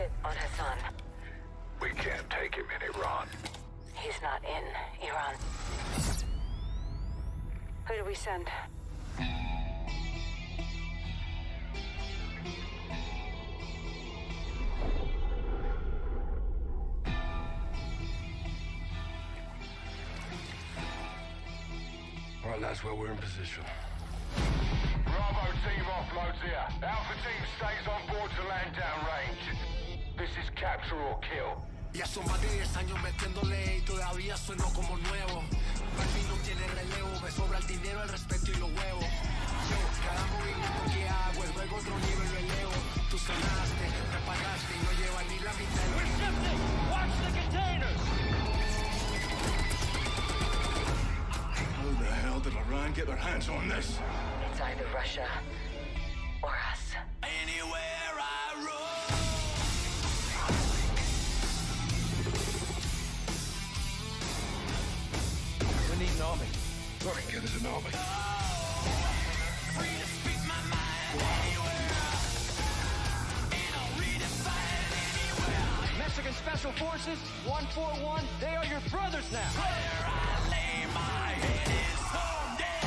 hit on Hassan. We can't take him in Iran. He's not in Iran. Who do we send? All right, that's where we're in position. Bravo team offloads here. Alpha team stays on board to land downrange. This is capture or kill. Ya son más de 10 años metiéndole y todavía sueno como nuevo. Balvin no tiene relevo, me sobra el dinero, el respeto y los huevos. Yo, cada movimiento que hago, el juego otro nivel lo elevo. Tú sonaste, me pagaste y no lleva ni la mitad. We're shifting! Watch the containers! How the hell did Iran get their hands on this? It's either Russia or us. Anywhere I roam. We need an army. All right, get us an army. Free to speak my mind anywhere. And I'll redefine anywhere. Mexican Special Forces, 141, they are your brothers now. Where I lay my head is home there.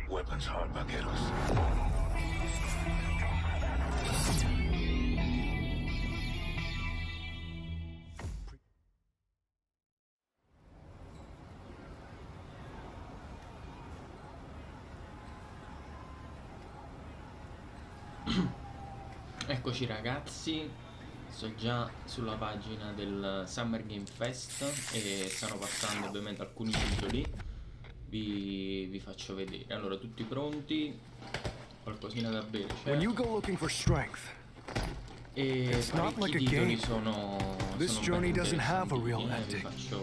Weapons hard, vaqueros. Eccoci ragazzi, sto già sulla pagina del Summer Game Fest e stanno passando ovviamente alcuni titoli, vi faccio vedere. Allora, tutti pronti? Qualcosina da bere c'è? When you go looking for strength, E it's not like a parecchi titoli game. sono This sono journey ben doesn't have a real interessanti, vi ending. faccio...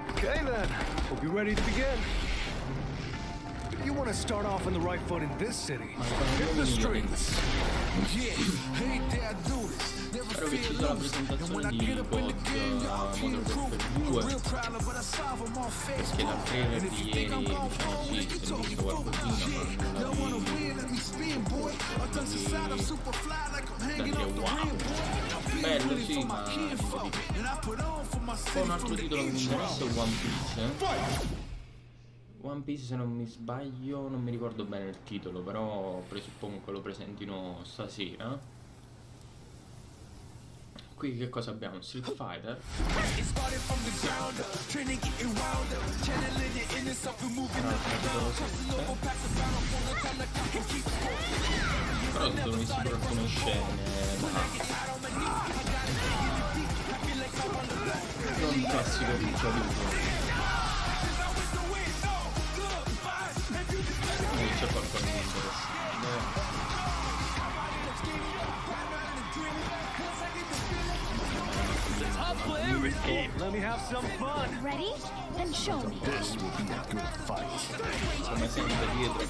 Okay then, hope you're ready to begin. You want to start off on the right foot in this city. Hit the streets. Yeah, hate that I do this. Never Spero che ci feel sia la loose. And when presentazione I di get up in the game, y'all God can't Modern prove Warfare I'm a 2, real prowler, but I solve them on che dal Facebook. trailer And if di you think ieri I'm gone diciamo wrong, sì, then si get è your visto fuck qualcosina shit. ma Don't wanna nulla win, let me spin, boy. I done society, I'm super fly like I'm da hanging dire off the wow. rim, boy. I'm Bello really sì, for ma my niente kinfolk. di And I put on for my Poi city un altro from the titolo che mi intro. interessa è One Piece. One Piece, se non mi sbaglio, non mi ricordo bene il titolo, però presuppongo che lo presentino stasera. Qui che cosa abbiamo? Street Fighter. It started from the ground up, training getting wound up, channeling it in itself and moving up and down, crossing over past the battle from the time the clock can keep score. Però sono visto per alcune scene, ma non classico picciolino. Non c'è qualcosa di interessante. Let me have some fun. Ready? Then show me. This will be a good fight. Come sempre dietro.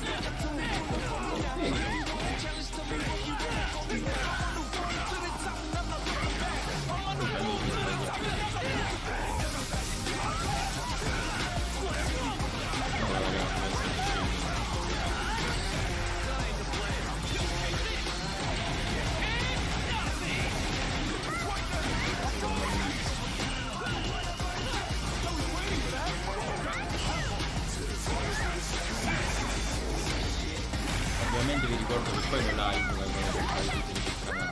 Ovviamente vi ricordo che poi le live vengono portate tutte sul canale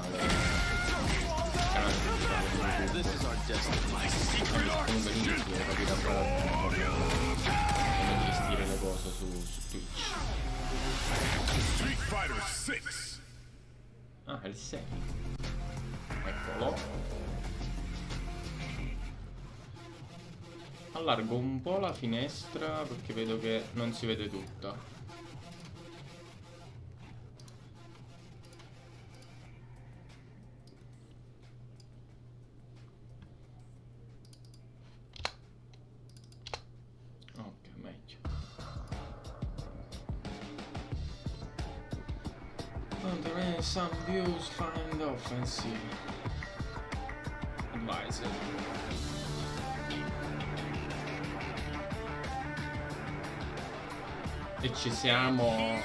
principale di YouTube. Comunque l'inizio capita proprio come gestire le cose su Twitch. Street Fighter 6. Ah, è il 6. Eccolo. Allargo un po' la finestra perché vedo che non si vede tutta. Ok, meglio. There some views find offensive. Advisor. E ci siamo.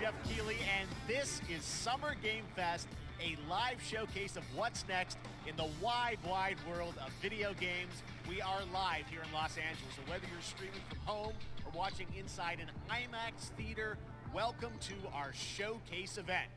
Jeff Keighley, and this is Summer Game Fest, a live showcase of what's next in the wide, wide world of video games. We are live here in Los Angeles, so whether you're streaming from home or watching inside an IMAX theater, welcome to our showcase event.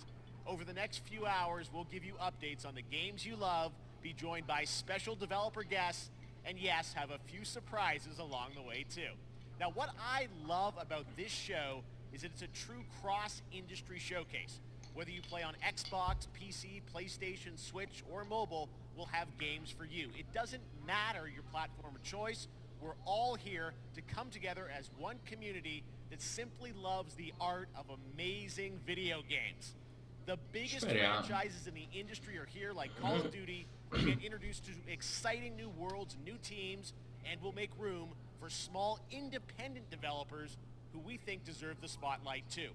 Over the next few hours, we'll give you updates on the games you love, be joined by special developer guests, and yes, have a few surprises along the way too. Now, what I love about this show is that it's a true cross-industry showcase. Whether you play on Xbox, PC, PlayStation, Switch, or mobile, we'll have games for you. It doesn't matter your platform of choice. We're all here to come together as one community that simply loves the art of amazing video games. The biggest franchises in the industry are here, like Call of Duty. We'll get introduced to exciting new worlds, new teams, and we'll make room for small independent developers who we think deserve the spotlight too.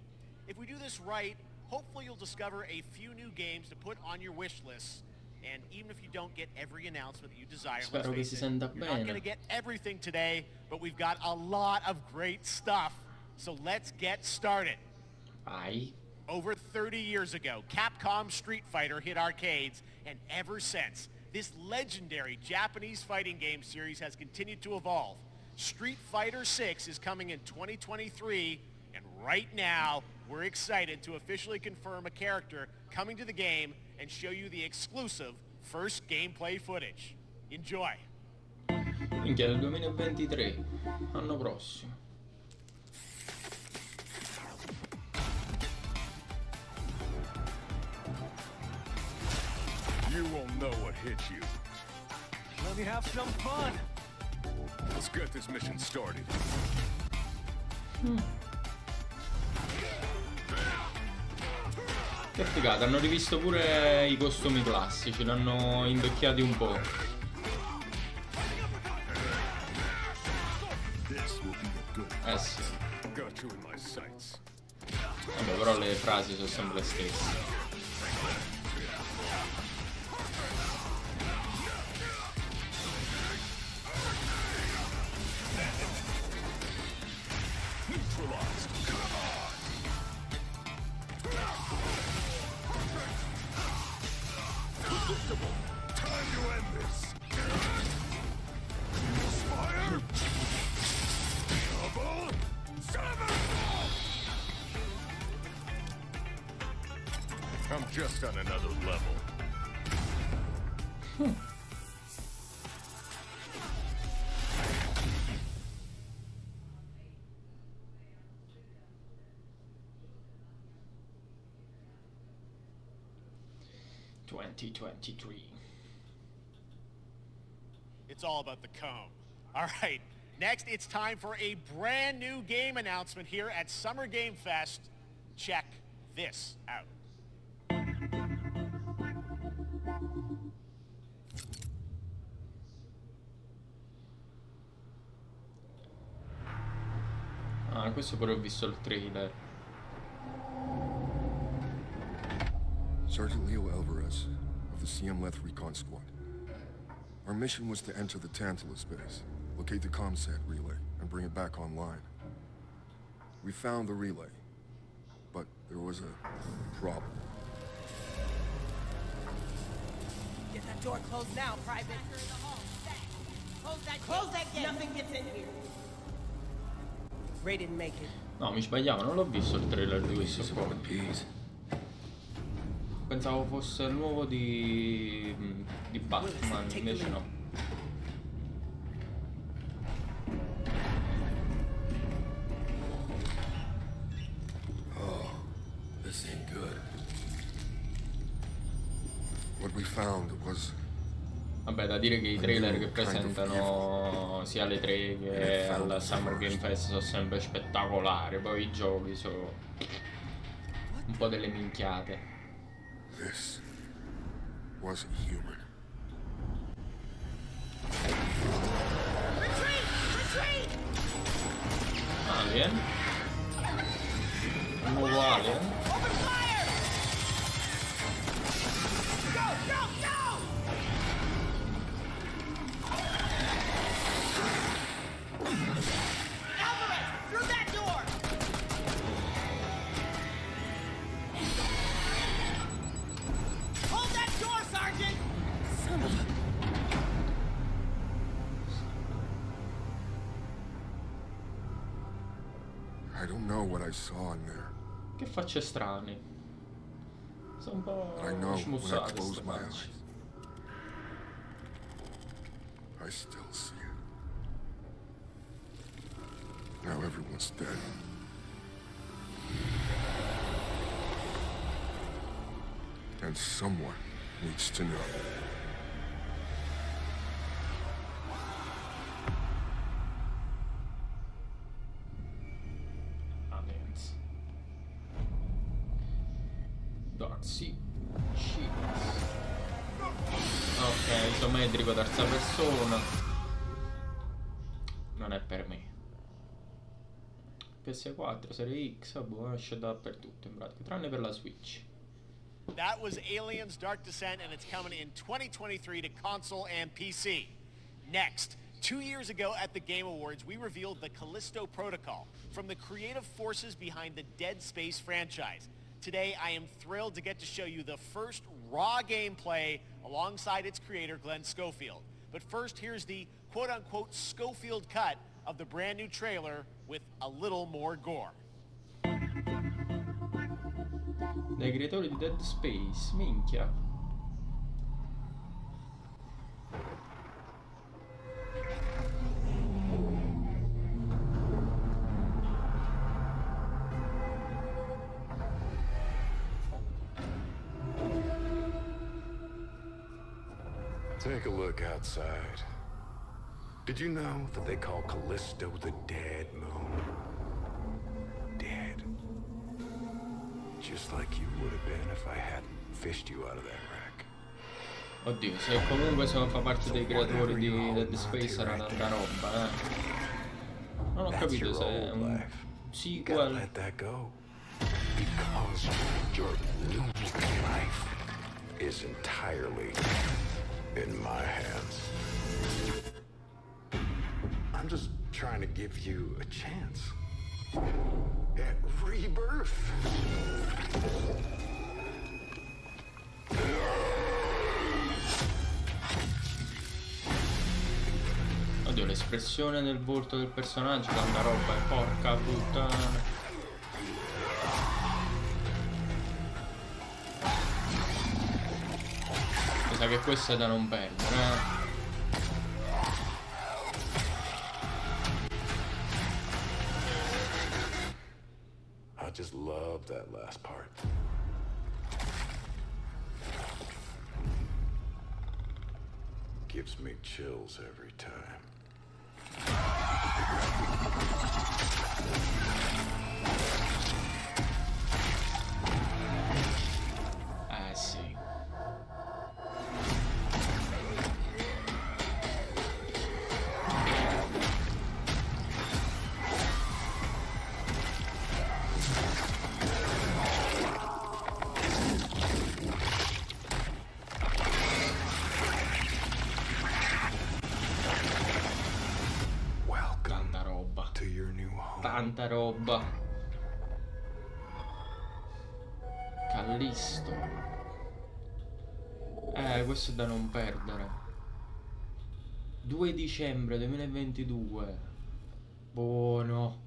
If we do this right, hopefully you'll discover a few new games to put on your wish lists. And even if you don't get every announcement that you desire, let's face it, you're not going to get everything today, but we've got a lot of great stuff. So let's get started. Vai. Over 30 years ago, Capcom Street Fighter hit arcades, and ever since, this legendary Japanese fighting game series has continued to evolve. Street Fighter 6 is coming in 2023, and right now, we're excited to officially confirm a character coming to the game and show you the exclusive first gameplay footage. Enjoy. Minchia, del 2023, anno prossimo. You won't know what hit you. Let me have some fun. Let's get this mission started. Che figata, hanno rivisto pure i costumi classici, l'hanno invecchiati un po'. Sì. Vabbè, però le frasi sono sempre le stesse. Time to end this. Fire. Double. Seven. I'm just on another level. It's all about the comb. All right, next it's time for a brand new game announcement here at Summer Game Fest. Check this out. Ah, questo pure ho visto il trailer. Sergeant Leo Alvarez of the CM-Leth Recon Squad. Our mission was to enter the Tantalus base, locate the ComSat relay, and bring it back online. We found the relay, but there was a problem. Get that door closed now, Private. Close that gate. Nothing gets in here. Ray didn't make it. No, mi sbagliavo, non l'ho visto il trailer di questo qua. Pensavo fosse il nuovo di Batman, invece no. Oh, this ain't good. What we found was... Vabbè, da dire che i trailer che presentano sia alle 3 che al Summer Game Fest sono sempre spettacolari, poi i giochi sono un po' delle minchiate. This wasn't human. Retreat! Alien? Un nuovo Alien? Open fire! Go! Alvarez, through that door! I saw in there. Che facce strane. Sono un po' But I know when I smussate close ste my facce. eyes, I still see it. Now everyone's dead. And someone needs to know. Aliens. Darcy Shields. Ok, isometrico terza persona. Non è per me. PS4, Serie X, boh, esce dappertutto in pratica, tranne per la Switch. That was Aliens Dark Descent, and it's coming in 2023 to console and PC. Next, 2 years ago at the Game Awards, we revealed the Callisto Protocol from the creative forces behind the Dead Space franchise. Today, I am thrilled to get to show you the first raw gameplay alongside its creator, Glenn Schofield. But first, here's the quote-unquote Schofield cut of the brand new trailer with a little more gore. Dai creatori di Dead Space, minchia. Take a look outside. Did you know that they call Callisto the Dead Moon? Dead. Just like you would have been if I hadn't fished you out of that wreck. Oddio, se comunque se non fa parte dei creatori di Dead Space sarà tanta roba, Non ho capito se è un sequel. Let that go. Because your new life is entirely in my hands. I'm just trying to give you a chance at rebirth. Oddio, l'espressione del volto del personaggio, tanta roba, porca puttana. Mi sa che questo è da non perdere, I just love that last part. Gives me chills every time. Sì. Tanta roba. To your new home. Tanta roba. Callisto. Questo è da non perdere. 2 dicembre 2022. Buono.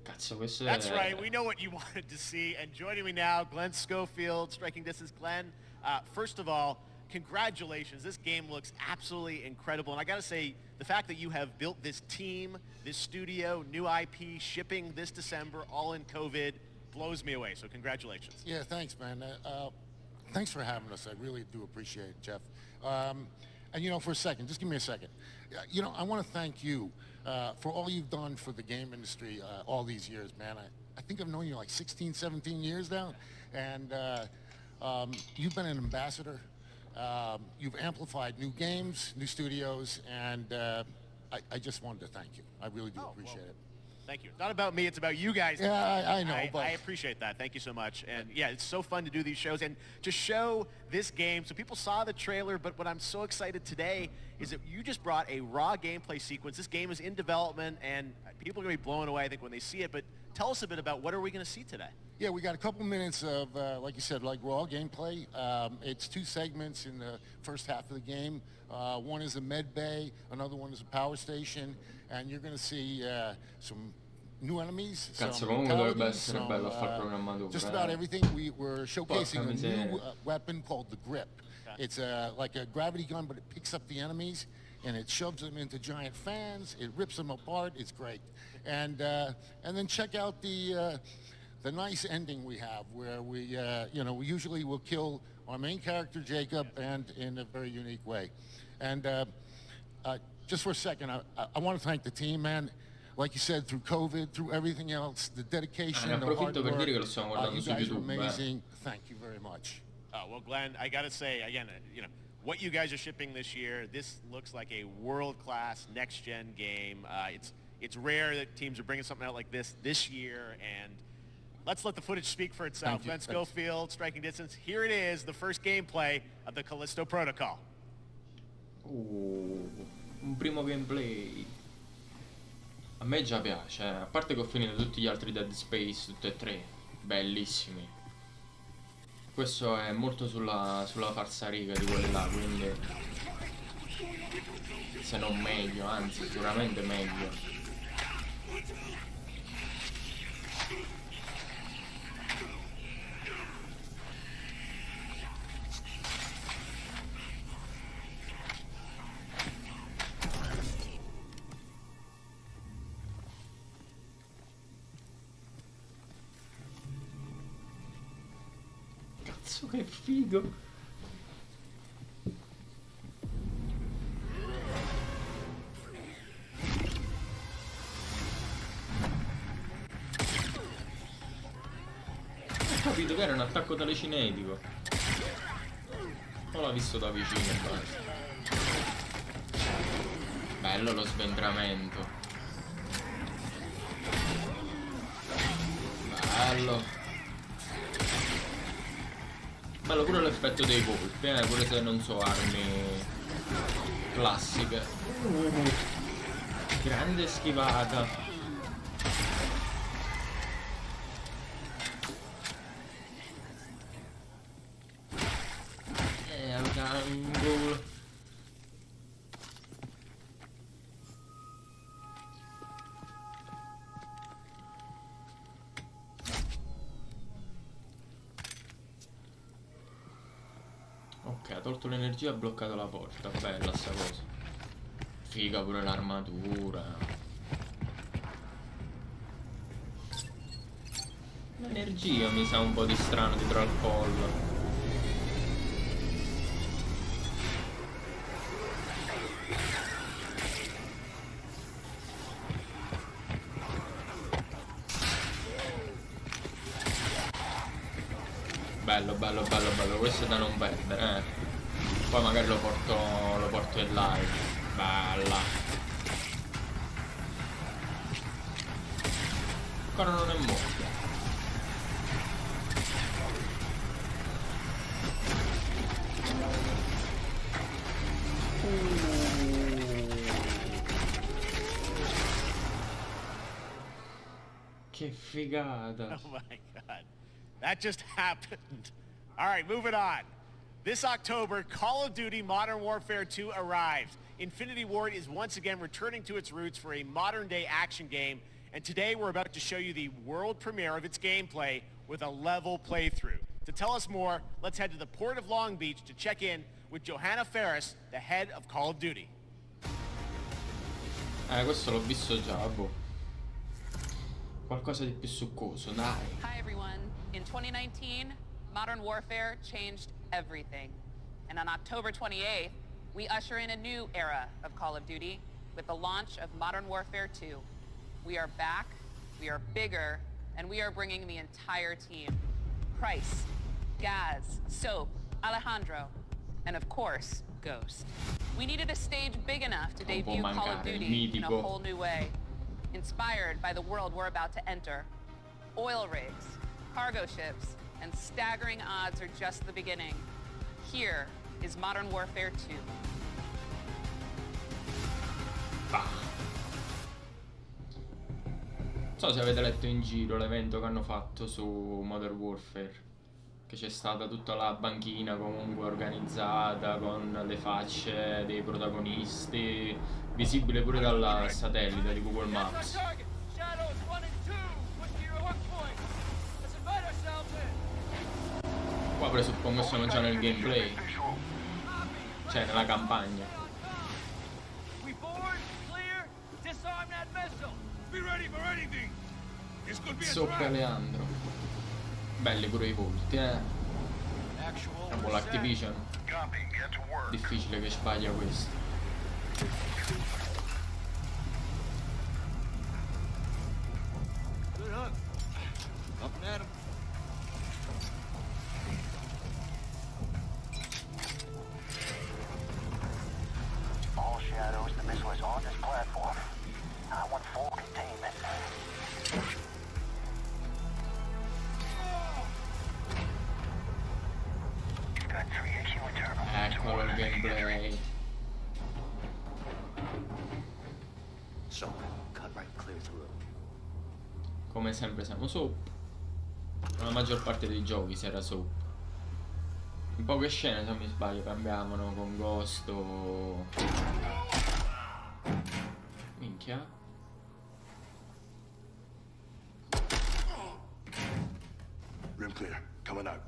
Cazzo, questo That's è... right. We know what you wanted to see. And joining me now, Glenn Schofield, Striking Distance. Glenn, first of all, congratulations. This game looks absolutely incredible. And I got to say, the fact that you have built this team, this studio, new IP, shipping this December, all in COVID, blows me away. So congratulations. Yeah, thanks, man. Thanks for having us. I really do appreciate it, Jeff. And, you know, for a second, just give me a second. You know, I want to thank you for all you've done for the game industry all these years, man. I think I've known you like 16, 17 years now. And you've been an ambassador. You've amplified new games, new studios, and I just wanted to thank you. I really do appreciate it. Thank you. It's not about me, it's about you guys. Yeah, I know, but... I appreciate that. Thank you so much. And yeah, it's so fun to do these shows and to show this game. So people saw the trailer, but what I'm so excited today is that you just brought a raw gameplay sequence. This game is in development, and people are going to be blown away, I think, when they see it. But tell us a bit about what are we going to see today? Yeah, we got a couple minutes of, like you said, like raw gameplay. It's 2 segments in the first half of the game. One is a med bay, another one is a power station, and you're going to see some new enemies. Cazzo, some comunque dovrebbe brutalities, essere some, bello a far programmatore. just about everything. We were showcasing a new weapon called the Grip. It's like a gravity gun, but it picks up the enemies and it shoves them into giant fans. It rips them apart. It's great. And then check out the nice ending we have, where we we usually will kill our main character Jacob, and in a very unique way. And just for a second, I want to thank the team, man. Like you said, through COVID, through everything else, the dedication, the hard work, you guys are amazing. Thank you very much. Well, Glenn, I got to say, again, what you guys are shipping this year, this looks like a world-class next-gen game. It's rare that teams are bringing something out like this year, and let's let the footage speak for itself. Glenn Schofield, Striking Distance. Here it is, the first gameplay of the Callisto Protocol. Un primo gameplay. A me già piace, a parte che ho finito tutti gli altri Dead Space, tutti e tre, bellissimi. Questo è molto sulla falsariga di quelli là, quindi se non meglio, anzi sicuramente meglio. Cazzo, che figo! Ho capito che era un attacco telecinetico. Non l'ho visto da vicino e basta. Bello lo sventramento. Bello. Bello pure l'effetto dei colpi, pure se non so armi classiche. Grande schivata. Al angolo. Ok, ha tolto l'energia e ha bloccato la porta. Bella sta cosa. Figa pure l'armatura. L'energia mi sa un po' di strano dietro al collo. Bello, bello, bello, bello, questo è da non perdere, Poi magari lo porto in live. Bella. Ancora non è morto. Che figata. Oh my god. That just happened. All right, moving on. This October, Call of Duty Modern Warfare 2 arrives. Infinity Ward is once again returning to its roots for a modern-day action game, and today we're about to show you the world premiere of its gameplay with a level playthrough. To tell us more, let's head to the port of Long Beach to check in with Johanna Ferris, the head of Call of Duty. Questo l'ho visto già, boh. Qualcosa di più succoso, dai. Hi everyone. In 2019, Modern Warfare changed everything. And on October 28th, we usher in a new era of Call of Duty with the launch of Modern Warfare 2. We are back, we are bigger, and we are bringing the entire team. Price, Gaz, Soap, Alejandro, and of course, Ghost. We needed a stage big enough to debut Call of Duty in a whole new way. Inspired by the world we're about to enter. Oil rigs, cargo ships, and staggering odds are just the beginning. Here is Modern Warfare 2. Non so se avete letto in giro l'evento che hanno fatto su Modern Warfare, che c'è stata tutta la banchina comunque organizzata con le facce dei protagonisti, visibile pure dal satellite di Google Maps. presuppongo siamo già nel gameplay, cioè nella campagna. We board, clear, disarm that missile. Be ready for anything. This could be a Sopra trap. Leandro. Belli pure i volti, Actual. Con l'Activision. Difficile che sbaglia questo. Good hunt. Up and at him. All shadows, the missile is on this platform. I want full containment. Got 3 AQ and turbo. Eccolo il gameplay. So, cut right clear through. Come sempre siamo soap. La maggior parte dei giochi si era soap. In poche scene, se non mi sbaglio, cambiavano con Ghost o... Minchia. Rim clear. Coming out.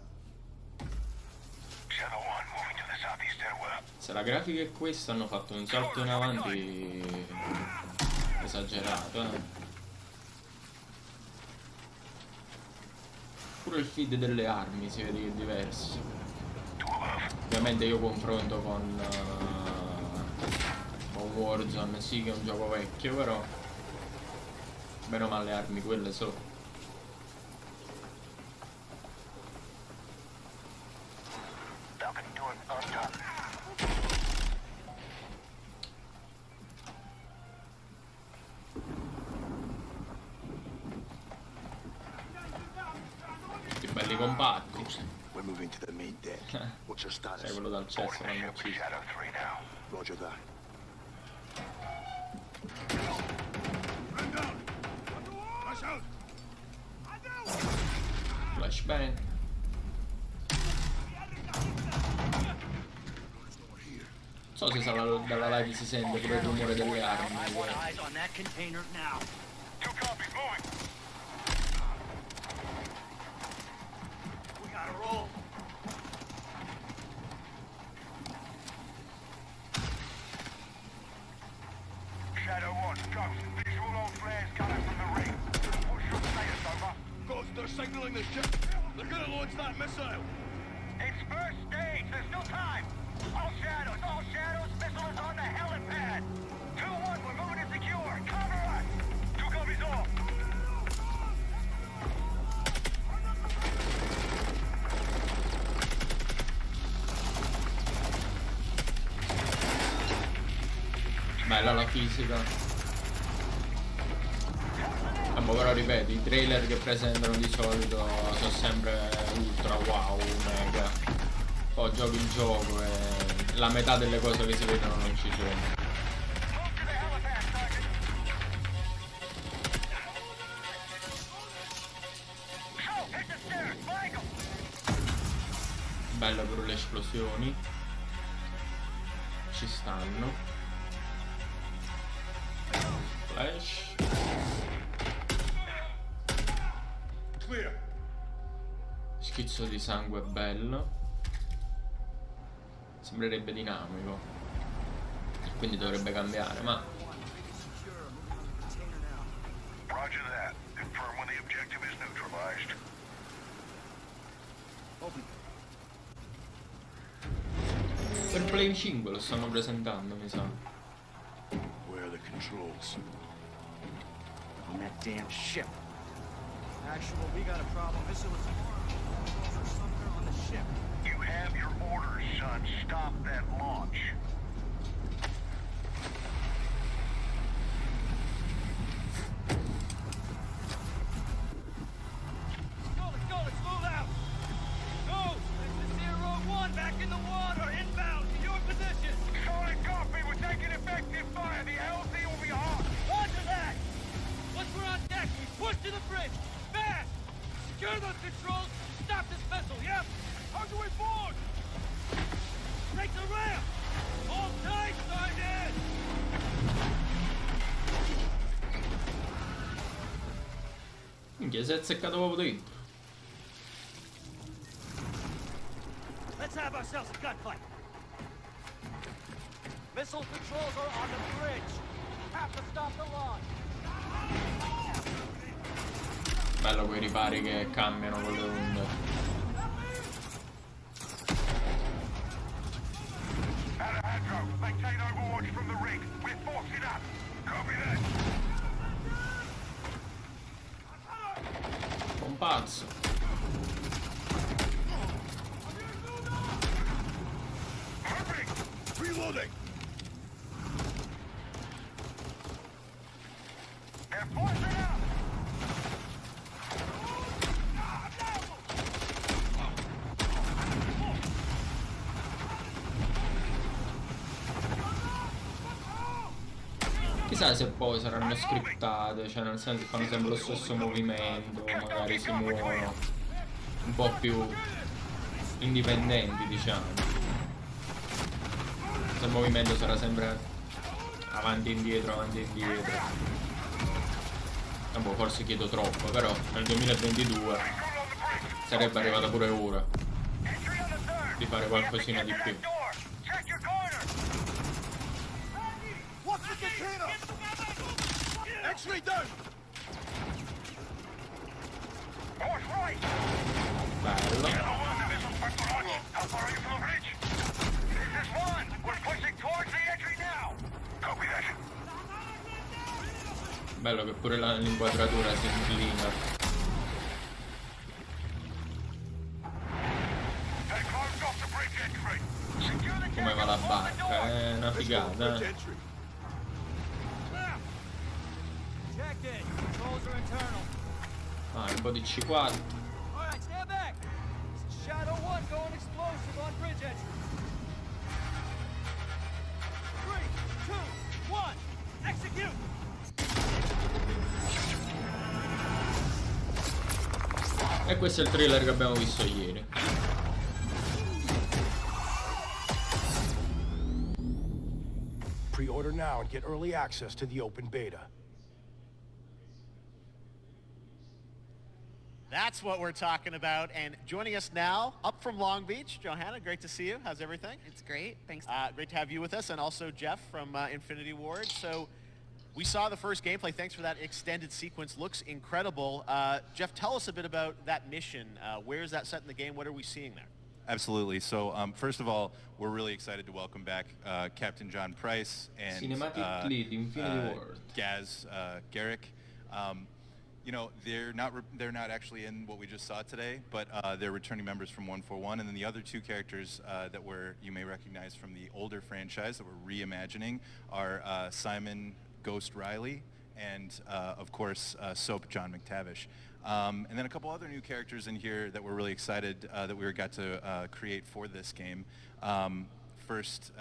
Shadow 1 moving to the southeast stairwell. Se la grafica è questa, hanno fatto un salto in avanti esagerato, Pure il feed delle armi si vede che è diverso. Ovviamente io confronto con Warzone, sì che è un gioco vecchio, però meno male le armi quelle sono. Tutti belli compatti. We're moving to the main deck. What's your status? Sei quello dal cesso, l'hanno ucciso. Shadow 3 now. Roger that. Flashbang. Non so se dalla live si sente pure il rumore delle armi. Eyes on that container now. 2 copies, moving. We gotta roll. Shadow 1, Ghost. Visual on flares coming from the ring. What's your status, over? Ghost, they're signaling the ship. They're gonna launch that missile. It's first stage. There's still time. All shadows. Missile is on the helipad. 2-1, we're moving to secure. Cover us. 2 copies off. Bella la fisica. Però ripeto, i trailer che presentano di solito sono sempre ultra wow, mega. Poi giochi il gioco e la metà delle cose che si vedono non ci sono. Belle pure le esplosioni. Ci stanno. Flash. Schizzo di sangue bello. Sembrerebbe dinamico, quindi dovrebbe cambiare, ma Roger that. Confirm when the objective is neutralized. per Play 5 lo stanno presentando, mi sa. Where are the controls? On that damn ship. Actual, we got a problem. Missile was somewhere on the ship. You have your orders, son. Stop that launch. Let's move out. Go! This is 0-1, back in the water, inbound to your position. Solid copy. We're taking effective fire. The LZ will be hot. Roger that. Once we're on deck, we push to the bridge. Fast! Secure those controls. Stop this vessel, yep? How do we board? Take the ramp! Hold tight, Sergeant! Minchia, si è azzeccato proprio dentro. Let's have ourselves a gunfight. Missile controls are on the bridge. Have to stop the launch. Bello quei ripari che cambiano con le onde. Alejandro, maintain overwatch from the rig. We're forcing up. Copy that. Un pazzo. Reloading. They're forcing up. Chissà se poi saranno scriptate, cioè nel senso fanno sempre lo stesso movimento, magari si muovono un po' più indipendenti, diciamo. Se il movimento sarà sempre avanti e indietro, avanti e indietro. Boh, forse chiedo troppo, però nel 2022 sarebbe arrivata pure ora di fare qualcosina di più. X-ray down. Horse right. Bello. How far are you from the bridge? This is one. We're pushing towards the entry now. Copy that. Bello che pure l'inquadratura si inclina. Come va la barca, è una figata, eh. Ah, un po' di C4. Alright, stand back. Shadow 1 going explosive on bridge entry. 3, 2, 1, execute! E questo è il trailer che abbiamo visto ieri. Pre-order now and get early access to the open beta. That's what we're talking about. And joining us now, up from Long Beach, Johanna, great to see you. How's everything? It's great. Thanks. Great to have you with us, and also Jeff from Infinity Ward. So we saw the first gameplay. Thanks for that extended sequence. Looks incredible. Jeff, tell us a bit about that mission. Where is that set in the game? What are we seeing there? Absolutely. So first of all, we're really excited to welcome back Captain John Price and Cinematic Lead, Infinity Ward. Gaz Garrick. You know, they're not actually in what we just saw today, but they're returning members from 141, and then the other two characters that you may recognize from the older franchise that we're reimagining are Simon Ghost Riley and of course Soap John McTavish. And then a couple other new characters in here that we're really excited that we got to create for this game. First,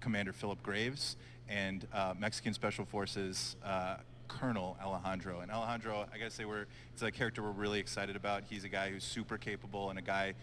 Commander Philip Graves and Mexican Special Forces Colonel Alejandro. And Alejandro, I gotta say, it's a character we're really excited about. He's a guy who's super capable and a guy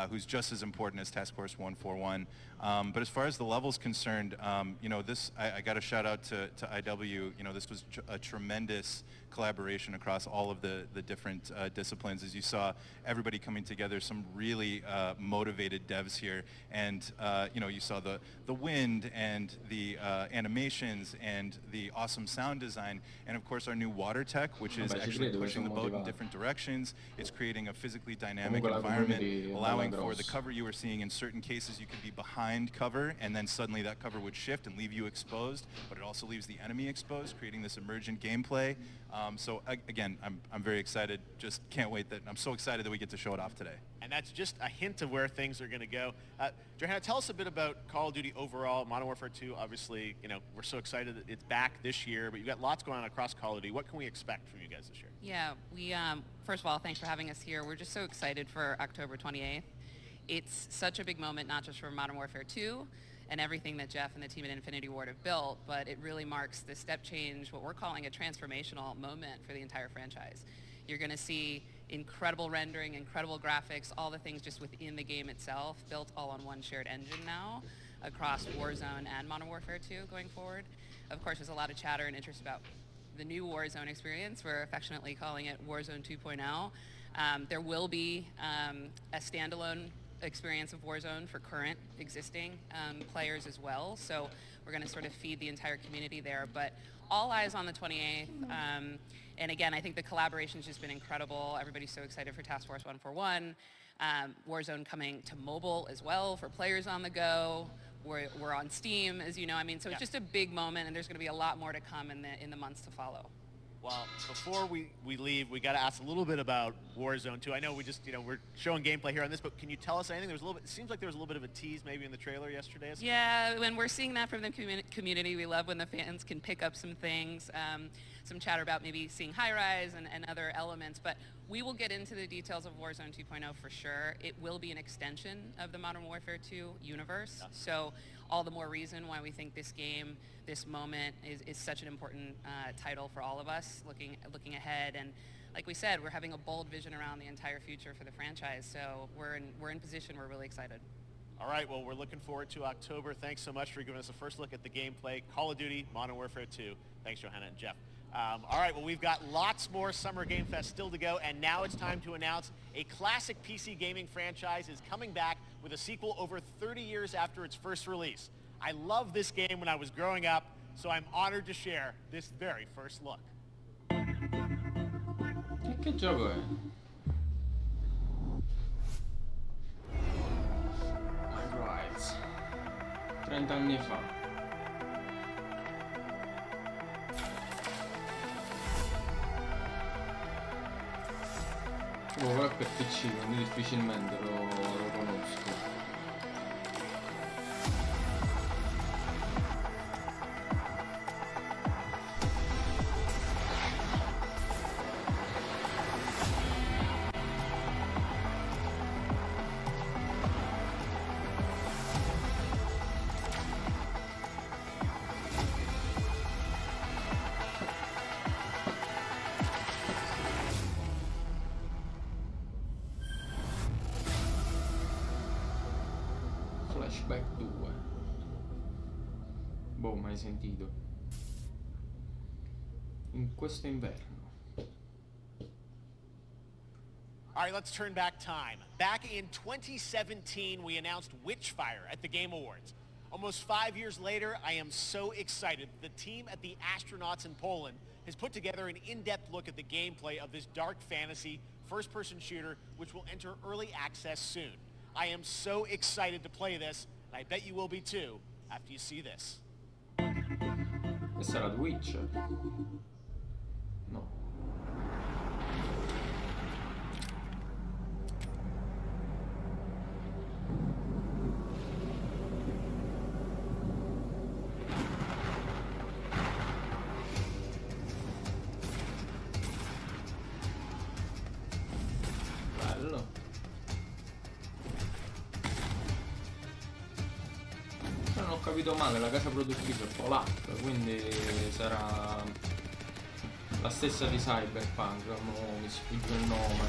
who's just as important as Task Force 141. But as far as the level's concerned, you know, I got a shout out to IW. You know, this was a tremendous collaboration across all of the different disciplines. As you saw, everybody coming together, some really motivated devs here. And, you know, you saw the wind and the animations and the awesome sound design. And of course, our new water tech, which is actually pushing the boat in different directions. It's creating a physically dynamic environment, allowing for the cover you were seeing. In certain cases, you could be behind cover, and then suddenly that cover would shift and leave you exposed, but it also leaves the enemy exposed, creating this emergent gameplay. So again, I'm very excited. Just can't wait I'm so excited that we get to show it off today. And that's just a hint of where things are going to go. Johanna, tell us a bit about Call of Duty overall. Modern Warfare 2, obviously, you know, we're so excited that it's back this year, but you've got lots going on across Call of Duty. What can we expect from you guys this year? Yeah, we, first of all, thanks for having us here. We're just so excited for October 28th. It's such a big moment, not just for Modern Warfare 2 and everything that Jeff and the team at Infinity Ward have built, but it really marks the step change, what we're calling a transformational moment for the entire franchise. You're going to see incredible rendering, incredible graphics, all the things just within the game itself, built all on one shared engine now across Warzone and Modern Warfare 2 going forward. Of course, there's a lot of chatter and interest about the new Warzone experience. We're affectionately calling it Warzone 2.0. There will be a standalone experience of Warzone for current existing players as well. So we're going to sort of feed the entire community there. But all eyes on the 28th. And again, I think the collaboration's just been incredible. Everybody's so excited for Task Force 141. Warzone coming to mobile as well for players on the go. We're on Steam, as you know. I mean, so it's just a big moment, and there's going to be a lot more to come in the months to follow. Well, before we leave, we got to ask a little bit about Warzone 2. I know we just, we're showing gameplay here on this, but can you tell us anything? There's a little bit. It seems like there was a little bit of a tease maybe in the trailer yesterday. Yeah, when we're seeing that from the community, we love when the fans can pick up some things, some chatter about maybe seeing high-rise and other elements. But we will get into the details of Warzone 2.0 for sure. It will be an extension of the Modern Warfare 2 universe. Yeah. So all the more reason why we think this game, this moment is such an important title for all of us looking ahead. And like we said, we're having a bold vision around the entire future for the franchise. So we're in position. We're really excited. All right, well, we're looking forward to October. Thanks so much for giving us a first look at the gameplay. Call of Duty, Modern Warfare 2. Thanks, Johanna and Jeff. All right, well, we've got lots more Summer Game Fest still to go, and now it's time to announce a classic PC gaming franchise is coming back with a sequel over 30 years after its first release. I loved this game when I was growing up, so I'm honored to share this very first look. Che gioco è? Alright. 30 anni fa. Oh, però è per PC, quindi difficilmente lo conosco. Flashback 2. Boh, mai sentito. In questo inverno. All right, let's turn back time. Back in 2017, we announced Witchfire at the Game Awards. Almost 5 years later, I am so excited. The team at the Astronauts in Poland has put together an in-depth look at the gameplay of this dark fantasy first-person shooter, which will enter early access soon. I am so excited to play this, and I bet you will be too after you see this. Questa era Twitch? No. Bello. Se non ho capito male, la casa produttrice è polacca, quindi sarà la stessa di Cyberpunk, mo mi sfugge il nome.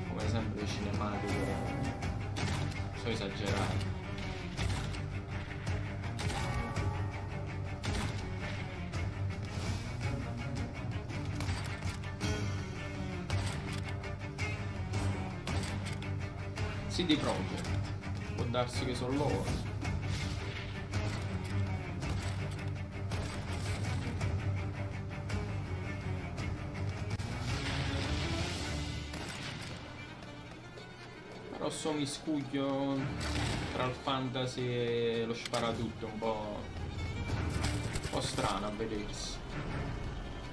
Come sempre i cinematiche sono esagerati. CD Projekt, può darsi che sono loro. Però so miscuglio tra il fantasy e lo sparatutto, un po' strano a vedersi.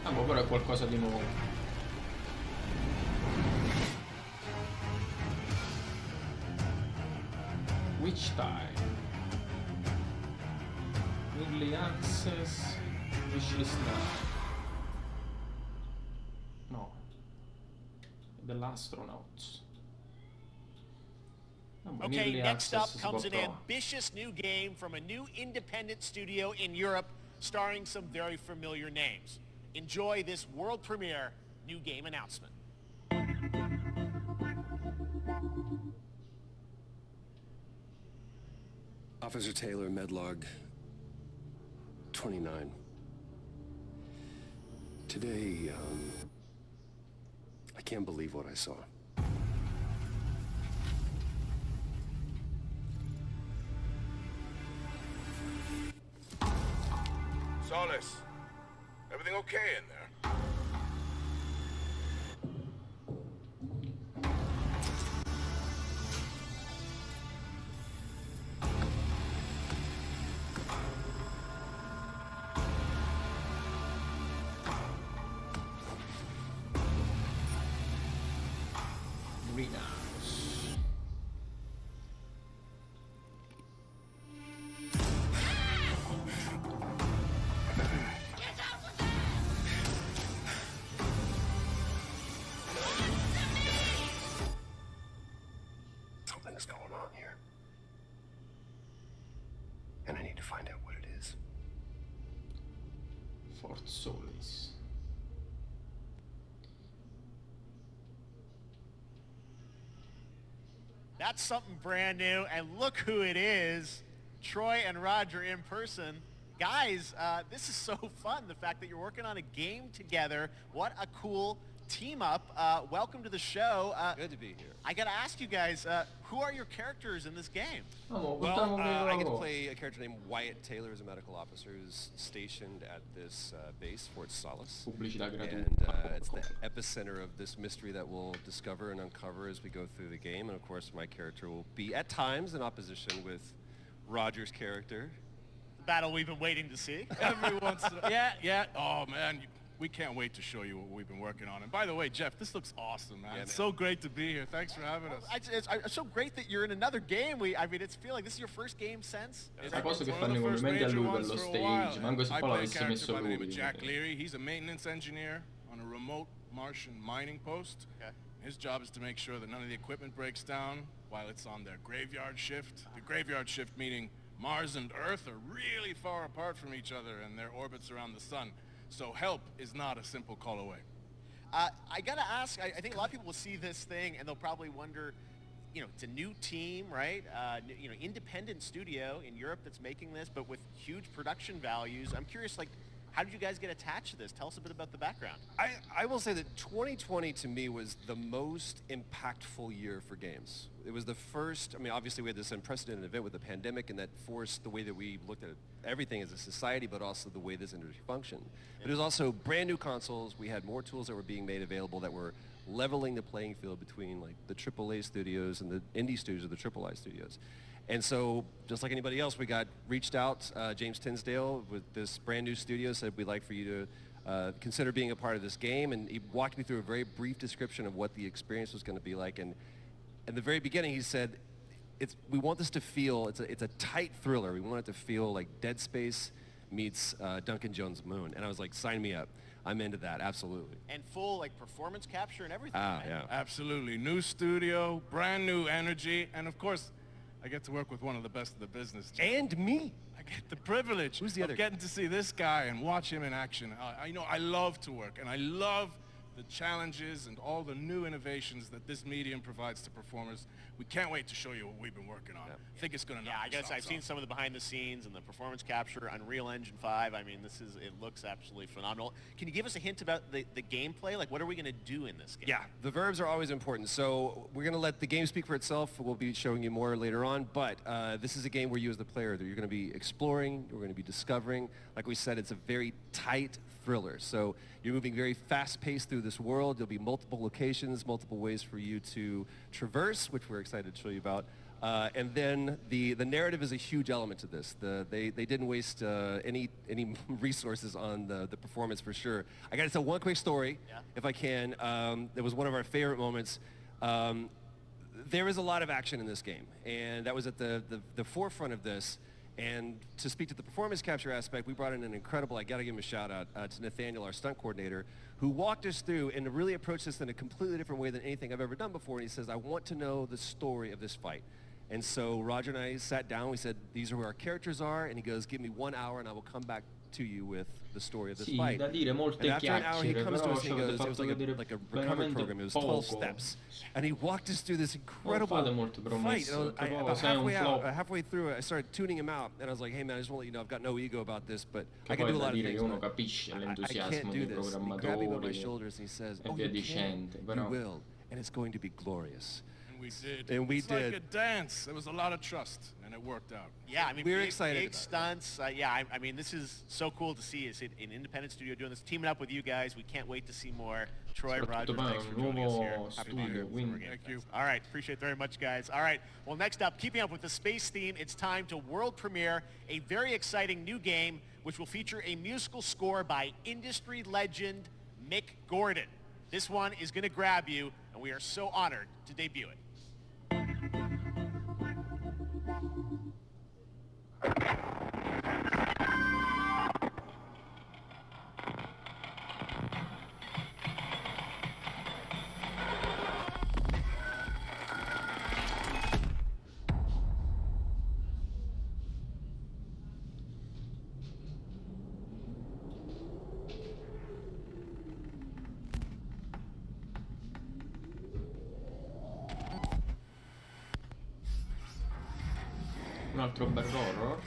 Ah, ma però è qualcosa di nuovo. Which time? Early access, wishlist now. No. Dell'Astronauts. Okay, next up comes an ambitious new game from a new independent studio in Europe starring some very familiar names. Enjoy this world premiere new game announcement. Officer Taylor, Medlog 29. Today, can't believe what I saw. Solis, everything okay in there? Greenhouse. Something's going on here. And I need to find out what it is. Fort Solis. That's something brand new, and look who it is. Troy and Roger in person. Guys, this is so fun, the fact that you're working on a game together. What a cool team up. Welcome to the show. Good to be here. I gotta ask you guys, who are your characters in this game? Well, I get to play a character named Wyatt Taylor, who's a medical officer who's stationed at this base, Fort Solis. And it's the epicenter of this mystery that we'll discover and uncover as we go through the game. And of course, my character will be at times in opposition with Roger's character. Battle we've been waiting to see. Every once in a yeah. Oh man, we can't wait to show you what we've been working on. And by the way, Jeff, this looks awesome, man. Yeah, It's man. so great to be here. Thanks for having us. It's so great that you're in another game. I mean, it's feel like this is your first game since. A posto che fanno i complimenti a lui per lo stage, manco se I poi play a l'avesse character messo by the name lui. of Jack Leary. He's a maintenance engineer on a remote Martian mining post. Okay. His job is to make sure that none of the equipment breaks down while it's on their graveyard shift. The graveyard shift meaning Mars and Earth are really far apart from each other and their orbits around the sun. So help is not a simple call away. I gotta ask, I think a lot of people will see this thing and they'll probably wonder, it's a new team, right? Independent studio in Europe that's making this, but with huge production values. I'm curious, how did you guys get attached to this? Tell us a bit about the background. I will say that 2020 to me was the most impactful year for games. It was the first, obviously we had this unprecedented event with the pandemic, and that forced the way that we looked at everything as a society, but also the way this industry functioned. But it was also brand new consoles. We had more tools that were being made available that were leveling the playing field between the AAA studios and the indie studios or the AAA studios. And so, just like anybody else, we got reached out. James Tinsdale with this brand new studio said, we'd like for you to consider being a part of this game. And he walked me through a very brief description of what the experience was going to be like. And in the very beginning, he said, we want this to feel, it's a tight thriller. We want it to feel like Dead Space meets Duncan Jones' Moon. And I was like, sign me up. I'm into that, absolutely. And full performance capture and everything. Yeah. Absolutely. New studio, brand new energy, and of course, I get to work with one of the best of the business. And me. I get the privilege of getting to see this guy and watch him in action. I love to work, and I love the challenges and all the new innovations that this medium provides to performers. We can't wait to show you what we've been working on. I think it's going to knock I guess I've seen some of the behind the scenes and the performance capture, Unreal Engine 5. I mean, it looks absolutely phenomenal. Can you give us a hint about the gameplay? What are we going to do in this game? Yeah, the verbs are always important. So we're going to let the game speak for itself. We'll be showing you more later on, but this is a game where you as the player, you're going to be exploring, you're going to be discovering. Like we said, it's a very tight thriller. So you're moving very fast-paced through this world. There'll be multiple locations, multiple ways for you to traverse, which we're excited to show you about. And then the narrative is a huge element to this. They didn't waste any resources on the performance for sure. I got to tell one quick story, if I can. It was one of our favorite moments. There is a lot of action in this game, and that was at the forefront of this. And to speak to the performance capture aspect, we brought in an incredible, I got to give him a shout out to Nathaniel, our stunt coordinator, who walked us through and really approached this in a completely different way than anything I've ever done before. And he says, I want to know the story of this fight. And so Roger and I sat down, we said, these are where our characters are. And he goes, give me 1 hour and I will come back to you with the story of this Sì, fight. da dire molte And after an hour, he chiacchiere, comes to però us ci and he avete goes, it was fatto vedere like a recovery veramente program. It was 12 poco. steps. And he walked us through this Non incredible fate molte fight. promesse, About sei un flop. halfway through, I started tuning him out. And I was like, hey, man, I just want to let you know I've got no ego about this, but Che I can poi do a da lot of dire things. che uno but capisce I l'entusiasmo can't do dei this. And he grabbed me by my programmatori shoulders and he says, e oh, via you can. dicente, You però will. And it's going to be glorious. And we did. And we it's did. like a dance. There was a lot of trust, and it worked out. Yeah, I mean, We're big, excited big about it. stunts. Yeah, I mean, this is so cool to see. It's an independent studio doing this, teaming up with you guys. We can't wait to see more. Troy, Roger, Soprattutto poi thanks è for un joining us here. nuovo Happy to be here. studio, quindi Thank you. All right, appreciate it very much, guys. All right, well, next up, keeping up with the space theme, it's time to world premiere a very exciting new game, which will feature a musical score by industry legend Mick Gordon. This one is going to grab you, and we are so honored to debut it. un altro bel horror.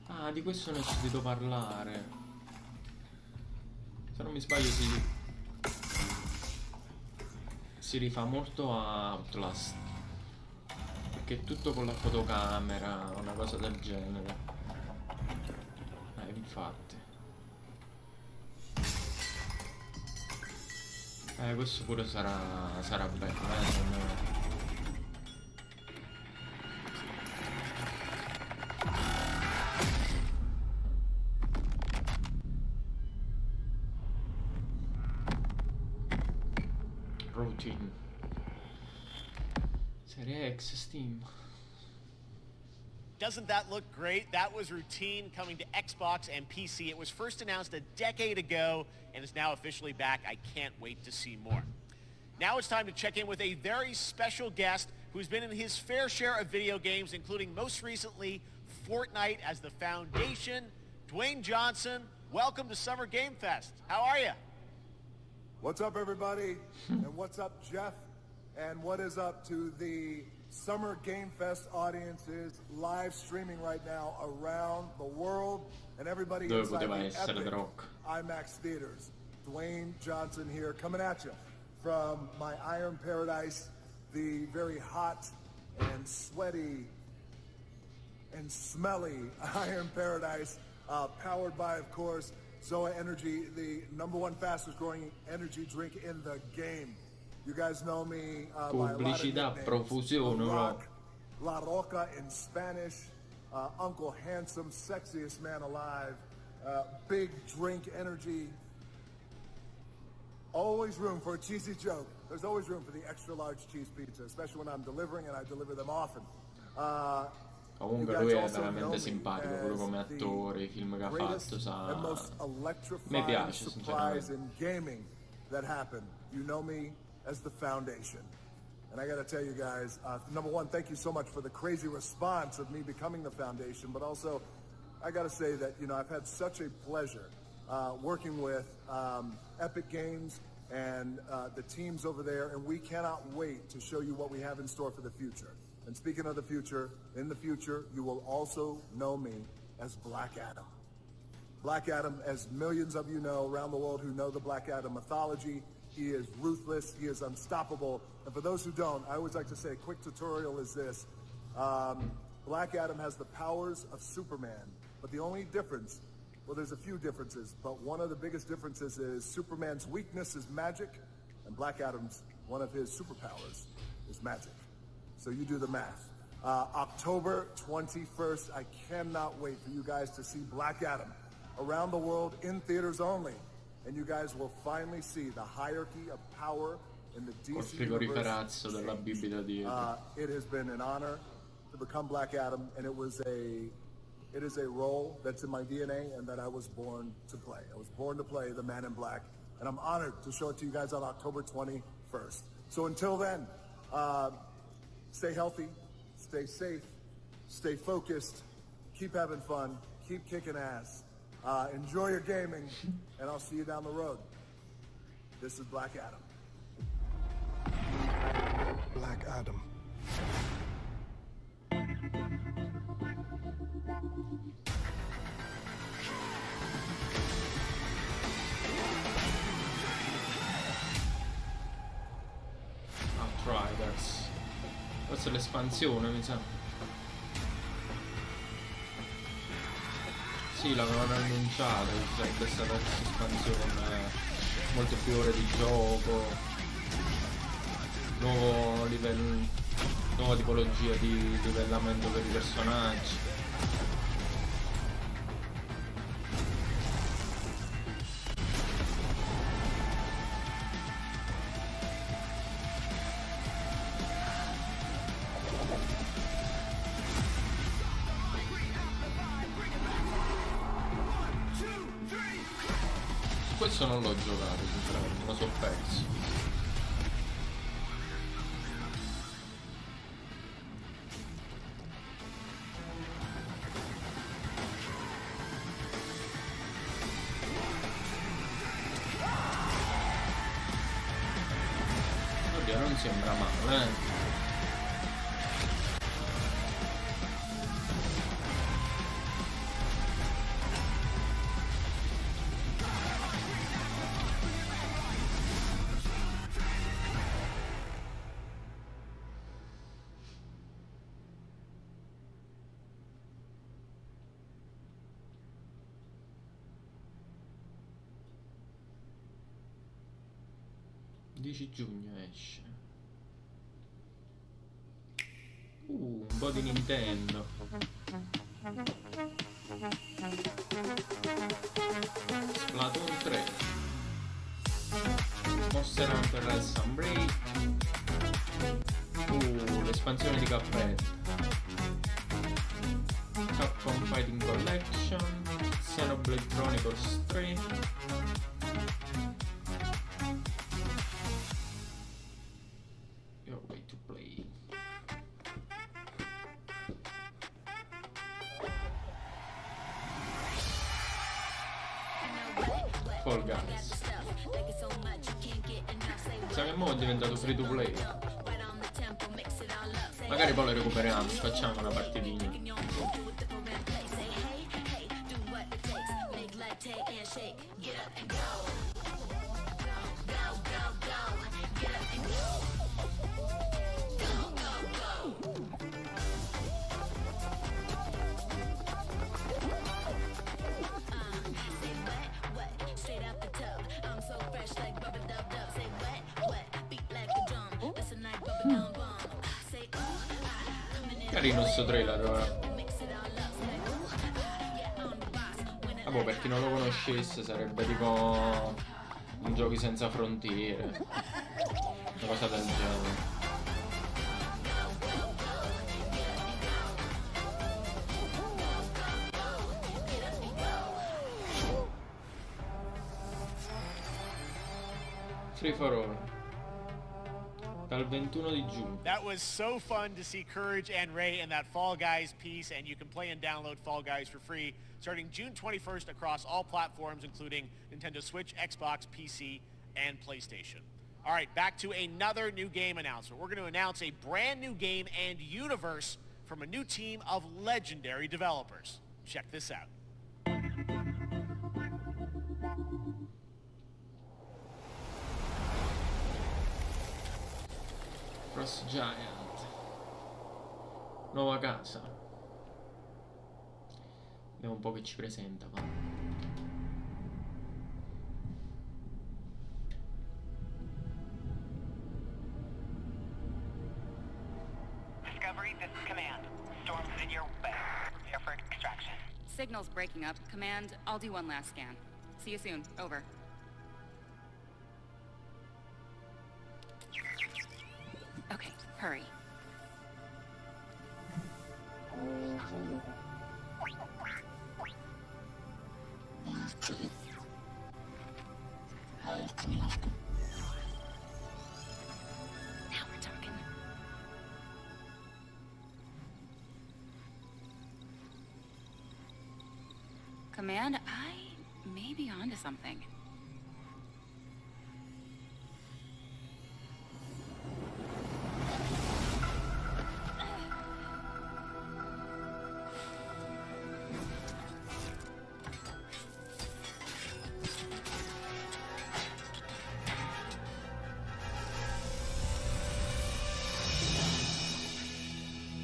Ah, di questo ne ho sentito parlare. Se non mi sbaglio si rifà molto a Outlast, perché è tutto con la fotocamera, una cosa del genere. Infatti. Questo pure sarà bello, secondo me. Routine. Serie X Steam. Doesn't that look great? That was Routine coming to Xbox and PC. It was first announced a decade ago and is now officially back. I can't wait to see more. Now it's time to check in with a very special guest who's been in his fair share of video games, including most recently Fortnite as the Foundation. Dwayne Johnson, welcome to Summer Game Fest. How are you? What's up, everybody? And what's up, Jeff? And what is up to the Summer Game Fest audiences live streaming right now around the world and everybody inside the epic IMAX theaters. Dwayne Johnson here, coming at you from my Iron Paradise, the very hot and sweaty and smelly Iron Paradise, powered by, of course, Zoa Energy, the #1 fastest growing energy drink in the game. You guys know me by a lot of nicknames. Profusione, Rock, La Roca in Spanish, Uncle Handsome, sexiest man alive, big drink energy. Always room for a cheesy joke. There's always room for the extra large cheese pizza, especially when I'm delivering, and I deliver them often. Comunque lui è veramente simpatico, pure come attore, i film che ha fatto, sa. Mi piace, sinceramente. In gaming that happened. You know me as the Foundation. And I gotta tell you guys, #1, thank you so much for the crazy response of me becoming the Foundation, but also, I gotta say that, you know, I've had such a pleasure working with Epic Games and the teams over there, and we cannot wait to show you what we have in store for the future. And speaking of the future, in the future, you will also know me as Black Adam. Black Adam, as millions of you know around the world who know the Black Adam mythology, he is ruthless, he is unstoppable. And for those who don't, I always like to say a quick tutorial is this. Black Adam has the powers of Superman, but the only difference, well, there's a few differences, but one of the biggest differences is Superman's weakness is magic, and Black Adam's, one of his superpowers is magic. So you do the math. October 21st, I cannot wait for you guys to see Black Adam around the world in theaters only. And you guys will finally see the hierarchy of power in the DC universe. Della bibita dietro. It has been an honor to become Black Adam, and it was a It is a role that's in my DNA and that I was born to play. I was born to play the Man in Black, and I'm honored to show it to you guys on October 21st. So until then, stay healthy, stay safe, stay focused, keep having fun, keep kicking ass, enjoy your gaming, and I'll see you down the road. This is Black Adam. Black Adam. Outriders. Questa è l'espansione, mi sa. Sì, l'avevano annunciato, ci sarebbe stata questa espansione, molte più ore di gioco, nuovo livello, nuova tipologia di livellamento per i personaggi. Questo non l'ho giocato, sinceramente, me lo so perso. Oddio, non sembra male, eh. Giugno esce. Un po' di Nintendo. Splatoon 3. Monster Hunter Rise Sunbreak. L'espansione di Cuphead. Capcom Fighting Collection. Xenoblade Chronicles 3. Fall Guys. Sa che mo' è diventato free to play. Magari poi lo recuperiamo, facciamo una partitina. Carino sto trailer, Vabbè, per chi non lo conoscesse sarebbe tipo un giochi senza frontiere, una cosa del genere. Free for all. Dal 21 di giugno. That was so fun to see Courage and Ray in that Fall Guys piece, and you can play and download Fall Guys for free starting June 21st across all platforms, including Nintendo Switch, Xbox, PC, and PlayStation. All right, back to another new game announcement. We're going to announce a brand new game and universe from a new team of legendary developers. Check this out. Cross Giant. Nuova casa. Vediamo un po' che ci presenta, va. Discovery, this is Command. Storm's in your way. Prepare for extraction. Signal's breaking up. Command, I'll do one last scan. See you soon. Over. Okay, hurry. Now we're talking. Command, I may be onto something.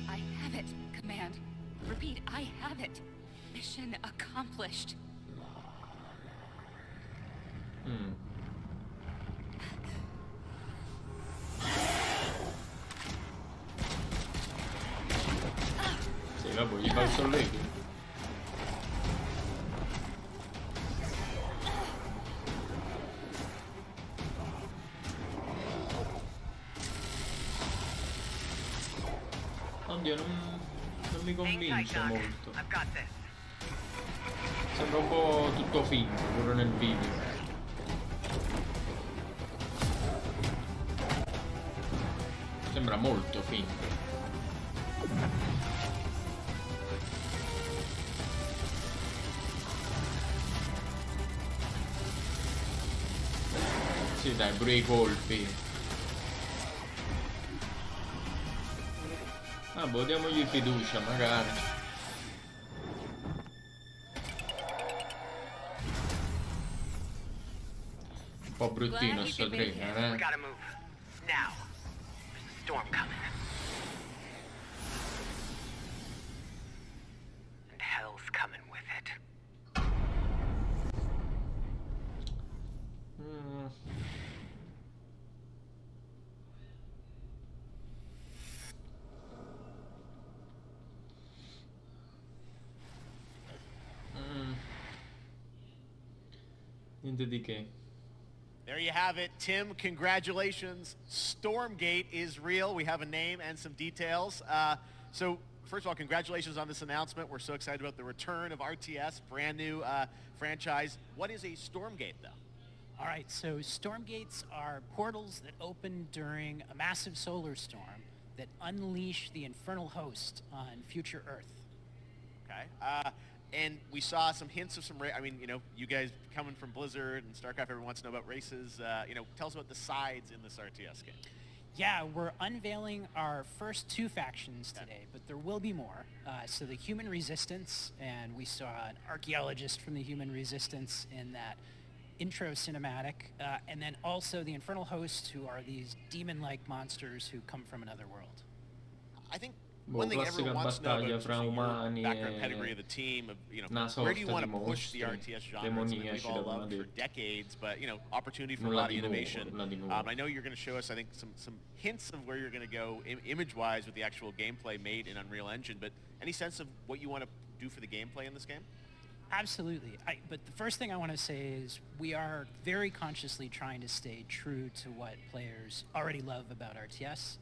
I have it, Command. Repeat, I have it. Mission accomplished. Sì, vabbè, gli fa il solletico. Oddio, non mi convince molto. Sembra un po' tutto finto, pure nel video. Sembra molto finto. Sì, dai, pure i colpi. Ah, boh, diamogli fiducia, magari. Un po' bruttino sto trailer, We gotta move. Now. There's a storm coming. And hell's coming with it. Niente di che. There you have it. Tim, congratulations. Stormgate is real. We have a name and some details. So, first of all, congratulations on this announcement. We're so excited about the return of RTS, brand new franchise. What is a Stormgate, though? All right, so Stormgates are portals that open during a massive solar storm that unleash the infernal host on future Earth. Okay. And we saw some hints of some, I mean, you know, you guys coming from Blizzard and StarCraft, everyone wants to know about races. You know, tell us about the sides in this RTS game. Yeah, we're unveiling our first 2 factions today, but there will be more. So the Human Resistance, and we saw an archaeologist from the Human Resistance in that intro cinematic, and then also the Infernal Hosts, who are these demon-like monsters who come from another world. I think one thing everyone wants to know about your background pedigree of the team, of, you know, where do you want to push the RTS genre? It's something we've all loved for decades, but, you know, opportunity for a lot of innovation. I know you're going to show us, I think, some hints of where you're going to go image-wise with the actual gameplay made in Unreal Engine, but any sense of what you want to do for the gameplay in this game? Absolutely. But the first thing I want to say is we are very consciously trying to stay true to what players already love about RTS.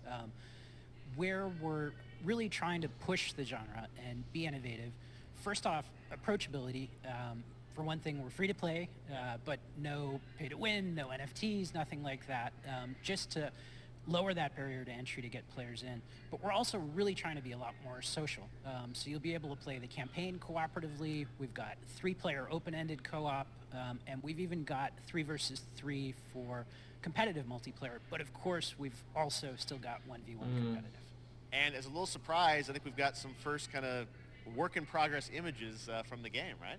Where we're really trying to push the genre and be innovative. First off, approachability. For one thing, we're free to play, but no pay to win, no NFTs, nothing like that, just to lower that barrier to entry to get players in. But we're also really trying to be a lot more social. So you'll be able to play the campaign cooperatively. We've got 3-player open-ended co-op, and we've even got 3 versus 3 for competitive multiplayer. But of course, we've also still got 1v1 competitive. And as a little surprise, I think we've got some first kind of work-in-progress images from the game, right?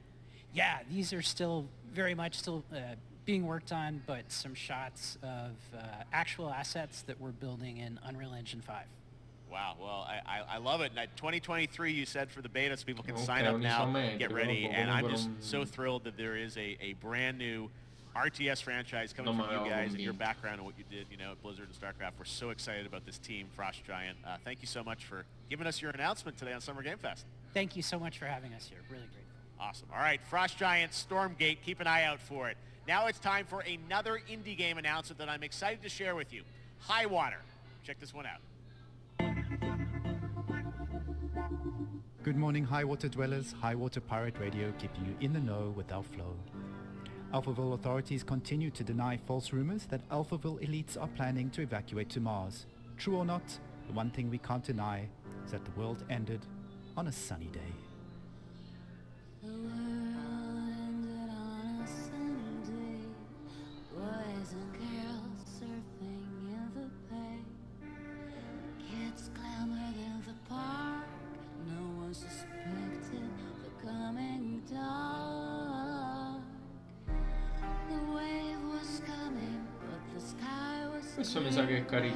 Yeah, these are still very much still being worked on, but some shots of actual assets that we're building in Unreal Engine 5. Wow, well, I love it. 2023, you said, for the beta, so people can sign up now, get ready, and I'm just so thrilled that there is a brand new RTS franchise coming from you guys and your background and what you did, you know, at Blizzard and StarCraft. We're so excited about this team, Frost Giant. Thank you so much for giving us your announcement today on Summer Game Fest. Thank you so much for having us here. Really great. Awesome. All right, Frost Giant, Stormgate, keep an eye out for it. Now it's time for another indie game announcement that I'm excited to share with you. High Water. Check this one out. Good morning, High Water dwellers. High Water Pirate Radio, keeping you in the know with our flow. Alphaville authorities continue to deny false rumors that Alphaville elites are planning to evacuate to Mars. True or not, the one thing we can't deny is that the world ended on a sunny day. The world ended on a sunny day. Boys and girls surfing in the bay. Kids clamored in the park. No one suspected the coming dark. The wave was coming, but the sky was Questo mi sa che è carino,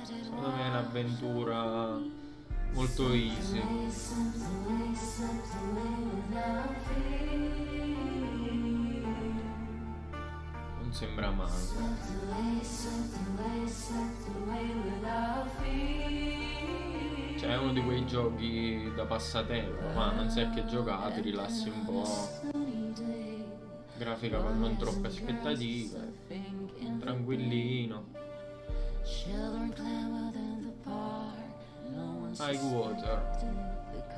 secondo me è un'avventura molto easy. Non sembra male. Cioè è uno di quei giochi da passatempo, ma non sai che giocare, ti rilassi un po'. Grafica con non troppe aspettative, tranquillino. High Water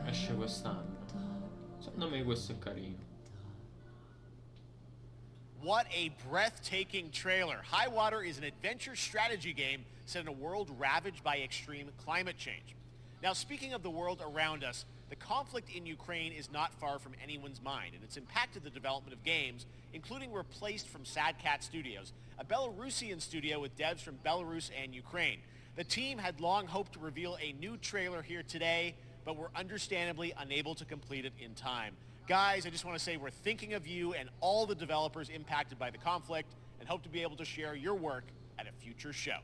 esce quest'anno. Secondo me questo è carino. What a breathtaking trailer. High Water is an adventure strategy game set in a world ravaged by extreme climate change. Now, speaking of the world around us, the conflict in Ukraine is not far from anyone's mind, and it's impacted the development of games, including Replaced from Sad Cat Studios, a Belarusian studio with devs from Belarus and Ukraine. The team had long hoped to reveal a new trailer here today, but were understandably unable to complete it in time. Guys, I just want to say we're thinking of you and all the developers impacted by the conflict, and hope to be able to share your work at a future show.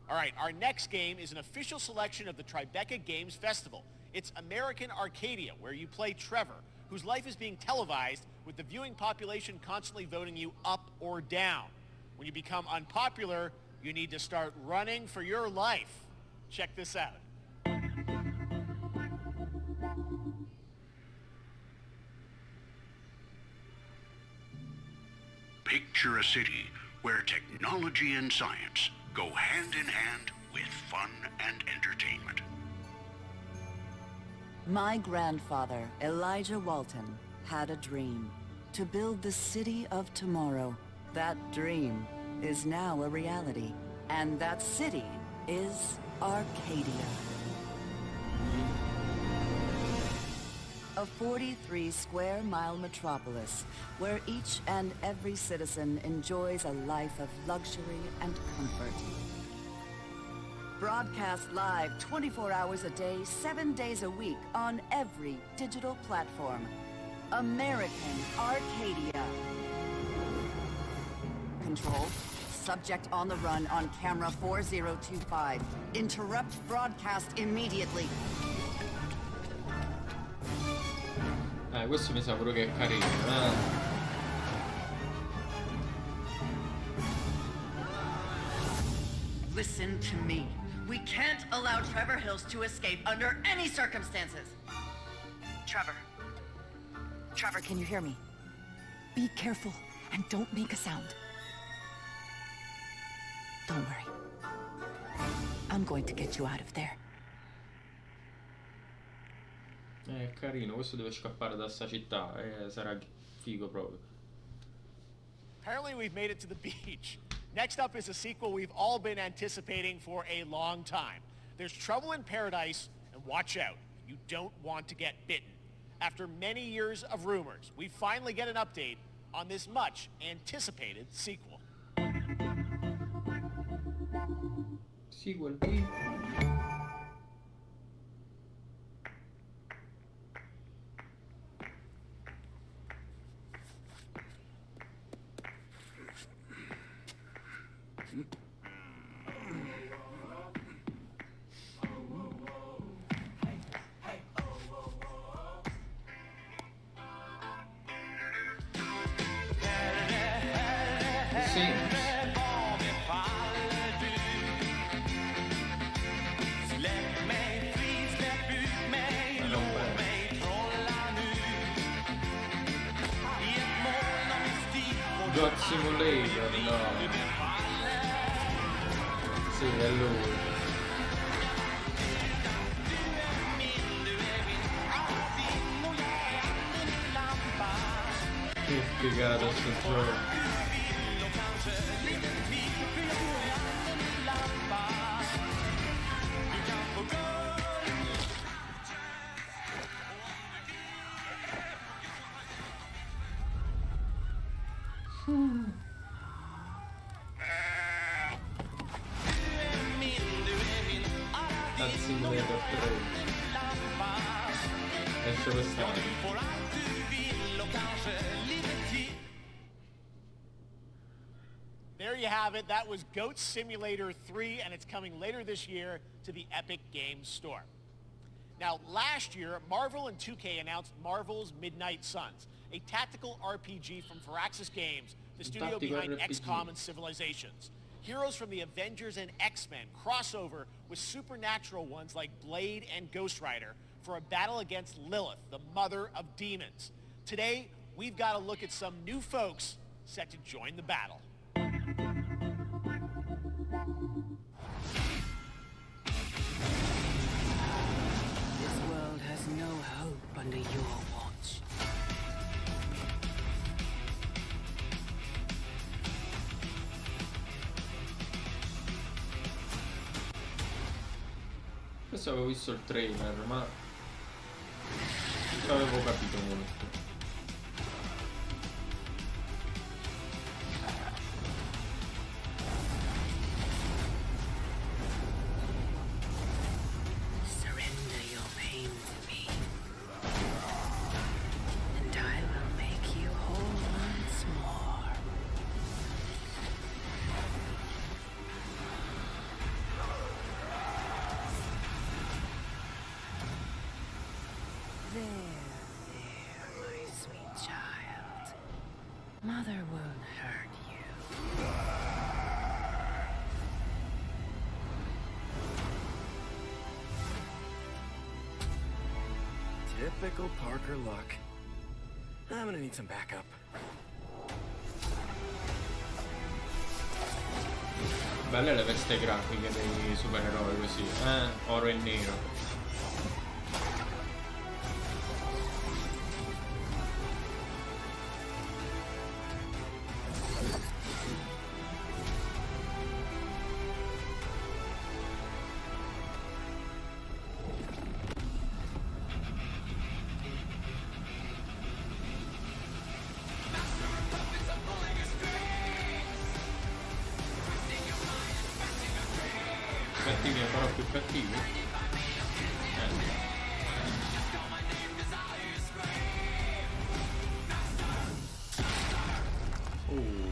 All right, our next game is an official selection of the Tribeca Games Festival. It's American Arcadia, where you play Trevor, whose life is being televised with the viewing population constantly voting you up or down. When you become unpopular, you need to start running for your life. Check this out. Picture a city where technology and science go hand in hand with fun and entertainment. My grandfather, Elijah Walton, had a dream to build the city of tomorrow. That dream is now a reality, and that city is Arcadia. A 43-square-mile metropolis where each and every citizen enjoys a life of luxury and comfort. Broadcast live 24 hours a day, 7 days a week on every digital platform. American Arcadia. Control. Subject on the run on camera 4025. Interrupt broadcast immediately. Questo mi sa pure che è carino, Listen to me. We can't allow Trevor Hills to escape under any circumstances. Trevor. Trevor, can you hear me? Be careful and don't make a sound. Don't worry. I'm going to get you out of there. È carino, questo deve scappare da sta città, sarà figo proprio. Apparently we've made it to the beach. Next up is a sequel we've all been anticipating for a long time. There's Trouble in Paradise, and watch out, you don't want to get bitten. After many years of rumors, we finally get an update on this much anticipated sequel. Sequel B. God Simulator, no. Sì, è lui. Che figata sto gioco. Al Simulator 3 esce quest'anno. There you have it. That was Goat Simulator 3, and it's coming later this year to the Epic Games Store. Now, last year, Marvel and 2K announced Marvel's Midnight Suns, a tactical RPG from Firaxis Games, the studio behind XCOM and Civilizations. Heroes from the Avengers and X-Men crossover with supernatural ones like Blade and Ghost Rider for a battle against Lilith, the mother of demons. Today, we've got to look at some new folks set to join the battle. This world has no hope under your watch. Questo avevo visto il trailer, ma non ci avevo capito molto. Surrender your pain to me, and I will make you whole once more. There, my sweet child. Mother won't hurt you. Typical Parker luck. I'm gonna need some backup. Belle le veste grafiche dei supereroi così, oro e nero. Cattivi ancora più cattivi. Oh.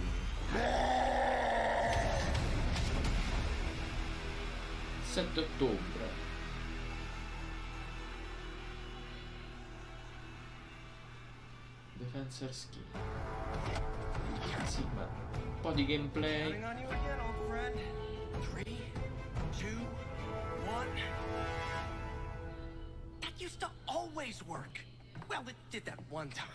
7 ottobre. Defensor skin. Sì, ma un po' di gameplay. 3, 2, 1. That used to always work. Well, it did that one time.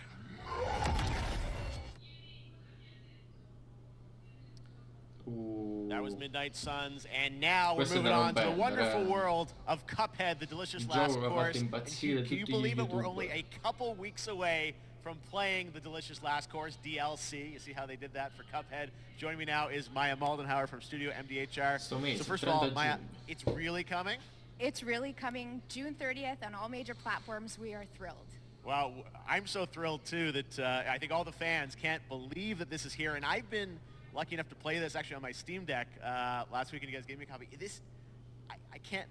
That was Midnight Suns, and now we're moving on to the wonderful world of Cuphead, the delicious last course. And can you believe it? We're only a couple weeks away from playing the delicious last course DLC. You see how they did that for Cuphead. Joining me now is Maya Maldenhauer from Studio MDHR. So first of all, Maya, it's really coming? It's really coming June 30th on all major platforms. We are thrilled. Well, I'm so thrilled too that I think all the fans can't believe that this is here. And I've been lucky enough to play this actually on my Steam Deck last week, and you guys gave me a copy. I can't.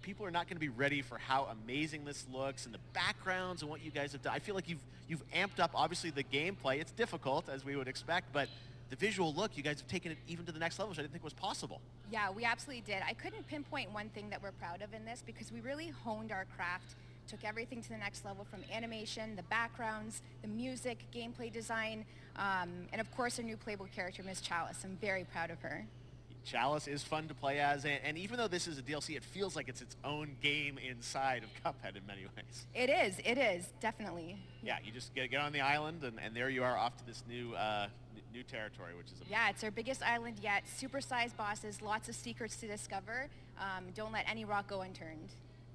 People are not going to be ready for how amazing this looks and the backgrounds and what you guys have done. I feel like you've amped up obviously the gameplay. It's difficult as we would expect, but the visual look, you guys have taken it even to the next level, which I didn't think was possible. Yeah, we absolutely did. I couldn't pinpoint one thing that we're proud of in this because we really honed our craft, took everything to the next level from animation, the backgrounds, the music, gameplay design, and of course our new playable character, Miss Chalice. I'm very proud of her. Chalice is fun to play as, and even though this is a DLC, it feels like it's its own game inside of Cuphead in many ways. It is, definitely. Yeah, you just get on the island, and there you are off to this new new territory, which is yeah, it's our biggest island yet. Super-sized bosses, lots of secrets to discover. Don't let any rock go unturned.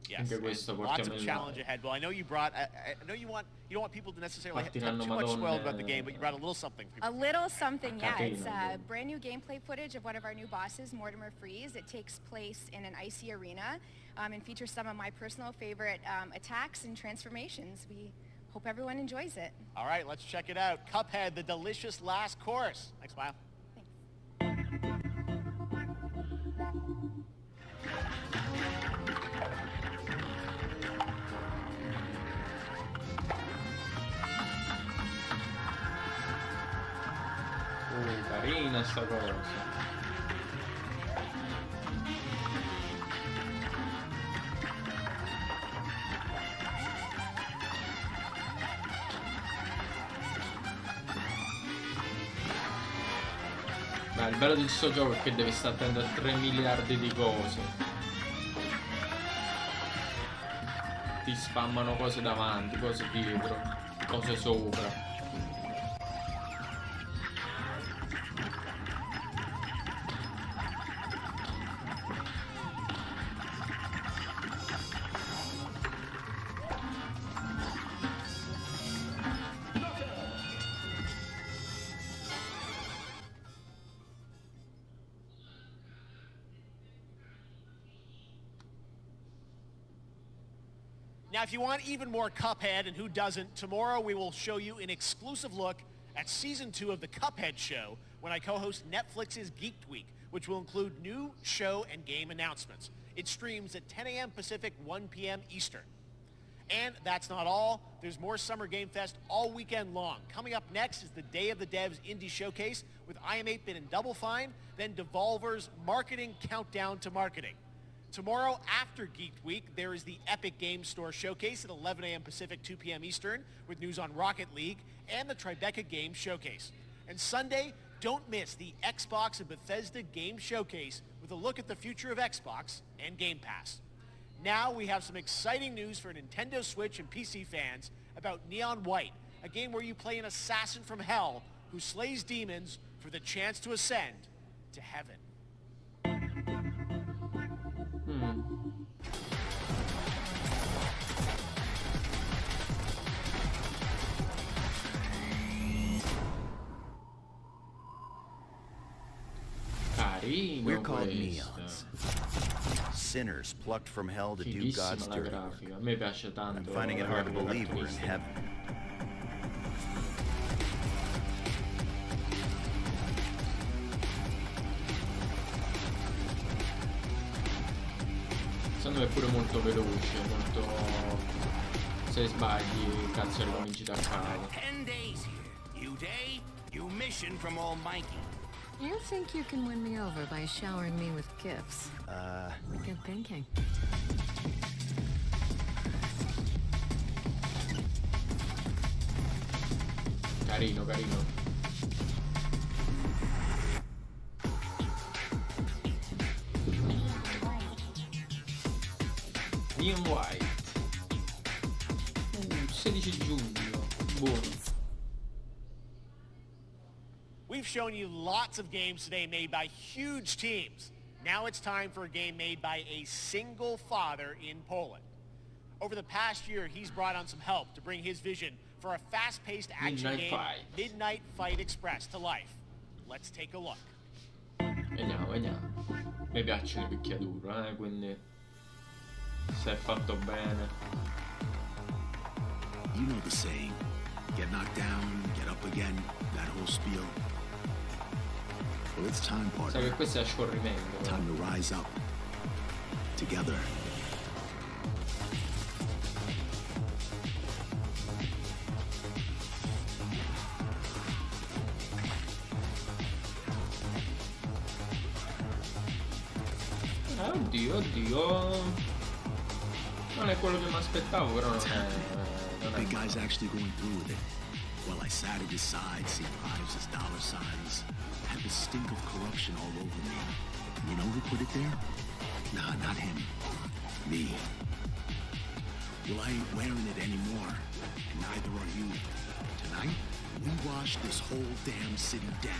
Yes, Anche questo and lots portiamo of in challenge live. ahead. Well, I know you brought. I know you don't want people to necessarily have Partiranno too much Madonna, spoiled about the game, but you brought a little something. For A little something, yeah. It's Catena, brand new gameplay footage of one of our new bosses, Mortimer Freeze. It takes place in an icy arena and features some of my personal favorite attacks and transformations. We hope everyone enjoys it. All right, let's check it out. Cuphead, the delicious last course. Thanks, Smile. Carina sta cosa. Beh, il bello di questo gioco è che devi stare attento a 3 miliardi di cose. Ti spammano cose davanti, cose dietro, cose sopra. Now, if you want even more Cuphead, and who doesn't, tomorrow we will show you an exclusive look at Season 2 of the Cuphead Show when I co-host Netflix's Geeked Week, which will include new show and game announcements. It streams at 10 a.m. Pacific, 1 p.m. Eastern. And that's not all. There's more Summer Game Fest all weekend long. Coming up next is the Day of the Devs Indie Showcase with I Am 8-Bit and Double Fine, then Devolver's Marketing Countdown to Marketing. Tomorrow, after Geeked Week, there is the Epic Games Store Showcase at 11 a.m. Pacific, 2 p.m. Eastern, with news on Rocket League and the Tribeca Games Showcase. And Sunday, don't miss the Xbox and Bethesda Game Showcase with a look at the future of Xbox and Game Pass. Now we have some exciting news for Nintendo Switch and PC fans about Neon White, a game where you play an assassin from hell who slays demons for the chance to ascend to heaven. Carino We're called questo. neons. Sinners plucked from hell to do God's Fighissima la dirty grafica. work. A me piace tanto. I'm finding it hard to believe we're in heaven. Secondo me è pure molto veloce, molto... Se sbagli, cazzo ricominci da capo. 10 days here. New day, new mission from Almighty. You think you can win me over by showering me with gifts? Good thinking. Carino, carino. Neon White. 16 giugno. Buono. We've shown you lots of games today made by huge teams. Now it's time for a game made by a single father in Poland. Over the past year, he's brought on some help to bring his vision for a fast-paced action Midnight game, Fight. Midnight Fight Express, to life. Let's take a look. Vediamo, vediamo. Mi piacciono i picchiaduro, quindi se è fatto bene. You know the saying. Get knocked down, get up again, that whole spiel. Well, it's time, Sai partner. che questo è a scorrimento. Time to rise up. Together. Oddio, oddio. Non è quello che mi aspettavo, però non è... The big guy's actually going through with it. While I sat at his side, seeing lives as dollar signs, had the stink of corruption all over me. You know who put it there? Nah, not him. Me. Well, I ain't wearing it anymore, and neither are you. Tonight, we wash this whole damn city down.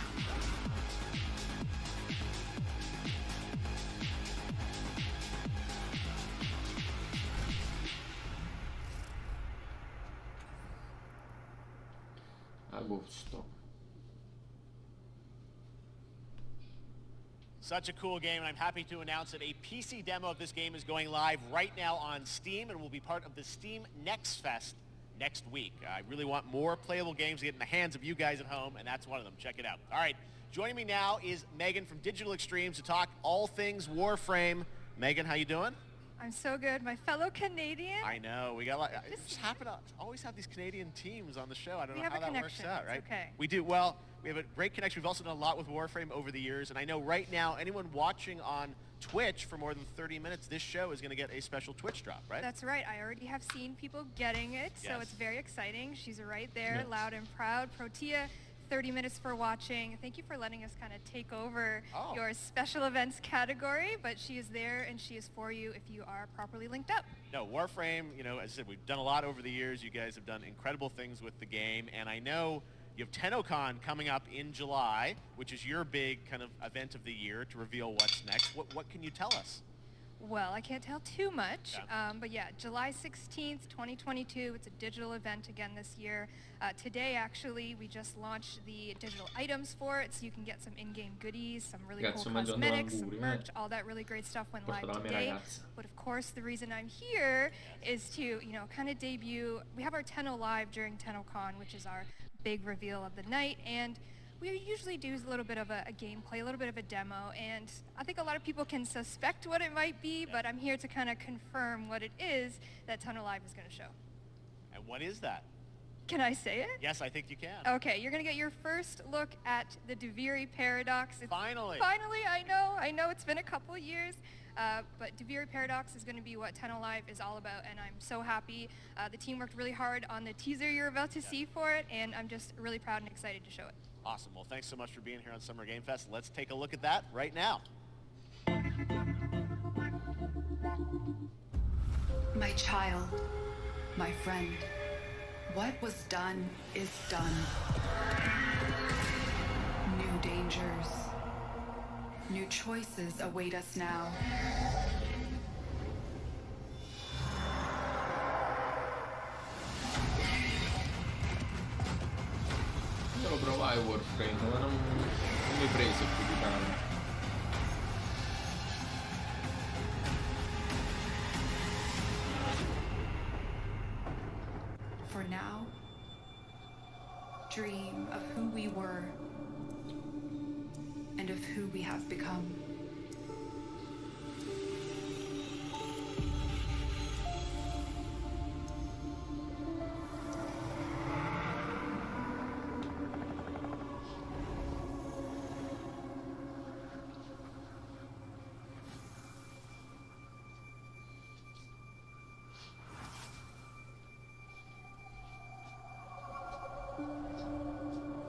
agosto. Such a cool game, and I'm happy to announce that a PC demo of this game is going live right now on Steam and will be part of the Steam Next Fest next week. I really want more playable games to get in the hands of you guys at home, and that's one of them. Check it out. All right, joining me now is Megan from Digital Extremes to talk all things Warframe. Megan, how you doing? I'm so good. My fellow Canadian. I know. We got just happen to always have these Canadian teams on the show. I don't know how that works out, right? Okay. We do. Well, we have a great connection. We've also done a lot with Warframe over the years, and I know right now anyone watching on Twitch for more than 30 minutes, this show is going to get a special Twitch drop, right? That's right. I already have seen people getting it, so Yes. it's very exciting. She's right there, Yes. loud and proud. Protea, 30 minutes for watching. Thank you for letting us kind of take over your special events category, but she is there and she is for you if you are properly linked up. No, Warframe, you know, as I said, we've done a lot over the years. You guys have done incredible things with the game, and I know you have TennoCon coming up in July, which is your big kind of event of the year to reveal what's next. What can you tell us? Well, I can't tell too much, but yeah, July 16th, 2022, it's a digital event again this year. Today, actually, we just launched the digital items for it, so you can get some in-game goodies, some really cool cosmetics, some merch, all that really great stuff went live today. But of course, the reason I'm here is to, you know, kind of debut. We have our Tenno Live during TennoCon, which is our big reveal of the night, and we usually do a little bit of a gameplay, a little bit of a demo, and I think a lot of people can suspect what it might be, but I'm here to kind of confirm what it is that Tenno Live is going to show. And what is that? Can I say it? Yes, I think you can. Okay, you're going to get your first look at the Duviri Paradox. Finally! Finally, I know it's been a couple of years, but Duviri Paradox is going to be what Tenno Live is all about, and I'm so happy. The team worked really hard on the teaser you're about to see for it, and I'm just really proud and excited to show it. Awesome. Well, thanks so much for being here on Summer Game Fest. Let's take a look at that right now. My child, my friend, what was done is done. New dangers, new choices await us now. Io lo provai Warframe, ma non mi prese più di tanto. For now, dream of who we were and of who we have become.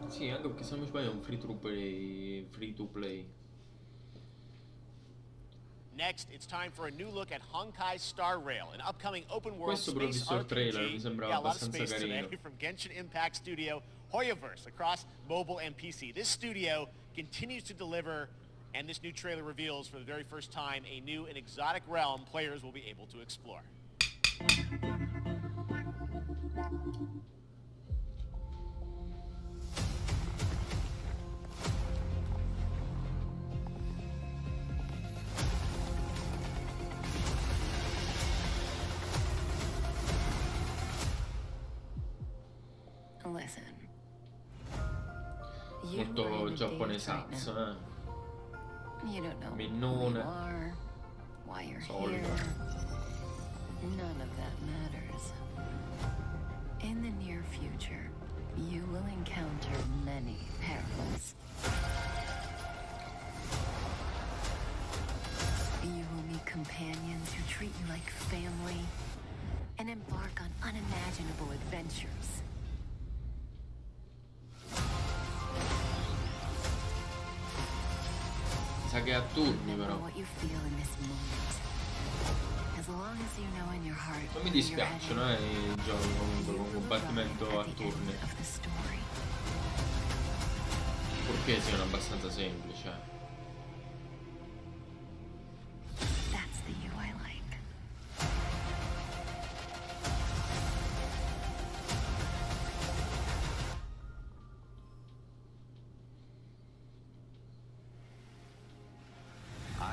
Sì, anche perché se non mi sbaglio è un free to play. Next, it's time for a new look at Honkai Star Rail, an upcoming open world Questo però ho space visto il trailer, RPG. mi sembrava A lot of abbastanza space carino. today from Genshin Impact studio Hoyoverse across mobile and PC. This studio continues to deliver, and this new trailer reveals for the very first time a new and exotic realm players will be able to explore. Listen. Molto giapponesazzo, eh. You don't know who Minnone. you are, why you're Solito. here. None of that matters. In the near future, you will encounter many perils. You will meet companions who treat you like family and embark on unimaginable adventures. Mi sa che è a turni però. What you feel in this moment. As long as you know in your heart Non mi dispiacciono i giochi comunque con combattimento a turni. Purché siano abbastanza semplici. That's the you I like.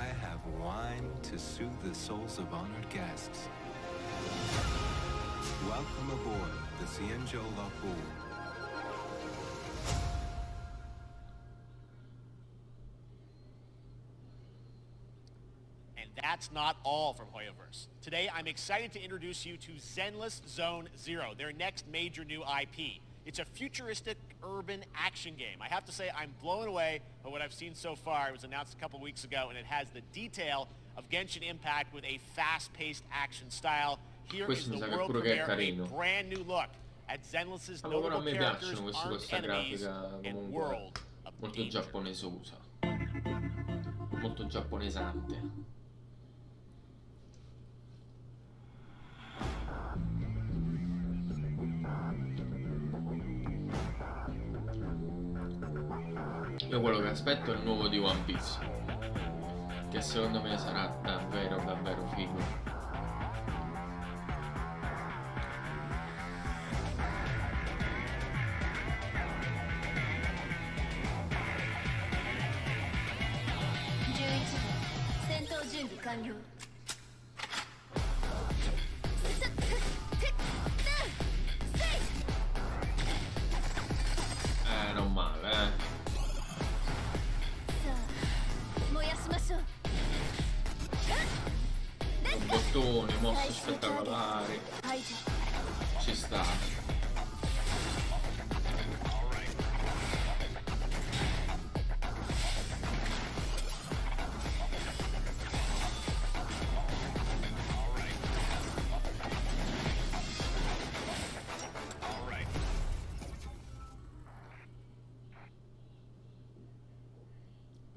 I have wine to soothe the souls of honored guests. Welcome aboard the Cienjo La Fool. And that's not all from Hoyoverse. Today, I'm excited to introduce you to Zenless Zone Zero, their next major new IP. It's a futuristic urban action game. I have to say I'm blown away by what I've seen so far. It was announced a couple weeks ago, and it has the detail of Genshin Impact with a fast-paced action style. Here is the world premiere of a brand new look at Zenless's notable characters, armed enemies, and world of molto danger. giapponesosa, molto giapponesante. Io quello che aspetto è il nuovo di One Piece, che secondo me sarà davvero davvero figo. Non male, bottoni, mosse spettacolari. Ci sta.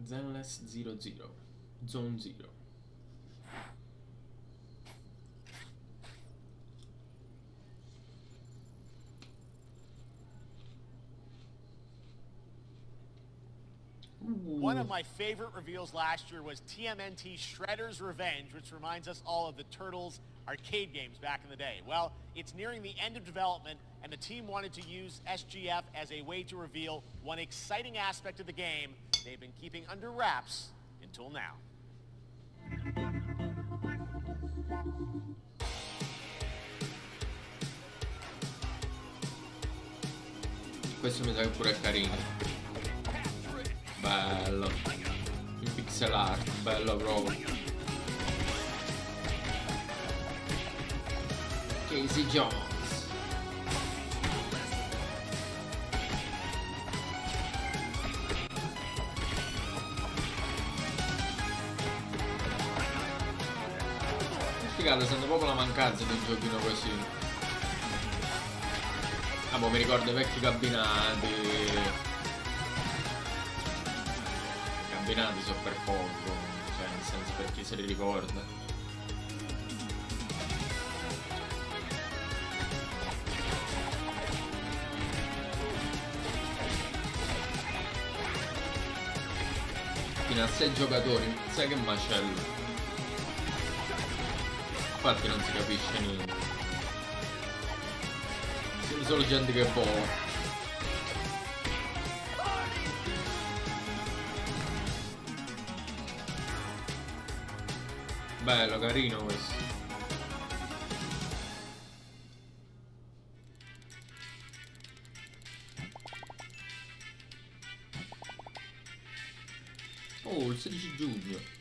Zenless 00 Zone Zero. One of my favorite reveals last year was TMNT Shredder's Revenge, which reminds us all of the Turtles arcade games back in the day. Well, it's nearing the end of development, and the team wanted to use SGF as a way to reveal one exciting aspect of the game they've been keeping under wraps until now. Questo mi sa che pure è carino. Bello. Il pixel art, bello proprio. Casey Jones. Figata, sento proprio la mancanza di un giochino così. Ah, boh, mi ricordo i vecchi cabinati. I cabinati so per poco, cioè nel senso, per chi se li ricorda. Fino a 6 giocatori, sai che macello. Infatti non si capisce niente. Sono solo gente che vola. Bello, carino questo. Oh, il 16 giugno.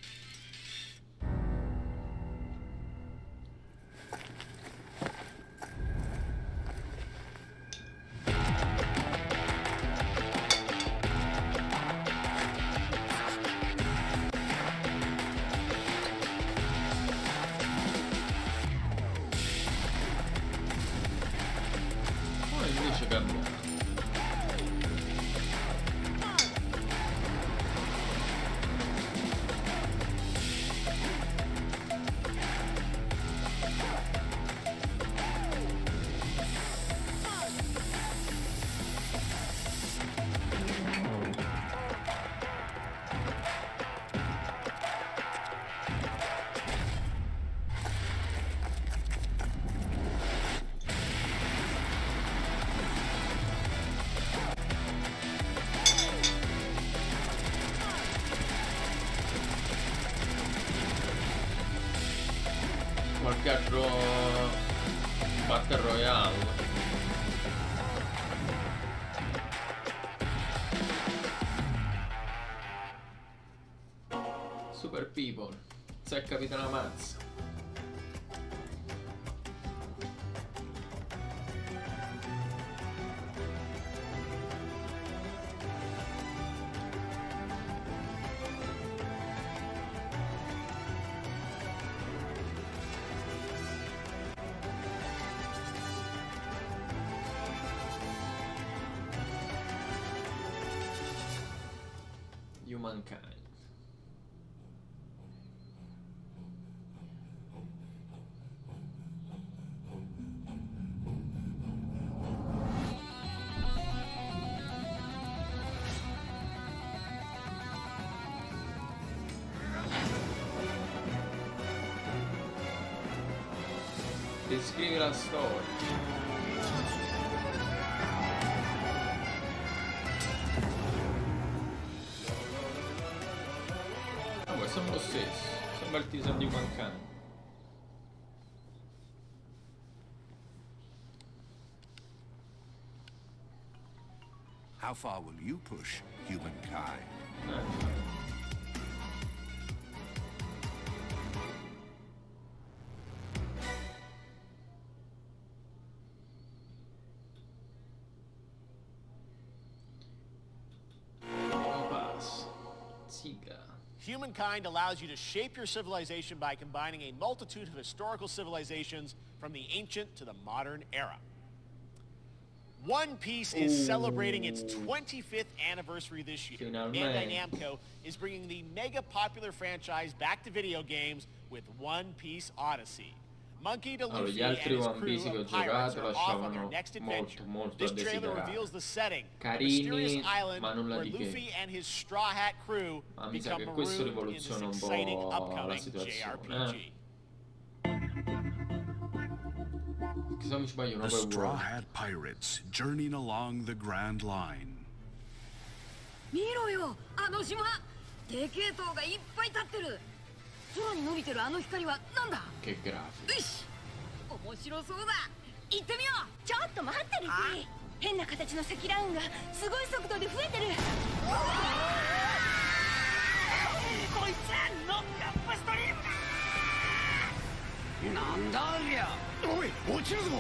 Marcaggio Battle Royale. Super People. C'è Capitano Mazza. Humankind. Descrivi la storia. Sono lo stesso, sembra il teaser di Humankind. How far will you push Humankind? Humankind allows you to shape your civilization by combining a multitude of historical civilizations from the ancient to the modern era. One Piece is celebrating its 25th anniversary this year. Bandai Namco is bringing the mega popular franchise back to video games with One Piece Odyssey. Monkey D. Allora, Luffy gli altri and his One Piece che crew ho of pirates giocato are off on their lasciavano next adventure. molto This a trailer desiderare. reveals the setting, a Carini, mysterious island ma nulla where di che. Luffy and his Straw Hat crew Ma mi sa become che questo marooned in this rivoluziona un exciting po' la upcoming situazione. JRPG. Che se non mi sbaglio The non Straw Hat Pirates journeying along the Grand Line. 見ろよ、あの島。でけえ塔がいっぱい立ってる。空に伸びてるあの光はなんだ。 Che grafico. よし、面白そうだ。行ってみよう。ちょっと待ってルフィ。変な形の積乱雲がすごい速度で増えてる。こいつらノックアップストリームだ。なんだありゃ。おい、落ちるぞ。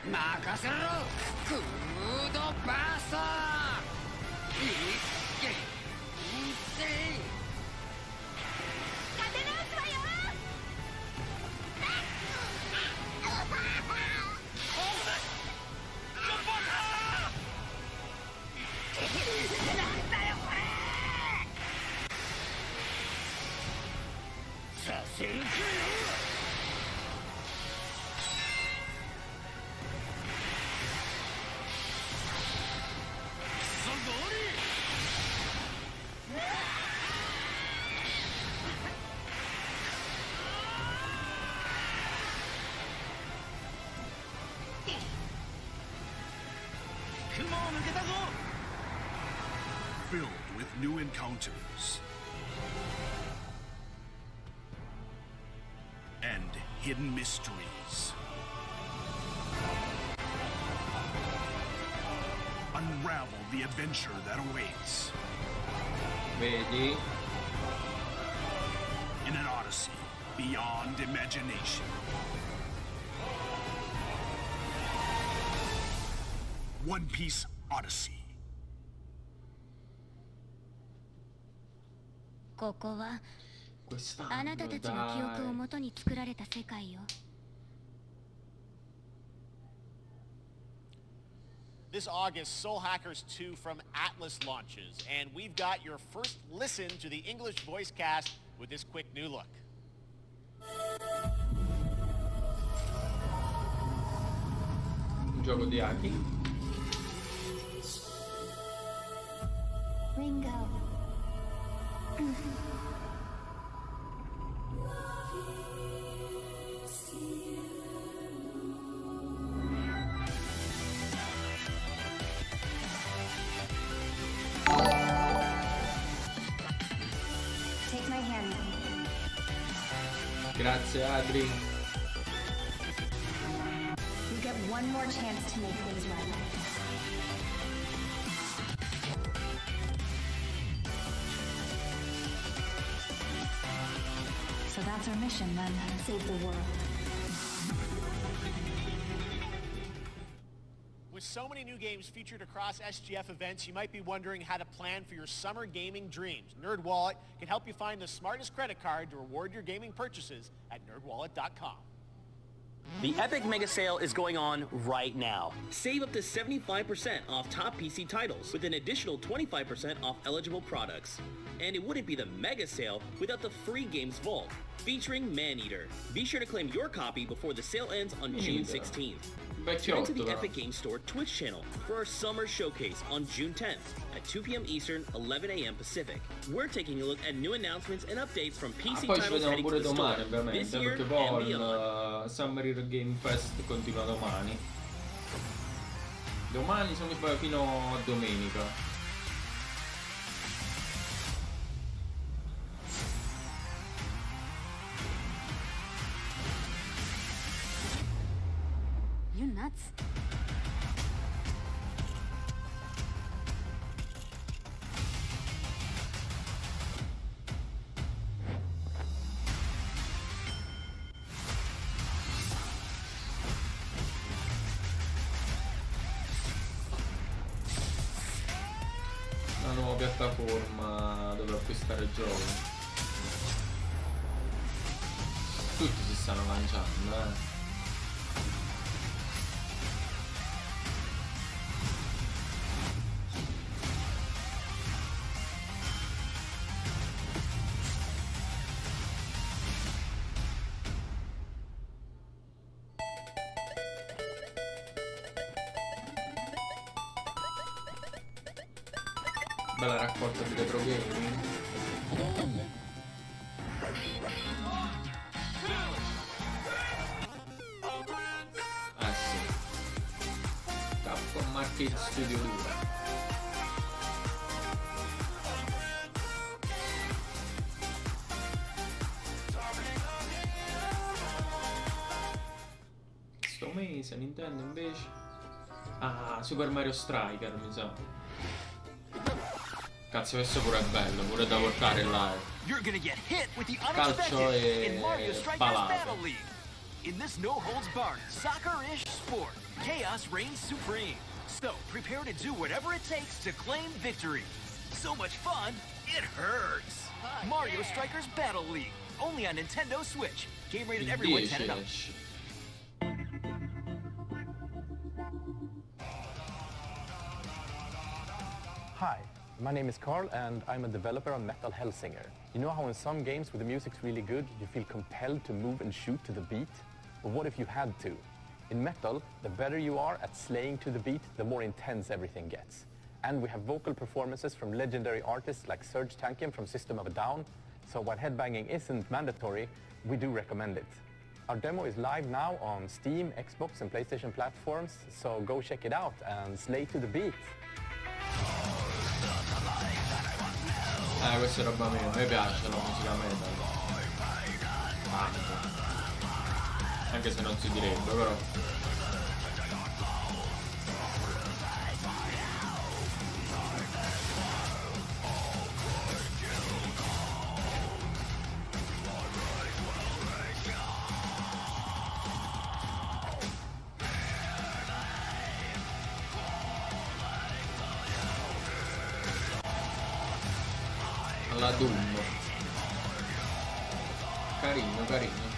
任せろ。クードバースター。いっけ。立て直すわよ。なんだよこれ。させるかよ。Filled with new encounters and hidden mysteries. Unravel the adventure that awaits. Vedi? In an odyssey beyond imagination. One Piece Odyssey. ここはあなたたちの記憶をもとに作られた世界よ。This August, Soul Hackers 2 from Atlas launches, and we've got your first listen to the English voice cast with this quick new look. Un gioco di hacking. Ringo. Take my hand. Grazie Adri. You get one more chance to make things right. So that's our mission then. Save the world. With so many new games featured across SGF events, you might be wondering how to plan for your summer gaming dreams. NerdWallet can help you find the smartest credit card to reward your gaming purchases at nerdwallet.com. The Epic Mega Sale is going on right now. Save up to 75% off top PC titles with an additional 25% off eligible products. And it wouldn't be the Mega Sale without the free Games Vault, featuring Maneater. Be sure to claim your copy before the sale ends on June 16th. Tune into the Epic Games Store Twitch channel for our summer showcase on June 10th at 2 p.m. Eastern, 11 a.m. Pacific. We're taking a look at new announcements and updates from PC Poi ci titles vediamo heading to pure the store domani this ovviamente, year perché poi and beyond. il Summer Game Fest continua domani. Domani se non mi sbaglio fino a domenica. You nuts? Una nuova piattaforma dove acquistare giochi. Tutti si stanno lanciando, Bella raccolta di retro gaming. Sì. Capcom Arcade Studio 2. Sto mese Nintendo invece. Ah, Super Mario Striker mi sa. Cazzo, questo pure è bello, pure da portare live. Calcio e palate. In this no-holds-barred, soccer-ish sport, chaos reigns supreme. So, prepare to do whatever it takes to claim victory. So much fun, it hurts. Mario Strikers Battle League, only on Nintendo Switch. Game rated everyone 10 and up. Hi, my name is Carl and I'm a developer on Metal Hellsinger. You know how in some games where the music's really good, you feel compelled to move and shoot to the beat? But what if you had to? In Metal, the better you are at slaying to the beat, the more intense everything gets. And we have vocal performances from legendary artists like Serge Tankian from System of a Down, so while headbanging isn't mandatory, we do recommend it. Our demo is live now on Steam, Xbox and PlayStation platforms, so go check it out and slay to the beat. Questa è roba mia, a me piace la musica metal. Tanto. Anche se non si direbbe, però. La Doom. Carino, carino.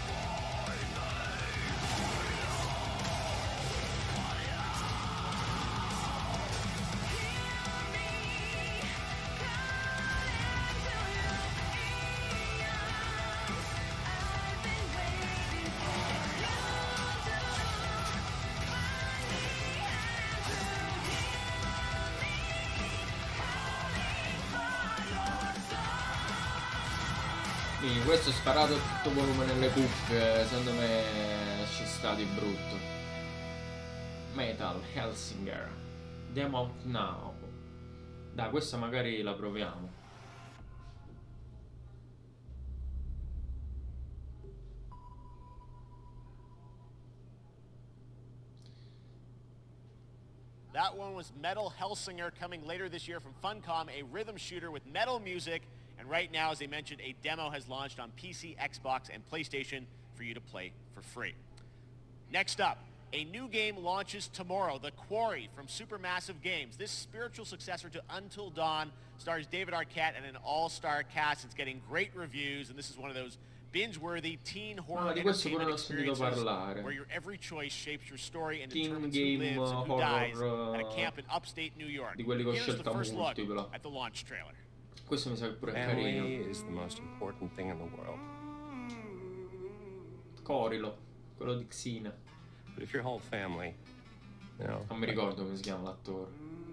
Quindi questo è sparato a tutto volume nelle cuffie, secondo me ci sta di brutto. Metal Hellsinger, Demo Out Now. Dai, questa magari la proviamo. that one was Metal Hellsinger, coming later this year from Funcom, a rhythm shooter with metal music. And right now, as they mentioned, a demo has launched on PC, Xbox, and PlayStation for you to play for free. Next up, a new game launches tomorrow, The Quarry from Supermassive Games. This spiritual successor to Until Dawn stars David Arquette and an all-star cast. It's getting great reviews, and this is one of those binge-worthy teen horror di questo pure entertainment ne ho sentito experiences parlare. where your every choice shapes your story and Teen determines who game lives and who dies horror, at a camp in upstate New York. di quelli che ho Here's the scelto a first look multiplo. at the launch trailer. Questo mi sa che pure è Family carino. is the most important thing in the world. Corilo, quello di Xena. But if your whole family, you know, Non mi ricordo come si chiama l'attore.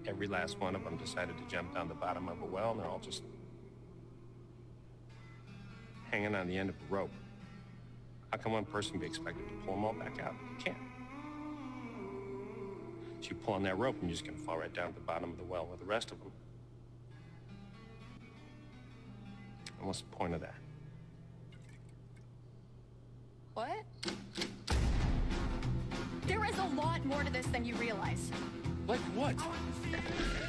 every last one of them decided to jump down the bottom of a well, and they're all just hanging on the end of a rope. How can one person be expected to pull them all back out? You can't. So you pull on that rope and you're just gonna fall right down to the bottom of the well with the rest of them. And what's the point of that? What? There is a lot more to this than you realize. Like what?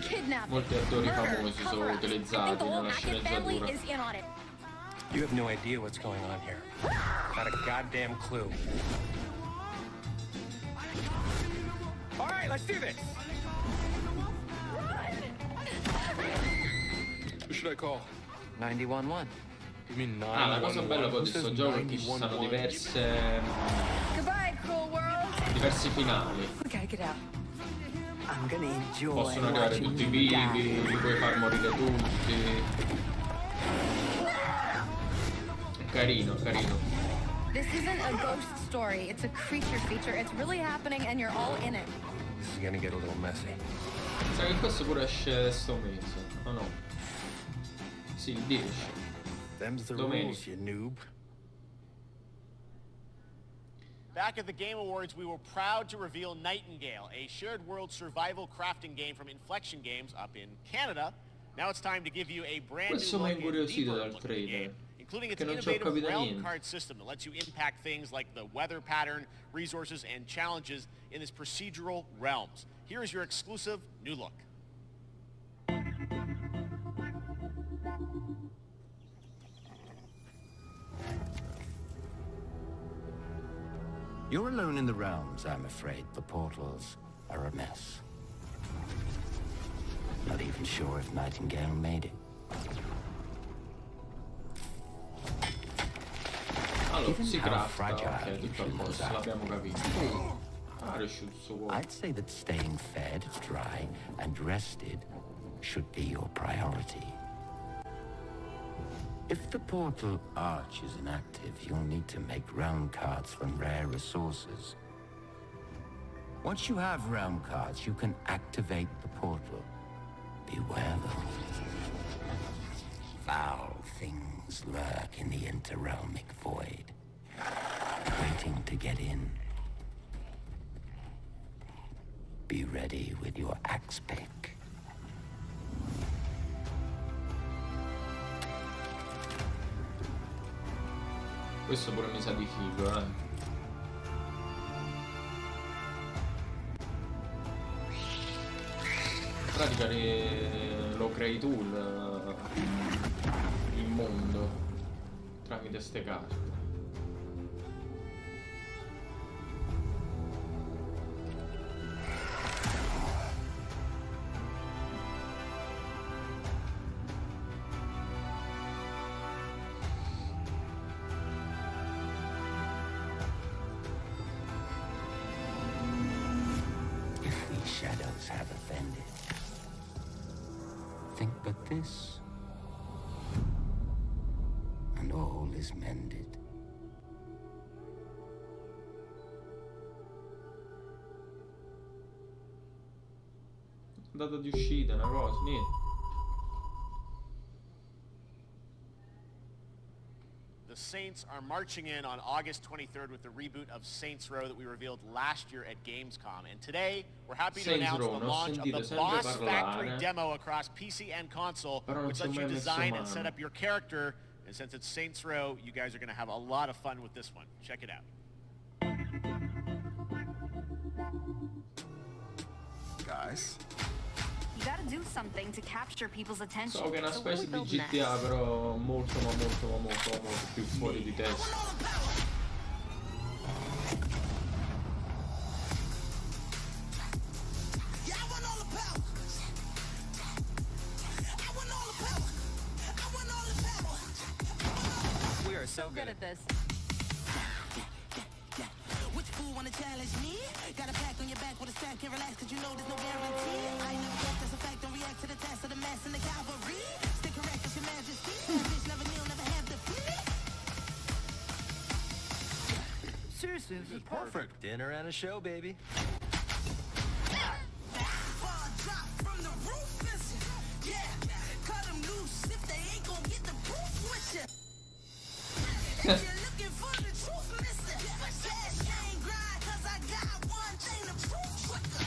Kidnapping, Molti attori murder, famosi sono cover-ups. I think utilizzati the whole nella Hackett family sceneggiatura. is in on it. You have no idea what's going on here. Not a goddamn clue. All right, let's do this. Who should I call? 911. You mean 911? Ah, la cosa bella poi di questo gioco è che ci sono Goodbye, cruel world. diversi finali. We gotta get out. I'm gonna enjoy Possono arrivare watching tutti you vivi, die. li puoi far morire tutti. È carino, carino. This isn't a ghost story. It's a creature feature. It's really happening and you're all in it. This is gonna get a little messy. Sa che questo pure esce sto mese, o no? Sì, il 10. Them's the Domenica. rules, you noob. Back at the Game Awards, we were proud to reveal Nightingale, a shared world survival crafting game from Inflection Games up in Canada. Now it's time to give you a brand Questo new mi ha look and incuriosito deeper dal look at the trailer, game, including its che non ci ho innovative capito realm niente. card system that lets you impact things like the weather pattern, resources, and challenges in this procedural realms. Here is your exclusive new look. You're alone in the realms, I'm afraid. The portals are a mess. Not even sure if Nightingale made it. Allora, Given si how crafta, fragile ok, tutto a humans posto, are, l'abbiamo capito. Ah, è uscito sto cuore. I'd say that staying fed, dry, and rested should be your priority. If the portal arch is inactive, you'll need to make realm cards from rare resources. Once you have realm cards, you can activate the portal. Beware though. Foul things lurk in the interrealmic void, waiting to get in. Be ready with your axe pick. Questo pure mi sa di figo, eh. In pratica lo crei tu il mondo tramite ste carte. If these shadows have offended, think but this, and all is mended. Data di uscita, una cosa, niente. The Saints are marching in on August 23rd with the reboot of Saints Row that we revealed last year at Gamescom. And today, we're happy to Saints announce Row, the ne ho launch of sentito the sempre Boss Factory parlare. demo across PC and console, Però non which ci ho lets you mai messo design and mano. set up your character. And since it's Saints Row, you guys are going to have a lot of fun with this one. Check it out. Guys, nice. You gotta do something to capture people's attention. So che è una specie di GTA però molto più fuori di testa. We are so good at this. Which fool wanna challenge me? Got a pack on your back with a stack, can't relax cause you know there's no guarantee. I never get that's a fact, don't react to the test of the mass and the cavalry. Stay correct, it's your majesty. Bitch, never kneel, never have defeat. Seriously, this is perfect. Dinner and a show, baby. Fall drop from the roof, listen. Yeah, cut them loose if they ain't gon' get the proof with you. If you're looking for the truth, listen. Cash ain't grind cause I got one thing to prove with you.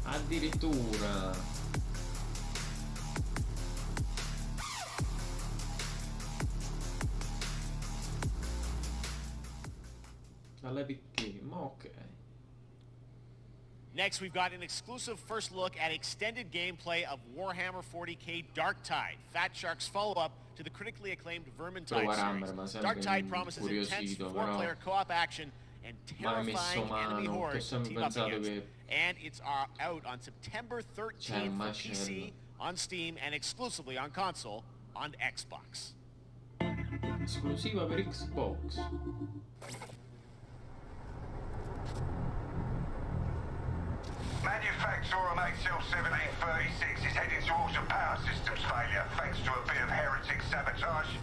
Addirittura. Dall'Epic Game, ok. Next, we've got an exclusive first look at extended gameplay of Warhammer 40k Darktide, Fat Shark's follow-up to the critically acclaimed Vermintide series. Darktide promises intense four-player co-op action and terrifying enemy hordes to team up against. And it's out on September 13th for PC, on Steam, and exclusively on console on Xbox. Esclusiva per Xbox. Manufacturer HL1736 is heading towards a power systems failure thanks to a bit of heretic sabotage.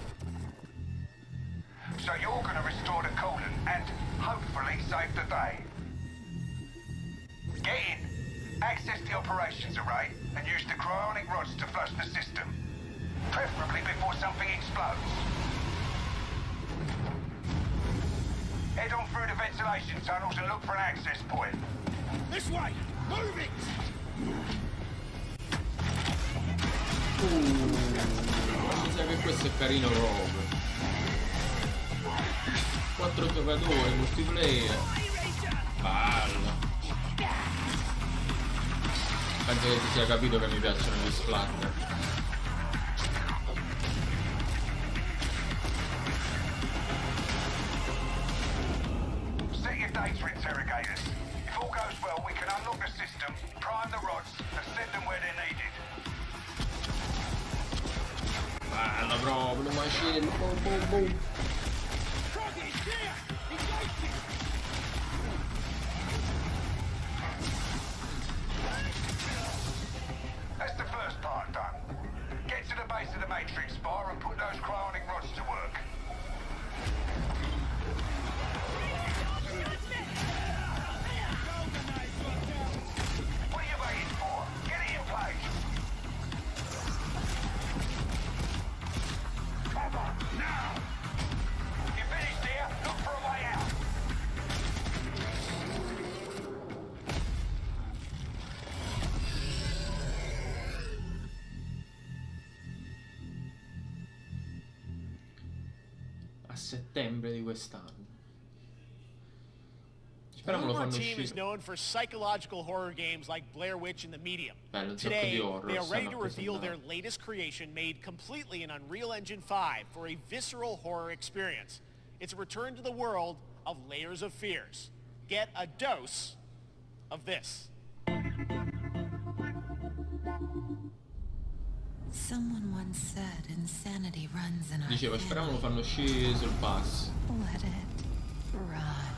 So you're going to restore the coolant and hopefully save the day. Get in, access the operations array and use the cryonic rods to flush the system. Preferably before something explodes. Head on through the ventilation tunnels and look for an access point. This way! Move it! Mi sa che questo è carino proprio. 4 giocatori, multiplayer. Bello. Penso che si sia capito che mi piacciono gli splatter. Set your data interrogators. If all goes well, we can unlock the system, prime the rods, and send them where they're needed. Bello proprio, macello, boom boom boom. That's the first part done. Get to the base of the Matrix bar and put those cryonic rods to work. What are you waiting for? Get it in place. Come on, now! You finished here? Look for a way out. A settembre di quest'anno. Speriamo lo The fanno team is uscire. known for psychological horror games like Blair Witch and The Medium. Bello, un sacco Today, di horror they are ready stanno to reveal their presentando. latest creation made completely in Unreal Engine 5 for a visceral horror experience. It's a return to the world of Layers of Fears. Get a dose of this. Someone once said insanity runs in our Dicevo, speriamo lo fanno uscire sul pass. Let it run.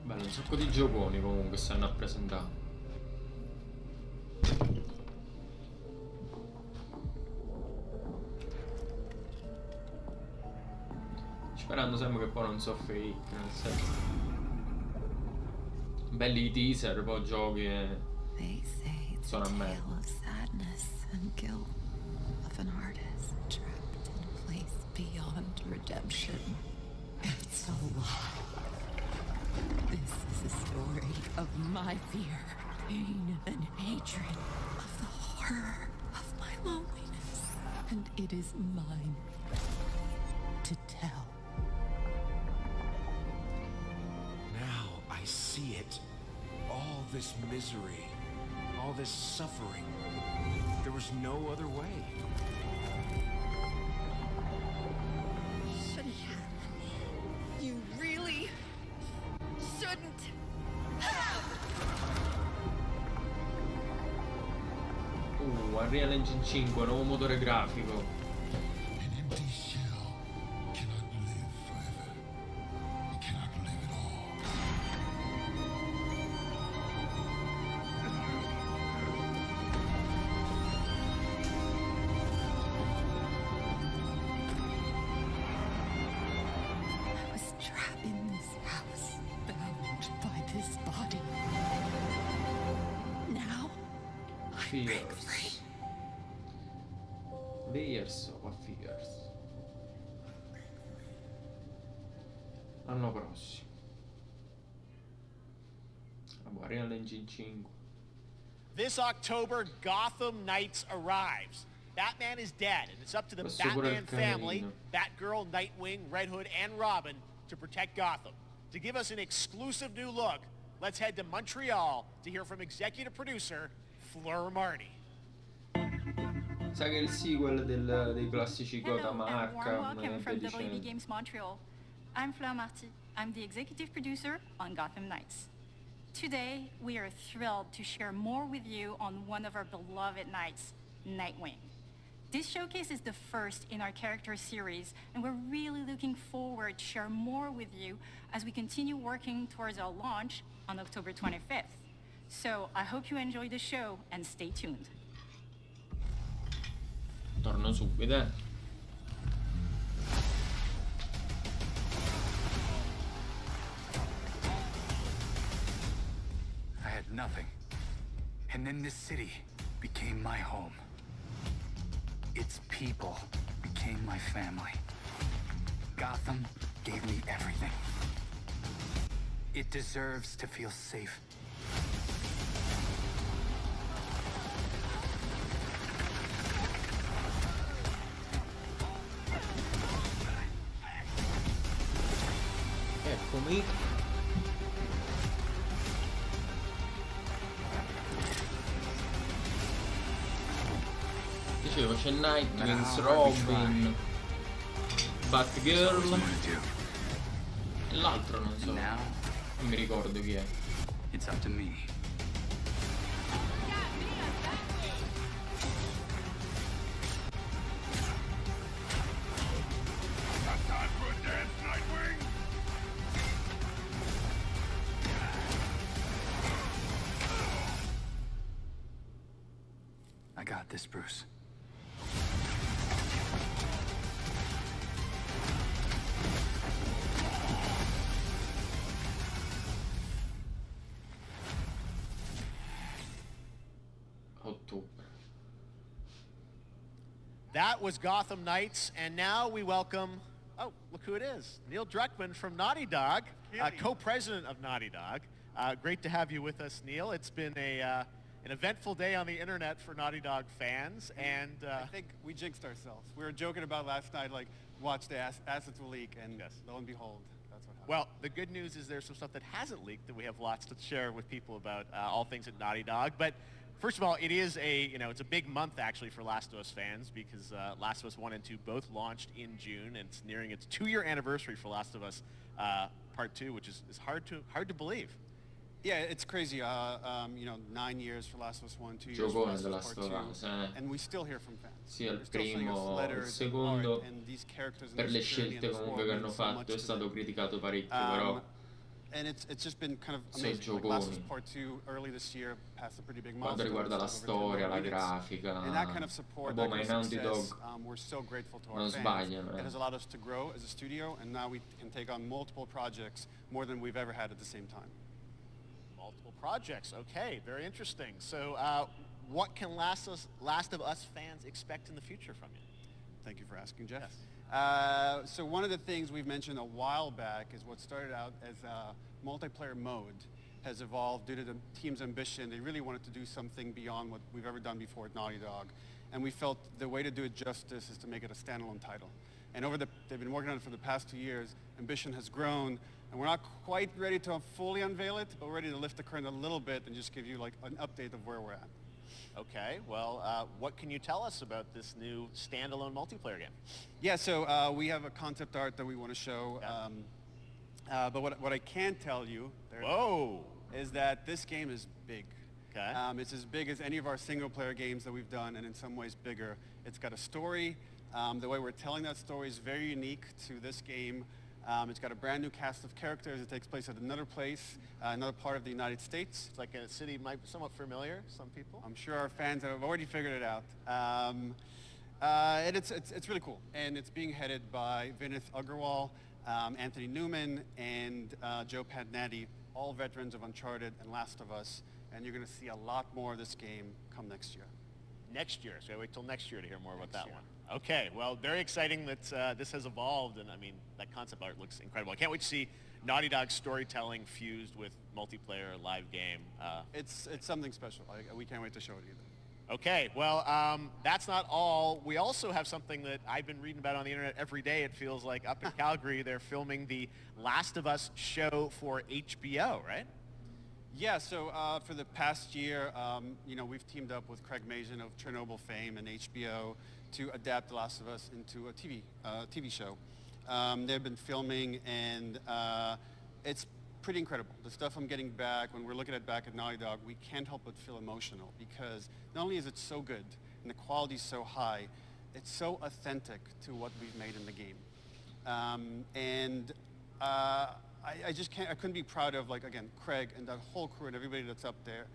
Bello, un sacco di gioconi comunque stanno a presentare. Sperando sempre che poi non so fake, nel senso. Belli i teaser, poi giochi e sono a me. Beyond redemption. It's a lie. This is a story of my fear, pain, and hatred, of the horror of my loneliness. And it is mine to tell. Now I see it. All this misery, all this suffering. There was no other way. You really shouldn't have. Unreal Engine 5, nuovo motore grafico. Fears. Layers of Fears. L'anno prossimo. Unreal Engine 5. This October, Gotham Knights arrives. Batman is dead, and it's up to the Batman family, Batgirl, Nightwing, Red Hood, and Robin to protect Gotham. To give us an exclusive new look, let's head to Montreal to hear from executive producer Fleur Marty. Sa che è il sequel dei classici Gotham Arkham. Welcome from WB Games Montreal. I'm Fleur Marty. I'm the executive producer on Gotham Knights. Today, we are thrilled to share more with you on one of our beloved knights, Nightwing. This showcase is the first in our character series, and we're really looking forward to share more with you as we continue working towards our launch on October 25th. So I hope you enjoy the show and stay tuned. Torno subito. I had nothing. And then this city became my home. Its people became my family. Gotham gave me everything. It deserves to feel safe. Eccomi. Dicevo, c'è Nightwing, Robin, Batgirl e l'altro non so, non mi ricordo chi è. It's up to me. I got this, Bruce. That was Gotham Knights, and now we welcome, oh, look who it is, Neil Druckmann from Naughty Dog, co-president of Naughty Dog. Great to have you with us, Neil. It's been an eventful day on the internet for Naughty Dog fans, and I think we jinxed ourselves. We were joking about last night, like, watch the assets will leak, and lo and behold, that's what happened. Well, the good news is there's some stuff that hasn't leaked that we have lots to share with people about all things at Naughty Dog. But first of all, it is it's a big month actually for Last of Us fans because Last of Us 1 and 2 both launched in June, and it's nearing its 2-year anniversary for Last of Us Part 2, which is hard to believe. Yeah, it's crazy. 9 years for Last of Us 1, 2 years for Last of Us Part 2, and we still hear from fans. Sia il primo, il secondo, per le scelte comunque che hanno fatto è stato criticato parecchio, però And it's just been kind of Sei amazing. Like Last of Us gioconi. Part 2 early this year passed a pretty big Quanto milestone. riguarda la sold over 10 storia, la million units. grafica, And that kind of support, vabbè, that ma kind in of Naughty success, Dog we're so grateful to our non fans. sbagliano, It has allowed us to grow as a studio, and now we can take on multiple projects, more than we've ever had at the same time. Multiple projects. Okay, very interesting. So, what can Last of Us fans expect in the future from you? Thank you for asking, Jeff. Yes. So one of the things we've mentioned a while back is what started out as a multiplayer mode has evolved due to the team's ambition. They really wanted to do something beyond what we've ever done before at Naughty Dog. And we felt the way to do it justice is to make it a standalone title. And they've been working on it for the past 2 years. Ambition has grown, and we're not quite ready to fully unveil it, but we're ready to lift the curtain a little bit and just give you like an update of where we're at. Okay, well, what can you tell us about this new standalone multiplayer game? Yeah, so we have a concept art that we want to show. But what I can tell you is that this game is big. Okay. It's as big as any of our single-player games that we've done, and in some ways bigger. It's got a story. The way we're telling that story is very unique to this game. It's got a brand new cast of characters. It takes place at another place, another part of the United States. It's like a city might be somewhat familiar, some people. I'm sure our fans have already figured it out. And it's really cool. And it's being headed by Vinith Agarwal, Anthony Newman, and Joe Padnatti, all veterans of Uncharted and Last of Us. And you're going to see a lot more of this game come next year. Next year, so I wait till next year to hear more about that one. Okay, well, very exciting that this has evolved, and I mean, that concept art looks incredible. I can't wait to see Naughty Dog storytelling fused with multiplayer live game. It's something special. We can't wait to show it either. Okay, well, that's not all. We also have something that I've been reading about on the internet every day, it feels like. Up in Calgary, they're filming the Last of Us show for HBO, right? Yeah, so for the past year, we've teamed up with Craig Mazin of Chernobyl fame and HBO to adapt The Last of Us into a TV show. They've been filming, and it's pretty incredible. The stuff I'm getting back, when we're looking at back at Naughty Dog, we can't help but feel emotional because not only is it so good and the quality's so high, it's so authentic to what we've made in the game. I just can't, I couldn't be proud of, like, again, Craig and that whole crew and everybody that's up there.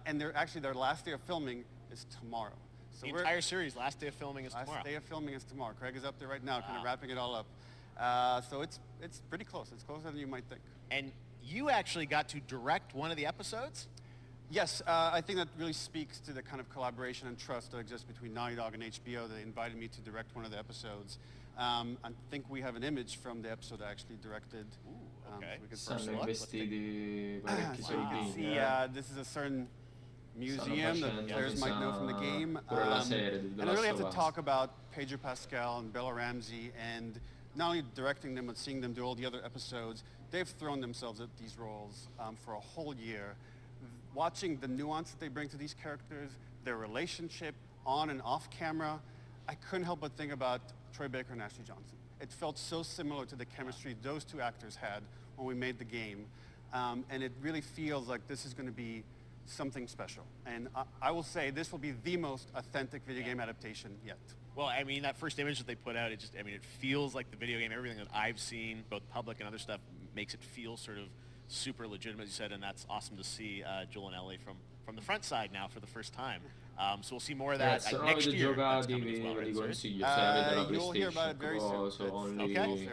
And their last day of filming is tomorrow. So the entire series, last day of filming is tomorrow. Last day of filming is tomorrow. Craig is up there right now, kind of wrapping it all up. So it's pretty close. It's closer than you might think. And you actually got to direct one of the episodes? Yes, I think that really speaks to the kind of collaboration and trust that exists between Naughty Dog and HBO. They invited me to direct one of the episodes. I think we have an image from the episode I actually directed. Okay. Stanno investiti parecchi So you can see this is a certain museum that players might know from the game. And I really have to talk about Pedro Pascal and Bella Ramsey, and not only directing them, but seeing them do all the other episodes. They've thrown themselves at these roles for a whole year. Watching the nuance that they bring to these characters, their relationship on and off camera, I couldn't help but think about Troy Baker and Ashley Johnson. It felt so similar to the chemistry those two actors had when we made the game. And it really feels like this is going to be something special. And I will say this will be the most authentic video game adaptation yet. Well, I mean, that first image that they put out, it feels like the video game. Everything that I've seen, both public and other stuff, makes it feel sort of super legitimate, as you said, and that's awesome to see Joel and Ellie from the front side now for the first time. So we'll see more of that next year. That's coming as well, right, you'll hear about it very soon. Okay.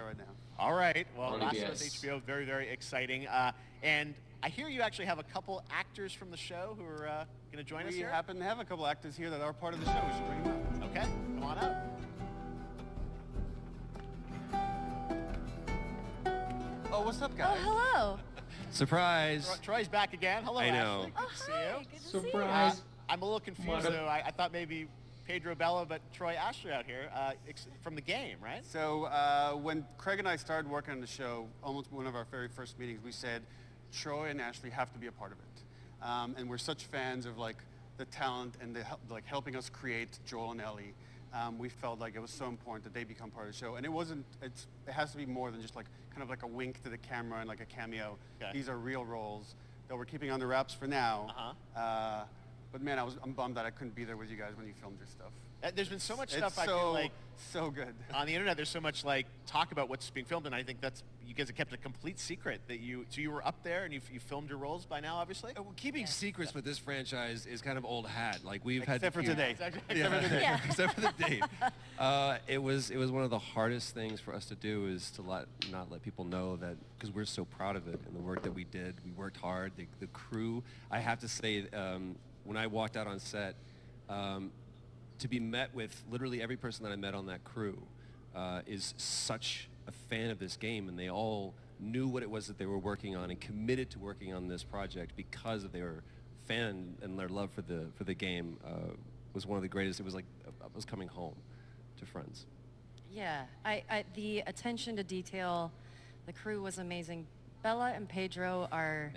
All right. Well, Last of Us HBO, very, very exciting. And I hear you actually have a couple actors from the show who are going to join us here. We happen to have a couple actors here that are part of the show. We should bring them up. Okay. Come on up. Oh, what's up, guys? Oh, hello. Surprise. Troy's back again. Hello, I know. Ashley. Good to see you. Good to see you. Surprise. I'm a little confused, though. I thought maybe Pedro Bella, but Troy Ashley out here from the game, right? So when Craig and I started working on the show, almost one of our very first meetings, we said, Troy and Ashley have to be a part of it. And we're such fans of like the talent and like helping us create Joel and Ellie. We felt like it was so important that they become part of the show. And it has to be more than just like kind of like a wink to the camera and like a cameo. Okay. These are real roles that we're keeping on the wraps for now. But man, I'm bummed that I couldn't be there with you guys when you filmed your stuff. There's been so much It's stuff I feel like so good on the internet. There's so much like talk about what's being filmed, and I think that's you guys have kept a complete secret that you. So you were up there and you filmed your roles by now, obviously. Well, keeping secrets with this franchise is kind of old hat. Like we've Except had for today. Except for the date. Except for the date. It was one of the hardest things for us to do is to not let people know that, because we're so proud of it and the work that we did. We worked hard. The crew. I have to say, when I walked out on set. To be met with literally every person that I met on that crew is such a fan of this game, and they all knew what it was that they were working on and committed to working on this project because of their fan and their love for the game was one of the greatest. It was like I was coming home to friends. Yeah, the attention to detail, the crew was amazing. Bella and Pedro are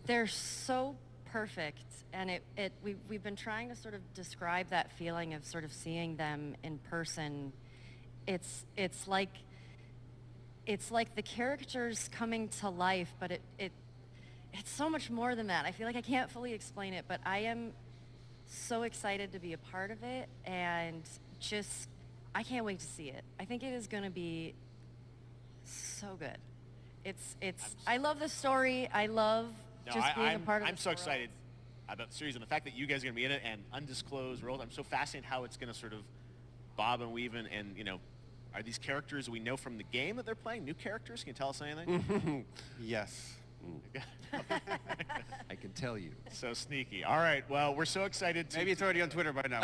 they're so perfect, and we've been trying to sort of describe that feeling of sort of seeing them in person. It's like the characters coming to life, but it's so much more than that. I feel like I can't fully explain it, but I am so excited to be a part of it, and just I can't wait to see it. I think it is going to be so good. I love the story. I love being a part of I'm so excited about the series, and the fact that you guys are going to be in it and undisclosed roles. I'm so fascinated how it's going to sort of bob and weave and are these characters we know from the game that they're playing new characters? Can you tell us anything? Yes. I can tell you. So sneaky. All right. Well, we're so excited. Maybe it's already on Twitter by now.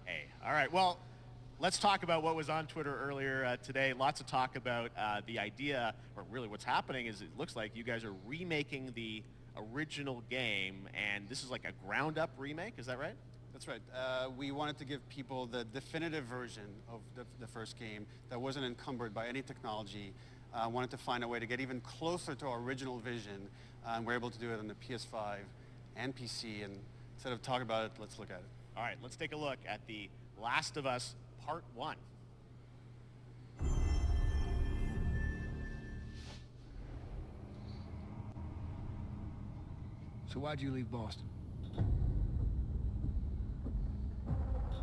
Hey. All right. Well, let's talk about what was on Twitter earlier today. Lots of talk about the idea, or really what's happening is it looks like you guys are remaking the original game, and this is like a ground-up remake. Is that right? That's right. We wanted to give people the definitive version of the first game that wasn't encumbered by any technology. Wanted to find a way to get even closer to our original vision, and we're able to do it on the PS5 and PC. And instead of talking about it, let's look at it. All right, let's take a look at The Last of Us Part 1. So why'd you leave Boston?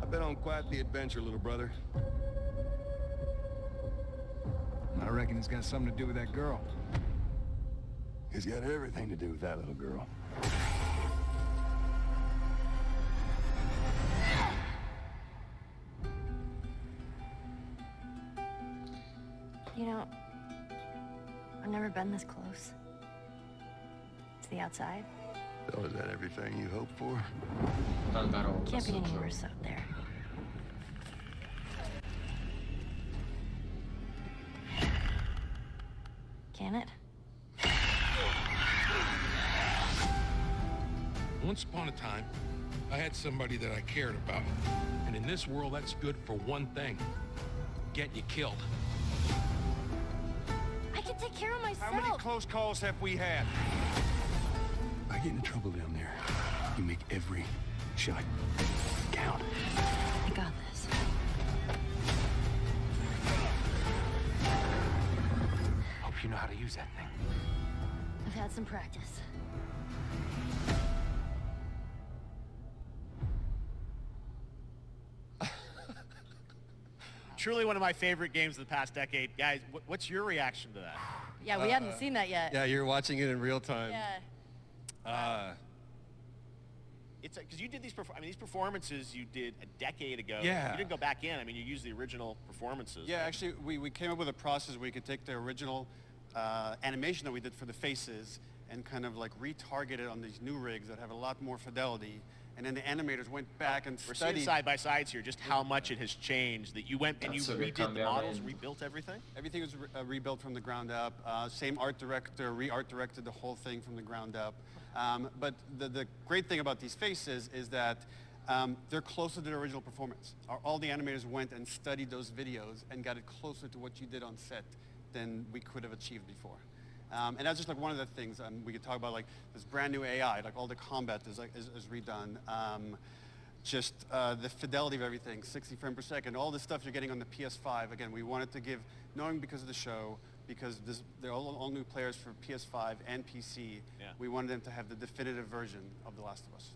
I've been on quite the adventure, little brother. I reckon it's got something to do with that girl. It's got everything to do with that little girl. You know, I've never been this close to the outside. So is that everything you hoped for? Can't be any worse out there. Can it? Once upon a time, I had somebody that I cared about. And in this world, that's good for one thing. Getting you killed. I can take care of myself. How many close calls have we had? I get in trouble down there. You make every shot count. I got this. Hope you know how to use that thing. I've had some practice. Truly one of my favorite games of the past decade. Guys, what's your reaction to that? Yeah, we hadn't seen that yet. Yeah, you're watching it in real time. Yeah. It's because you did these performances you did a decade ago. Yeah. You didn't go back in. I mean, you used the original performances. Yeah, actually, we came up with a process where we could take the original animation that we did for the faces and kind of like retarget it on these new rigs that have a lot more fidelity. And then the animators went back and We're studied. seeing side by sides here just how much it has changed. That you went and you redid the models, rebuilt everything. Everything was rebuilt from the ground up. Same art director, re-art directed the whole thing from the ground up. But the great thing about these faces is that they're closer to the original performance. All the animators went and studied those videos and got it closer to what you did on set than we could have achieved before. And that's just like one of the things we could talk about, like this brand new AI, like all the combat is redone. Just the fidelity of everything, 60 frames per second, all the stuff you're getting on the PS5. Again, we wanted to give, knowing because of the show, because they're all new players for PS5 and PC. Yeah. We wanted them to have the definitive version of The Last of Us.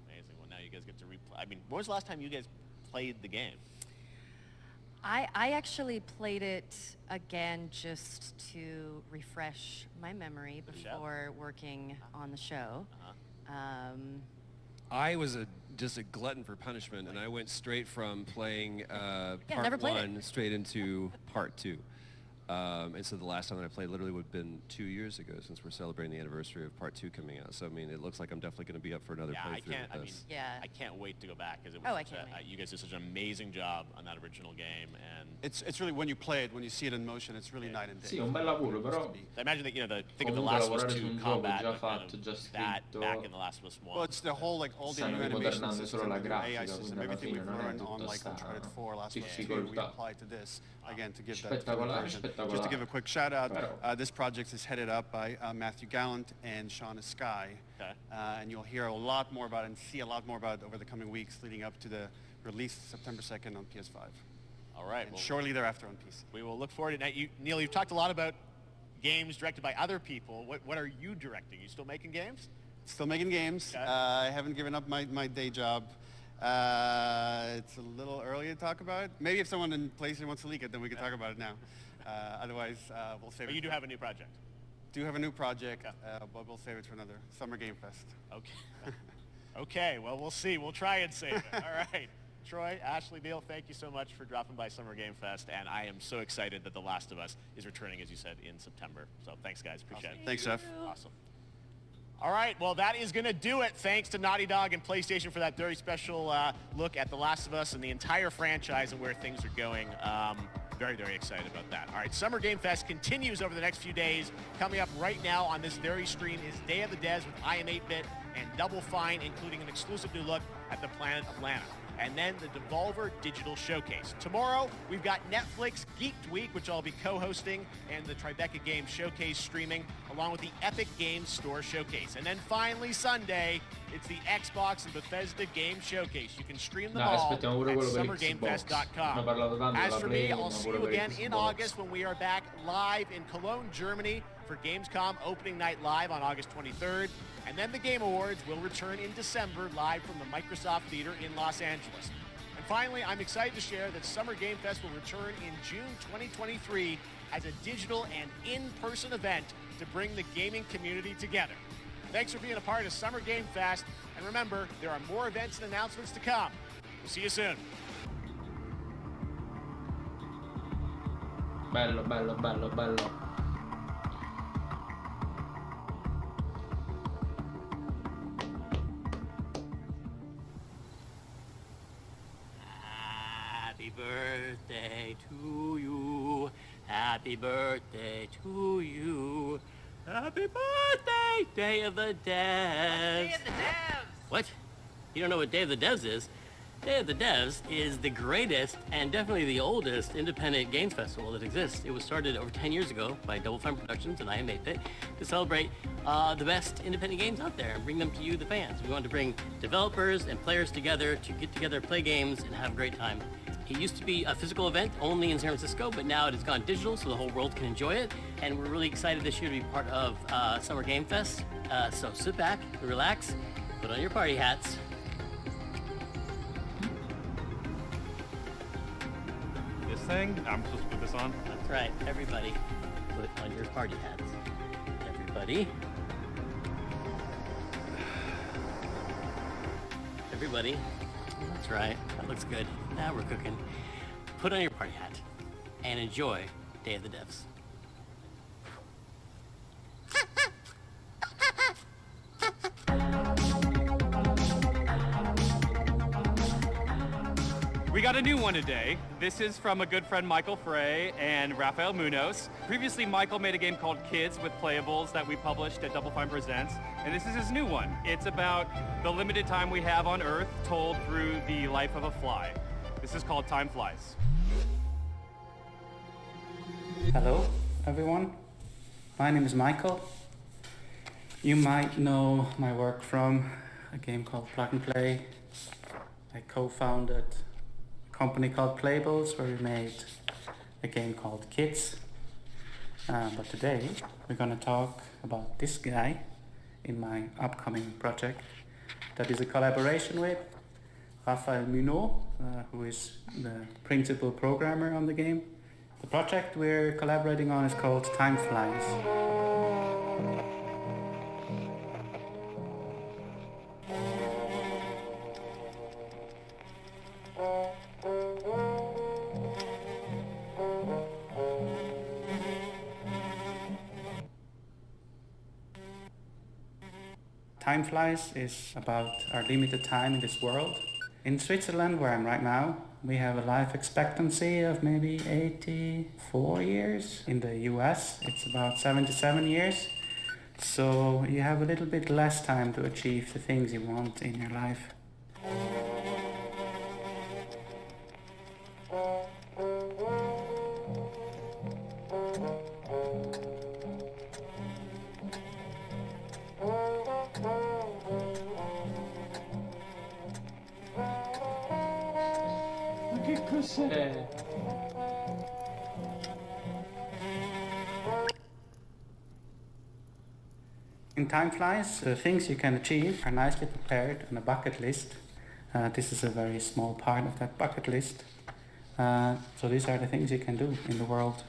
Amazing. Well, now you guys get to replay. I mean, when was the last time you guys played the game? I actually played it again just to refresh my memory before working on the show. I was just a glutton for punishment, and I went straight from playing never part played it. 1 straight into part 2. And so the last time that I played literally would have been 2 years ago, since we're celebrating the anniversary of part 2 coming out. So I mean, it looks like I'm definitely going to be up for another playthrough with this. I can't wait to go back because you guys did such an amazing job on that original game, and it's really, when you play it, when you see it in motion, it's really night and day. Sì, un bel lavoro, però I imagine that think of the comunque Last of Us lavorare 2 su un gioco combat, già but fatto, kind già of that scritto. back in the Last of Us 1. Well, it's the whole, like, all the Stanno new animation rimodernando system, solo la the new AI grafica, system, quindi alla everything fine we've non è learned tutta on, like, sta Uncharted 4, Last of Us 2, we difficoltà. apply to this, again, to give that Spettacolare, version. spettacolare. Just to give a quick shout out, Però- this project is headed up by Matthew Gallant and Shauna Sky. Okay. And you'll hear a lot more about it and see a lot more about it over the coming weeks leading up to the release September 2nd on PS5. All right. And Well, shortly thereafter on PC. we will look forward to it. Neil, you've talked a lot about games directed by other people. What are you directing? You still making games? Still making games. Okay. I haven't given up my day job. It's a little early to talk about it. Maybe if someone in PlayStation wants to leak it, then we can talk about it now. Otherwise, we'll save it. But you do have a new project. Do have a new project, but we'll save it for another Summer Game Fest. Okay. Okay, well, we'll see. We'll try and save it. All right. Troy, Ashley, Neil, thank you so much for dropping by Summer Game Fest, and I am so excited that The Last of Us is returning, as you said, in September. So thanks, guys. Appreciate it. Thanks, Jeff. Awesome. All right, well, that is going to do it. Thanks to Naughty Dog and PlayStation for that very special look at The Last of Us and the entire franchise and where things are going. Very, very excited about that. All right, Summer Game Fest continues over the next few days. Coming up right now on this very screen is Day of the Devs with I Am 8-Bit and Double Fine, including an exclusive new look at the planet Atlanta. And then the Devolver Digital Showcase. Tomorrow, we've got Netflix Geeked Week, which I'll be co-hosting, and the Tribeca Games Showcase streaming, along with the Epic Games Store Showcase. And then finally, Sunday, it's the Xbox and Bethesda Game Showcase. You can stream them all at summergamefest.com. As for me, I'll see you again in August when we are back live in Cologne, Germany for Gamescom Opening Night Live on August 23rd. And then the Game Awards will return in December live from the Microsoft Theater in Los Angeles. And finally, I'm excited to share that Summer Game Fest will return in June 2023 as a digital and in-person event to bring the gaming community together. Thanks for being a part of Summer Game Fest. And remember, there are more events and announcements to come. We'll see you soon. Bello, bello, bello, bello. Happy birthday to you. Happy birthday to you. Happy birthday, Day of the Devs. Day of the Devs. What? You don't know what Day of the Devs is? Day of the Devs is the greatest and definitely the oldest independent games festival that exists. It was started over 10 years ago by Double Fine Productions and I Am 8-Bit to celebrate the best independent games out there and bring them to you, the fans. We wanted to bring developers and players together to get together, play games, and have a great time. It used to be a physical event only in San Francisco, but now it has gone digital so the whole world can enjoy it. And we're really excited this year to be part of Summer Game Fest. So sit back, relax, put on your party hats. This thing? I'm supposed to put this on? That's right, everybody, put on your party hats. Everybody. Everybody. That's right, that looks good. Now we're cooking. Put on your party hat and enjoy Day of the Devs. We got a new one today. This is from a good friend Michael Frey and Rafael Munoz. Previously, Michael made a game called Kids with Playables that we published at Double Fine Presents, and this is his new one. It's about the limited time we have on Earth told through the life of a fly. This is called Time Flies. Hello, everyone. My name is Michael. You might know my work from a game called Plug and Play. I co-founded a company called Playables where we made a game called Kids. But today we're going to talk about this guy in my upcoming project that is a collaboration with Raphael Munot, who is the principal programmer on the game. The project we're collaborating on is called Time Flies. Time Flies is about our limited time in this world. In Switzerland, where I'm right now, we have a life expectancy of maybe 84 years. In the US, it's about 77 years. So you have a little bit less time to achieve the things you want in your life. Ma che cos'è? In Time Flies, the things you can achieve are nicely prepared on a bucket list. This is a very small part of that bucket list. So these are the things you can do in the world.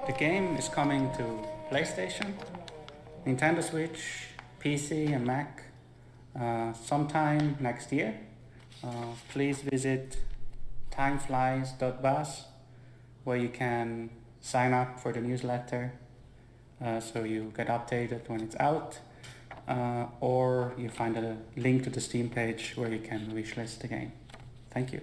The game is coming to PlayStation, Nintendo Switch, PC and Mac sometime next year. Please visit timeflies.buzz, where you can sign up for the newsletter so you get updated when it's out, or you find a link to the Steam page where you can wishlist the game. Thank you.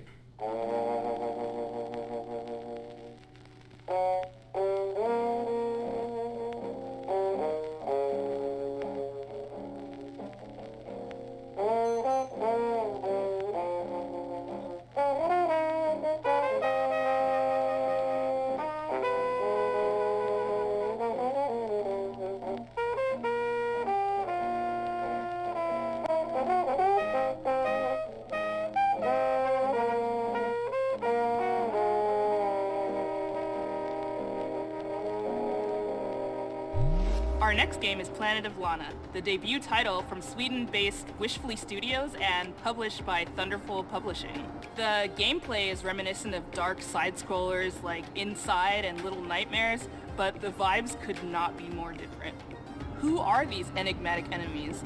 Our next game is Planet of Lana, the debut title from Sweden-based Wishfully Studios and published by Thunderful Publishing. The gameplay is reminiscent of dark side-scrollers like Inside and Little Nightmares, but the vibes could not be more different. Who are these enigmatic enemies?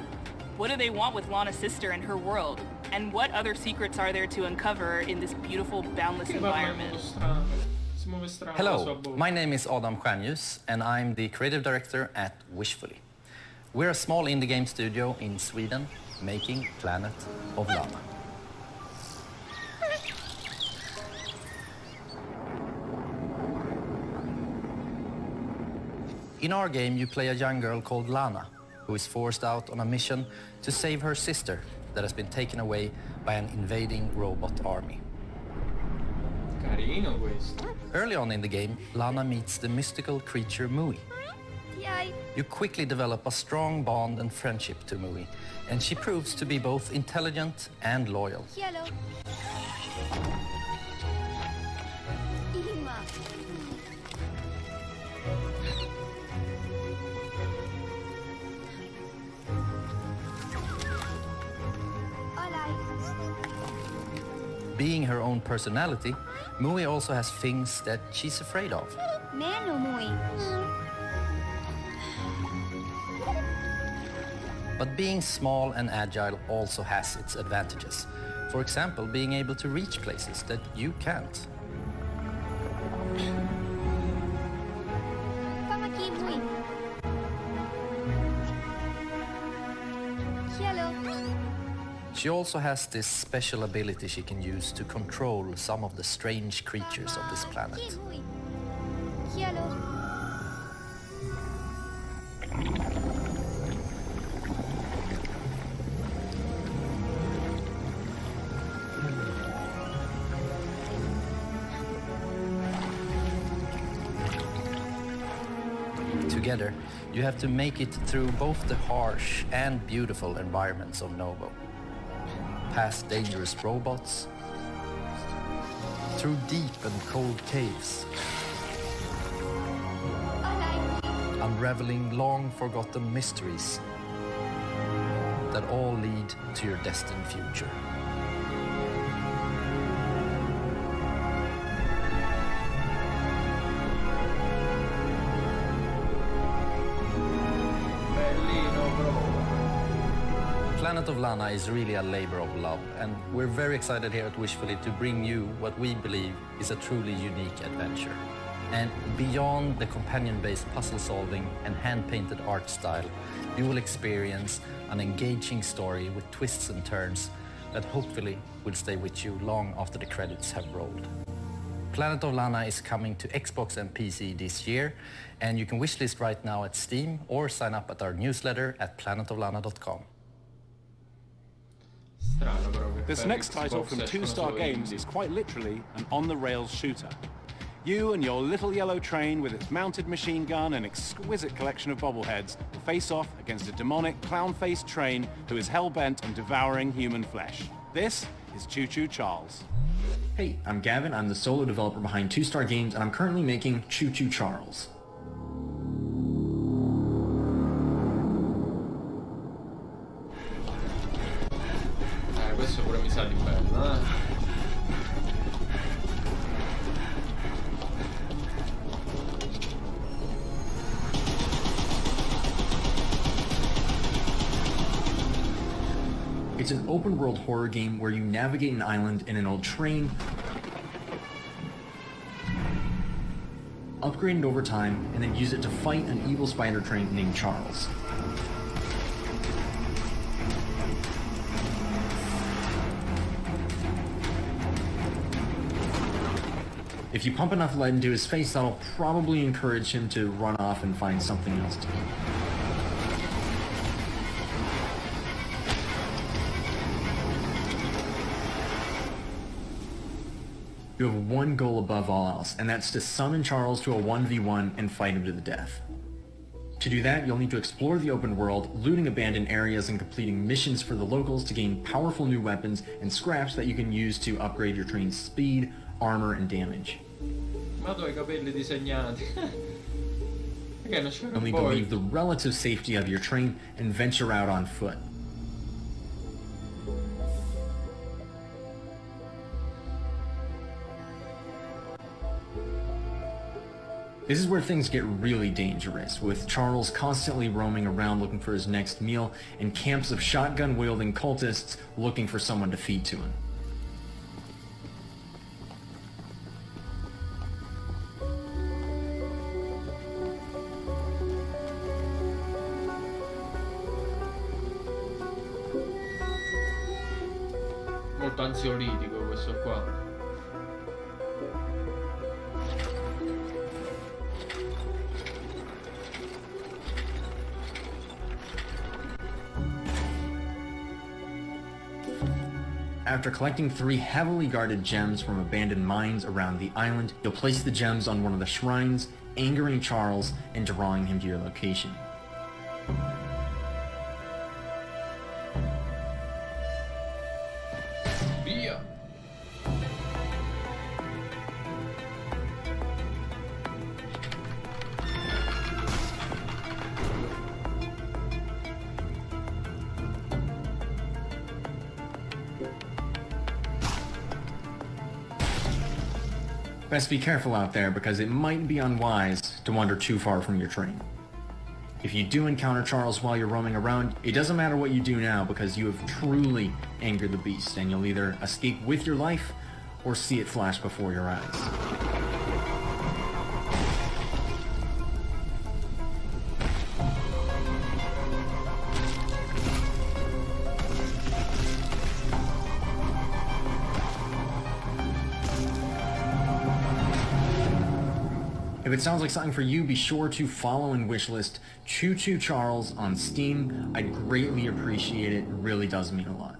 What do they want with Lana's sister and her world? And what other secrets are there to uncover in this beautiful, boundless environment? Hello, my name is Adam Stjernljus and I'm the creative director at Wishfully. We're a small indie game studio in Sweden making Planet of Lana. In our game you play a young girl called Lana, who is forced out on a mission to save her sister that has been taken away by an invading robot army. Carino questo. Early on in the game, Lana meets the mystical creature Mui. Yay. You quickly develop a strong bond and friendship to Mui, and she proves to be both intelligent and loyal. Yellow. Ima. Being her own personality, Mui also has things that she's afraid of. Nano Mui. But being small and agile also has its advantages. For example, being able to reach places that you can't. She also has this special ability she can use to control some of the strange creatures of this planet. Together, you have to make it through both the harsh and beautiful environments of Novo. Past dangerous robots, through deep and cold caves, unraveling long-forgotten mysteries that all lead to your destined future. Planet of Lana is really a labor of love, and we're very excited here at Wishfully to bring you what we believe is a truly unique adventure. And beyond the companion-based puzzle solving and hand-painted art style, you will experience an engaging story with twists and turns that hopefully will stay with you long after the credits have rolled. Planet of Lana is coming to Xbox and PC this year, and you can wishlist right now at Steam or sign up at our newsletter at planetoflana.com. This next title from Two Star Games is quite literally an on-the-rails shooter. You and your little yellow train with its mounted machine gun and exquisite collection of bobbleheads will face off against a demonic clown-faced train who is hell-bent on devouring human flesh. This is Choo Choo Charles. Hey, I'm Gavin. I'm the solo developer behind Two Star Games, and I'm currently making Choo Choo Charles. Questo pure mi sa di bello, eh? It's an open-world horror game where you navigate an island in an old train, upgrade it over time, and then use it to fight an evil spider train named Charles. If you pump enough lead into his face, that'll probably encourage him to run off and find something else to do. You have one goal above all else, and that's to summon Charles to a 1v1 and fight him to the death. To do that, you'll need to explore the open world, looting abandoned areas and completing missions for the locals to gain powerful new weapons and scraps that you can use to upgrade your train's speed, armor, and damage. Ma tu hai i capelli disegnati. You'll need to leave the relative safety of your train and venture out on foot. This is where things get really dangerous, with Charles constantly roaming around looking for his next meal and camps of shotgun-wielding cultists looking for someone to feed to him. Molto ansiolitico questo qua. After collecting 3 heavily guarded gems from abandoned mines around the island, you'll place the gems on one of the shrines, angering Charles and drawing him to your location. Via! Best be careful out there, because it might be unwise to wander too far from your train. If you do encounter Charles while you're roaming around, it doesn't matter what you do now because you have truly angered the beast, and you'll either escape with your life or see it flash before your eyes. If it sounds like something for you, be sure to follow and wishlist Choo Choo Charles on Steam. I'd greatly appreciate it. It really does mean a lot.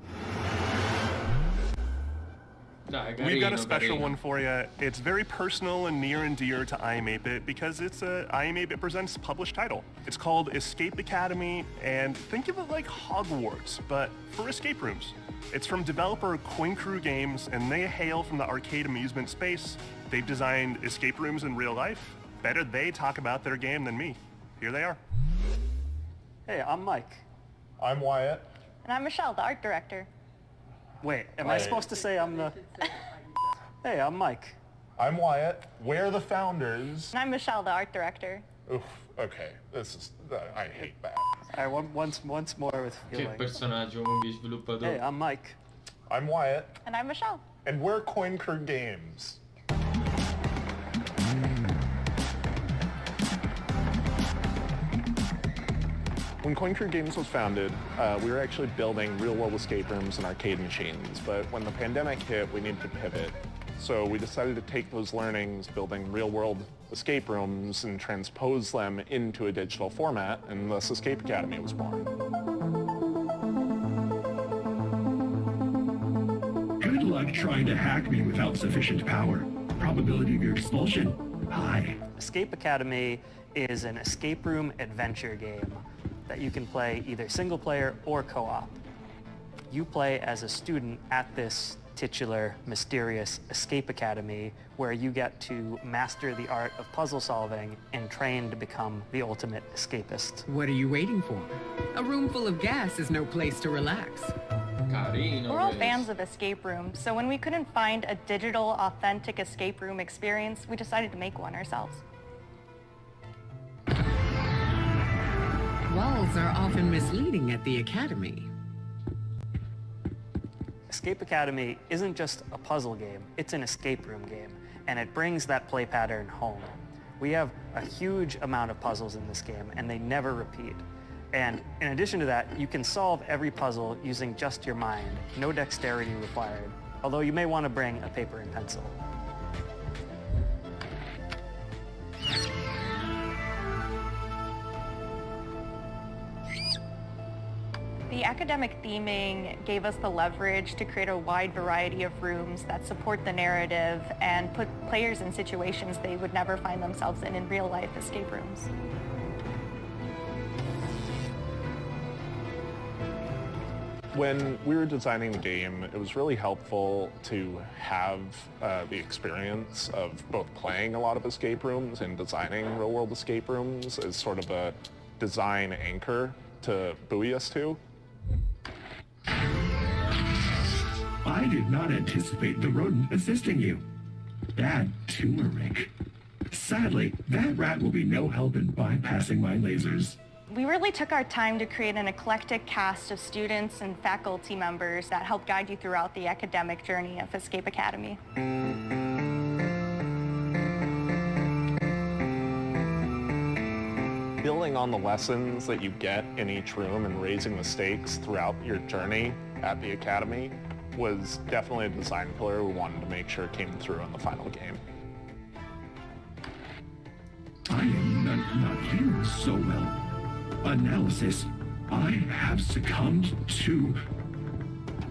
We've got a special one for you. It's very personal and near and dear to I Am 8-Bit because it's a I Am 8-Bit Presents published title. It's called Escape Academy, and think of it like Hogwarts, but for escape rooms. It's from developer Coin Crew Games, and they hail from the arcade amusement space. They've designed escape rooms in real life. Better they talk about their game than me. Here they are. Hey, I'm Mike. I'm Wyatt. And I'm Michelle, the art director. Wait, am I supposed to say I'm the... Hey, I'm Mike. I'm Wyatt. We're the founders. And I'm Michelle, the art director. Oof, okay. This is... I hate that. All right, once more with feeling. Che personaggio gli sviluppatori. Hey, I'm Mike. I'm Wyatt. And I'm Michelle. And we're Coin Crew Games. When Coin Crew Games was founded, we were actually building real-world escape rooms and arcade machines, but when the pandemic hit, we needed to pivot. So we decided to take those learnings, building real-world escape rooms, and transpose them into a digital format, and thus Escape Academy was born. Good luck trying to hack me without sufficient power. Probability of your expulsion, high. Escape Academy is an escape room adventure game that you can play either single player or co-op. You play as a student at this titular, mysterious Escape Academy where you get to master the art of puzzle solving and train to become the ultimate escapist. What are you waiting for? A room full of gas is no place to relax. We're all fans of escape rooms, so when we couldn't find a digital, authentic escape room experience, we decided to make one ourselves. Walls are often misleading at the Academy. Escape Academy isn't just a puzzle game, it's an escape room game, and it brings that play pattern home. We have a huge amount of puzzles in this game, and they never repeat. And in addition to that, you can solve every puzzle using just your mind, no dexterity required, although you may want to bring a paper and pencil. The academic theming gave us the leverage to create a wide variety of rooms that support the narrative and put players in situations they would never find themselves in real-life escape rooms. When we were designing the game, it was really helpful to have the experience of both playing a lot of escape rooms and designing real-world escape rooms as sort of a design anchor to buoy us to. I did not anticipate the rodent assisting you. Bad turmeric. Sadly, that rat will be no help in bypassing my lasers. We really took our time to create an eclectic cast of students and faculty members that help guide you throughout the academic journey of Escape Academy. Building on the lessons that you get in each room and raising the stakes throughout your journey at the Academy was definitely a design pillar we wanted to make sure came through in the final game. I am not feeling so well. Analysis, I have succumbed to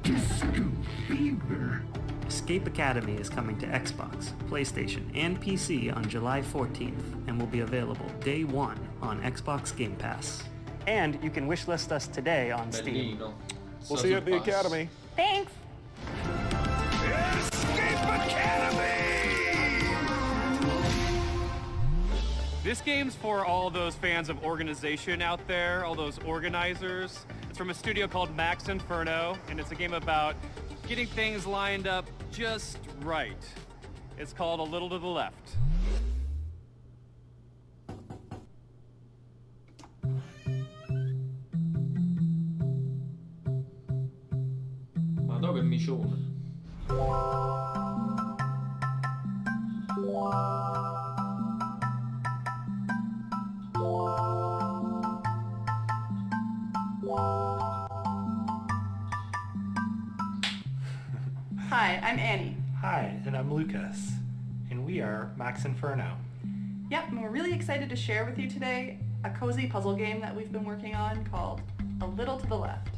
disco fever. Escape Academy is coming to Xbox, PlayStation, and PC on July 14th and will be available day one on Xbox Game Pass. And you can wishlist us today on Steam. We'll see you at the Academy. Thanks! Escape Academy! This game's for all those fans of organization out there, all those organizers. It's from a studio called Max Inferno, and it's a game about getting things lined up just right. It's called A Little to the Left. che micione. Hi, I'm Annie. Hi, and I'm Lucas, and we are Max Inferno. Yep, and we're really excited to share with you today a cozy puzzle game that we've been working on called A Little to the Left.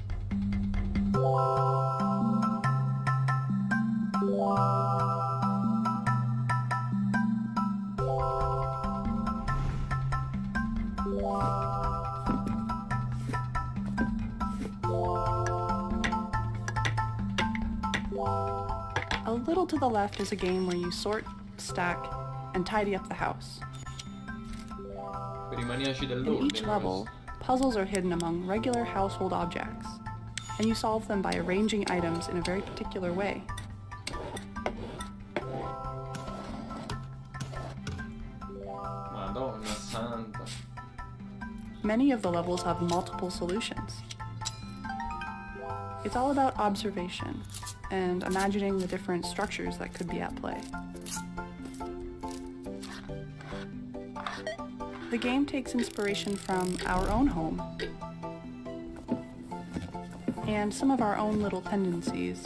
A Little to the Left is a game where you sort, stack, and tidy up the house. Per I maniaci In dell'ordine. each level, puzzles are hidden among regular household objects, and you solve them by arranging items in a very particular way. Madonna santa. Many of the levels have multiple solutions. It's all about observation and imagining the different structures that could be at play. The game takes inspiration from our own home and some of our own little tendencies.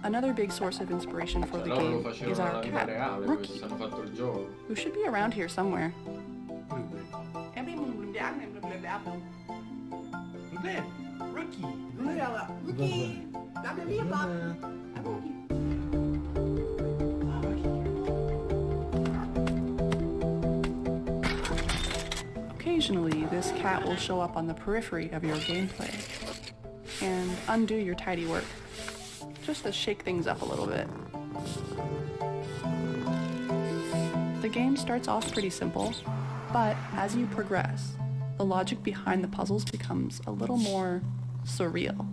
Another big source of inspiration for the Loro lo game facevano is nella our vita cat, reale, Rookie, questi hanno fatto il gioco. who should be around here somewhere. Occasionally, this cat will show up on the periphery of your gameplay and undo your tidy work, just to shake things up a little bit. The game starts off pretty simple, but as you progress, the logic behind the puzzles becomes a little more surreal.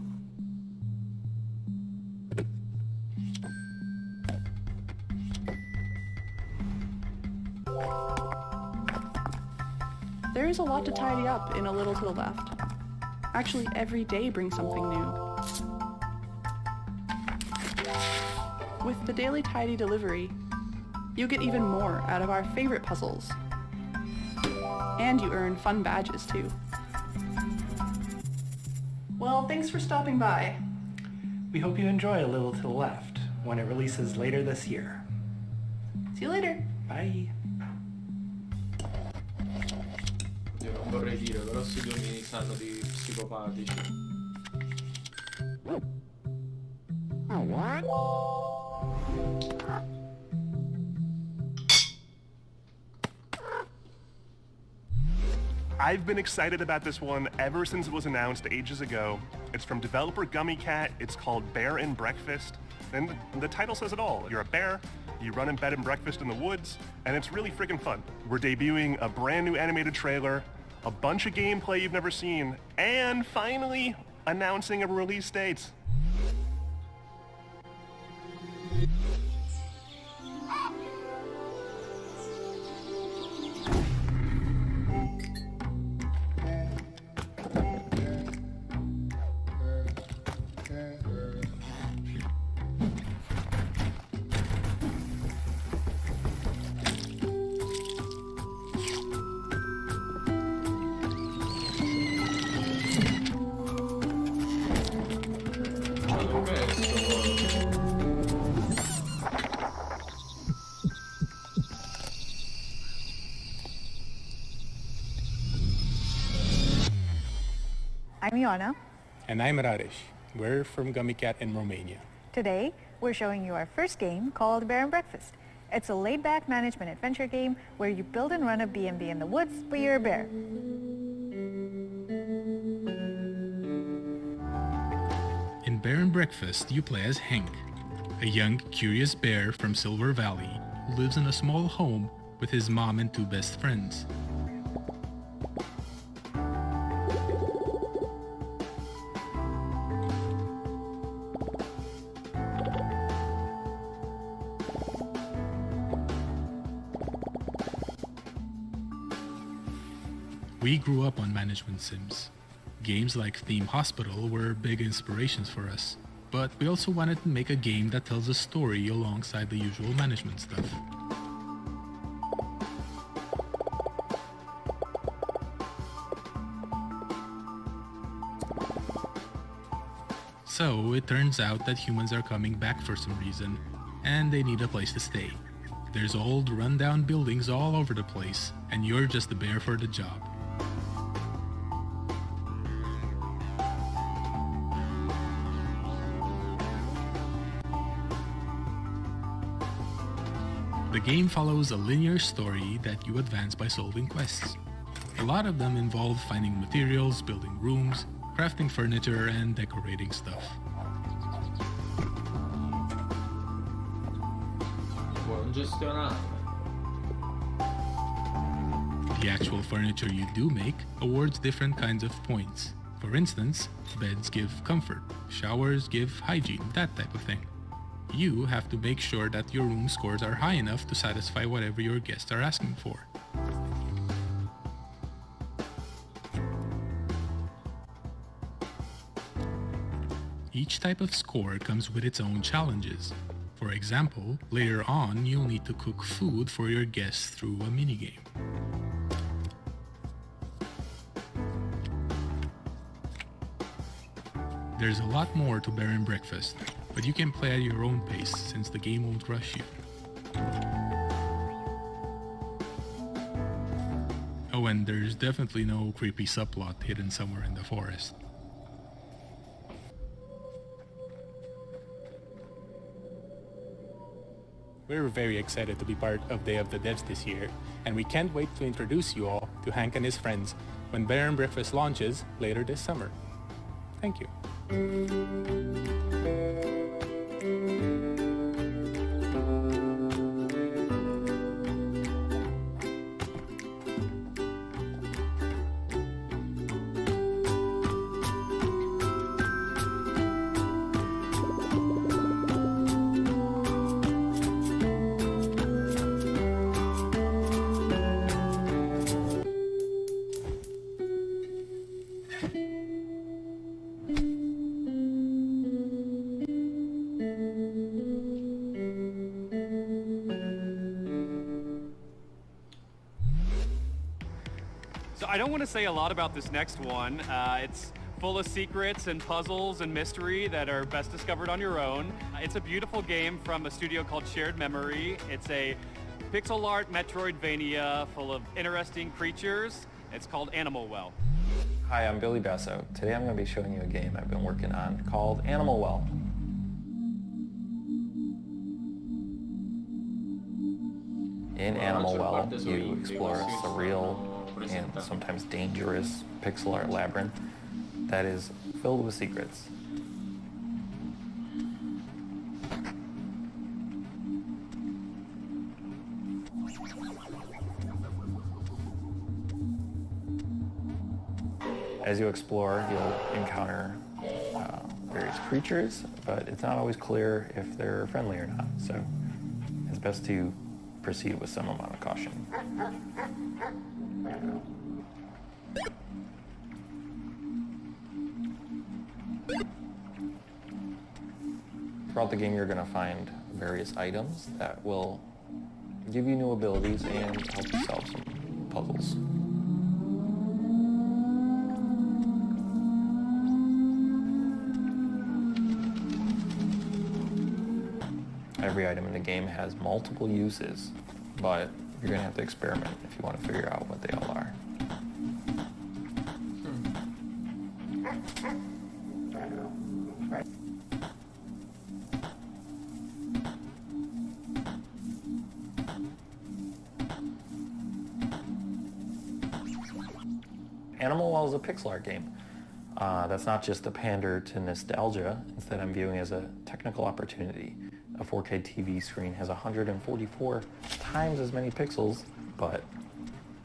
There is a lot to tidy up in A Little to the Left. Actually, every day brings something new. With the daily tidy delivery, you get even more out of our favorite puzzles. And you earn fun badges too. Well, thanks for stopping by. We hope you enjoy A Little to the Left when it releases later this year. See you later. Bye. Io non vorrei dire, però sti due mi sanno di psicopatici. I've been excited about this one ever since it was announced ages ago. It's from developer Gummy Cat. It's called Bear and Breakfast. And the title says it all. You're a bear, you run in bed and breakfast in the woods, and it's really freaking fun. We're debuting a brand new animated trailer, a bunch of gameplay you've never seen, and finally announcing a release date. I'm Iona. And I'm Radesh. We're from Gummy Cat in Romania. Today, we're showing you our first game called Bear and Breakfast. It's a laid-back management adventure game where you build and run a B&B in the woods, but you're a bear. In Bear and Breakfast, you play as Hank, a young, curious bear from Silver Valley who lives in a small home with his mom and two best friends. We grew up on management sims, Games like Theme Hospital were big inspirations for us, but we also wanted to make a game that tells a story alongside the usual management stuff. So it turns out that humans are coming back for some reason, and they need a place to stay. There's old, rundown buildings all over the place, and you're just the bear for the job. The game follows a linear story that you advance by solving quests. A lot of them involve finding materials, building rooms, crafting furniture, and decorating stuff. The actual furniture you do make awards different kinds of points. For instance, beds give comfort, showers give hygiene, that type of thing. You have to make sure that your room scores are high enough to satisfy whatever your guests are asking for. Each type of score comes with its own challenges. For example, later on you'll need to cook food for your guests through a minigame. There's a lot more to Bear and Breakfast, but you can play at your own pace since the game won't rush you. Oh, and there's definitely no creepy subplot hidden somewhere in the forest. We're very excited to be part of Day of the Devs this year, and we can't wait to introduce you all to Hank and his friends when Bear and Breakfast launches later this summer. Thank you. So I don't want to say a lot about this next one. It's full of secrets and puzzles and mystery that are best discovered on your own. It's a beautiful game from a studio called Shared Memory. It's a pixel art Metroidvania full of interesting creatures. It's called Animal Well. Hi, I'm Billy Basso. Today I'm going to be showing you a game I've been working on called Animal Well. In Animal Well, you explore a surreal and sometimes dangerous pixel art labyrinth that is filled with secrets. As you explore, you'll encounter various creatures, but it's not always clear if they're friendly or not, so it's best to proceed with some amount of caution. Throughout the game, you're going to find various items that will give you new abilities and help you solve some puzzles. Every item in the game has multiple uses, but you're going to have to experiment if you want to figure out what they all are. Animal Well is a pixel art game. That's not just a pander to nostalgia. Instead, I'm viewing as a technical opportunity. A 4K TV screen has 144 times as many pixels, but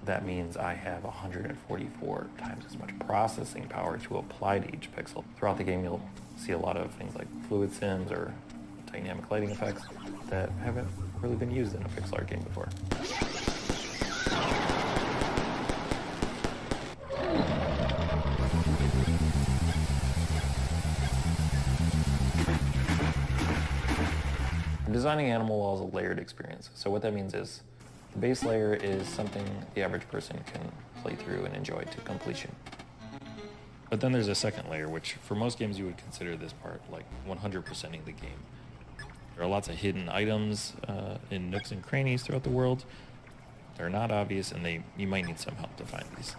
that means I have 144 times as much processing power to apply to each pixel. Throughout the game, you'll see a lot of things like fluid sims or dynamic lighting effects that haven't really been used in a pixel art game before. I'm designing Animal Wall as a layered experience. So what that means is the base layer is something the average person can play through and enjoy to completion. But then there's a second layer, which for most games you would consider this part like 100%ing the game. There are lots of hidden items in nooks and crannies throughout the world. They're not obvious, and you might need some help to find these.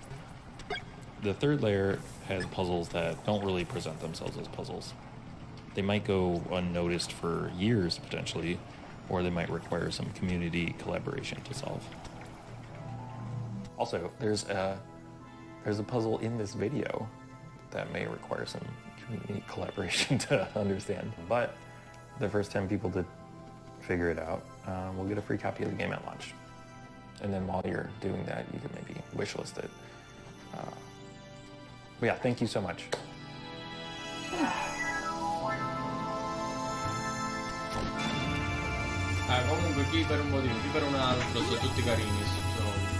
The third layer has puzzles that don't really present themselves as puzzles. They might go unnoticed for years, potentially, or they might require some community collaboration to solve. Also, there's a puzzle in this video that may require some community collaboration to understand. But the first 10 people to figure it out will get a free copy of the game at launch. And then while you're doing that, you can maybe wishlist it. But yeah, thank you so much. Comunque chi per un motivo, chi per un altro, sono tutti carini sti giochi.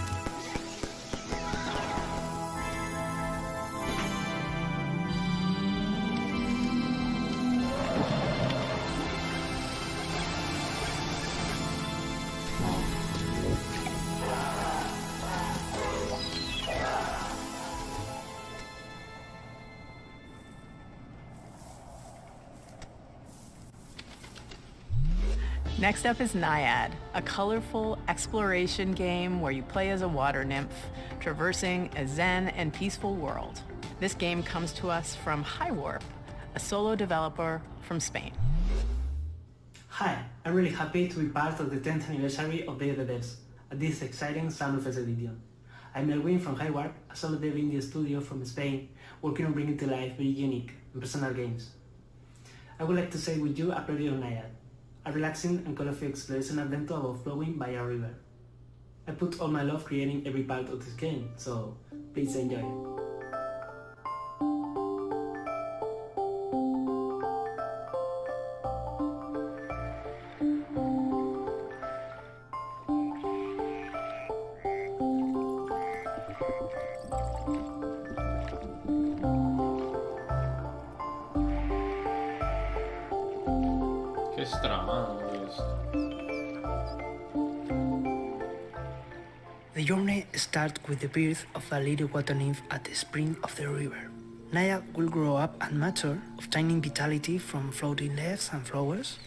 Next up is Naiad, a colorful exploration game where you play as a water nymph, traversing a zen and peaceful world. This game comes to us from Highwarp, a solo developer from Spain. Hi, I'm really happy to be part of the 10th anniversary of Day of the Devs at this exciting Sunroof edition. I'm Erwin from Highwarp, a solo dev indie studio from Spain, working on bringing to life very unique and personal games. I would like to share with you a preview of Naiad, a relaxing and colorful exploration adventure about flowing by a river. I put all my love creating every part of this game, so please enjoy. Che strano questo. The journey starts with the birth of a little water nymph at the spring of the river. Naya will grow up and mature, obtaining vitality from floating leaves and flowers,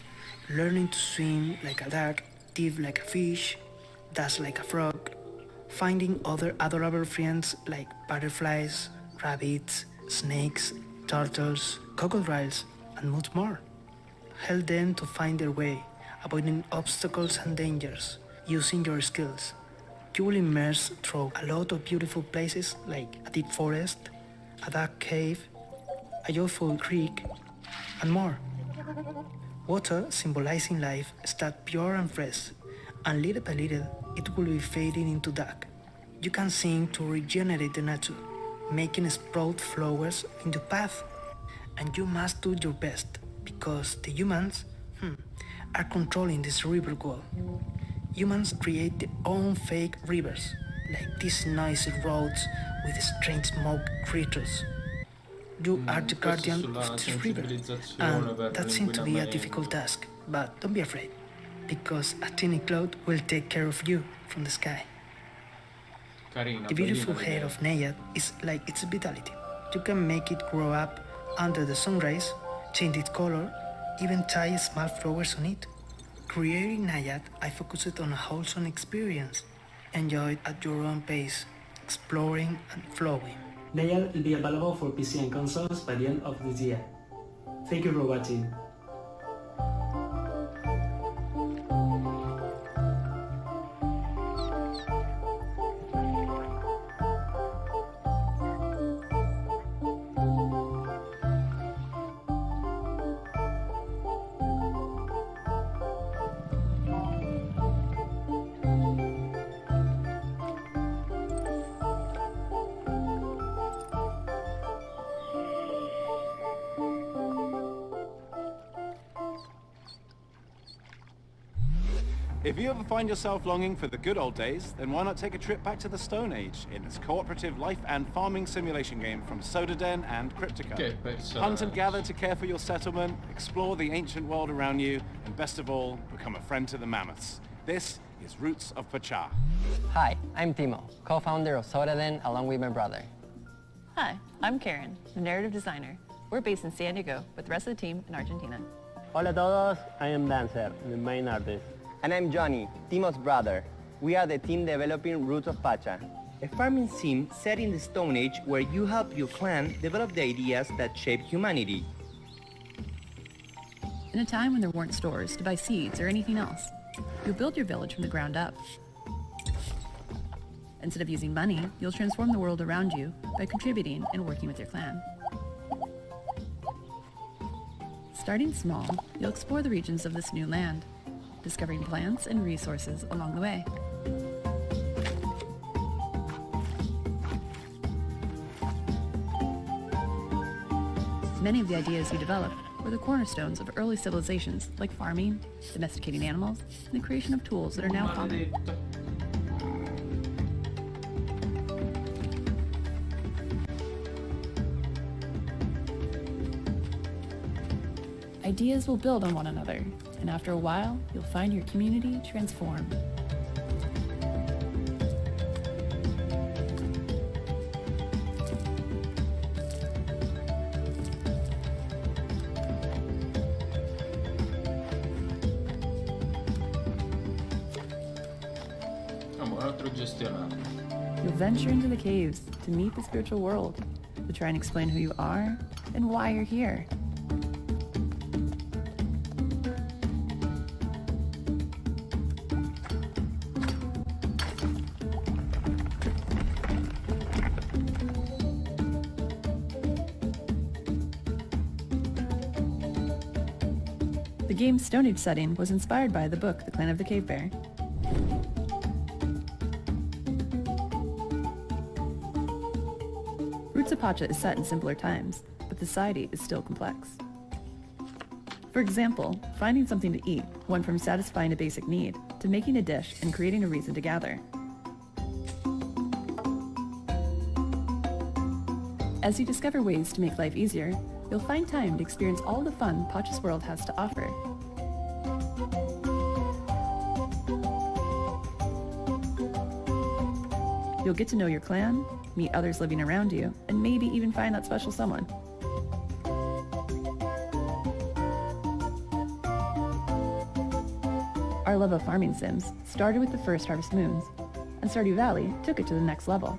learning to swim like a duck, dive like a fish, dance like a frog, finding other adorable friends like butterflies, rabbits, snakes, turtles, crocodiles, and much more. Help them to find their way, avoiding obstacles and dangers, using your skills. You will immerse through a lot of beautiful places like a deep forest, a dark cave, a joyful creek, and more. Water, symbolizing life, starts pure and fresh, and little by little it will be fading into dark. You can sing to regenerate the nature, making sprout flowers in the path, and you must do your best, because the humans are controlling this river wall. Humans create their own fake rivers, like these noisy roads with strange smoke creatures. You are the guardian of this river, and that seems to be a difficult task, but don't be afraid, because a tiny cloud will take care of you from the sky. The beautiful hair of Naiad is like its vitality. You can make it grow up under the sun rays, change its color, even tie small flowers on it. Creating Naiad, I focused on a wholesome experience. Enjoy it at your own pace, exploring and flowing. Naiad will be available for PC and consoles by the end of this year. Thank you for watching. If you ever find yourself longing for the good old days, then why not take a trip back to the Stone Age in this cooperative life and farming simulation game from Sodaden and Cryptica. Hunt and gather to care for your settlement, explore the ancient world around you, and best of all, become a friend to the mammoths. This is Roots of Pacha. Hi, I'm Timo, co-founder of Sodaden along with my brother. Hi, I'm Karen, the narrative designer. We're based in San Diego with the rest of the team in Argentina. Hola a todos, I am Dancer, the main artist. And I'm Johnny, Timo's brother. We are the team developing Roots of Pacha, a farming sim set in the Stone Age where you help your clan develop the ideas that shape humanity. In a time when there weren't stores to buy seeds or anything else, you'll build your village from the ground up. Instead of using money, you'll transform the world around you by contributing and working with your clan. Starting small, you'll explore the regions of this new land, discovering plants and resources along the way. Many of the ideas you developed were the cornerstones of early civilizations like farming, domesticating animals, and the creation of tools that are now common. Ideas will build on one another, and after a while, you'll find your community transformed. You'll venture into the caves to meet the spiritual world, to try and explain who you are and why you're here. The game's Stone Age setting was inspired by the book The Clan of the Cave Bear. Roots of Pacha is set in simpler times, but the society is still complex. For example, finding something to eat went from satisfying a basic need to making a dish and creating a reason to gather. As you discover ways to make life easier, you'll find time to experience all the fun Pacha's world has to offer. You'll get to know your clan, meet others living around you, and maybe even find that special someone. Our love of farming sims started with the first Harvest Moons, and Stardew Valley took it to the next level.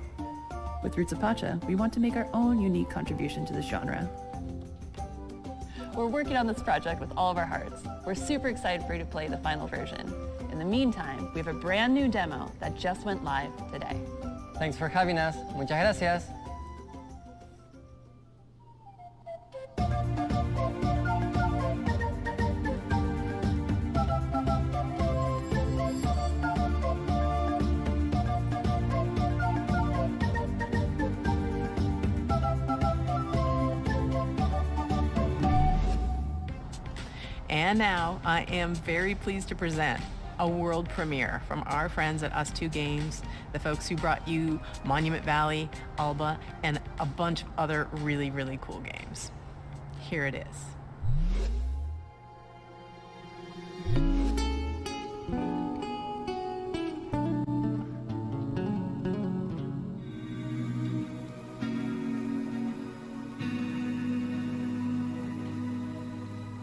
With Roots of Pacha, we want to make our own unique contribution to this genre. We're working on this project with all of our hearts. We're super excited for you to play the final version. In the meantime, we have a brand new demo that just went live today. Thanks for having us. Muchas gracias. And now I am very pleased to present a world premiere from our friends at Us2 Games, the folks who brought you Monument Valley, Alba, and a bunch of other really, really cool games. Here it is.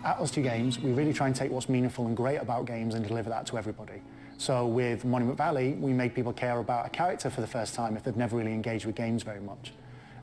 At Us2 Games, we really try and take what's meaningful and great about games and deliver that to everybody. So with Monument Valley, we made people care about a character for the first time if they've never really engaged with games very much.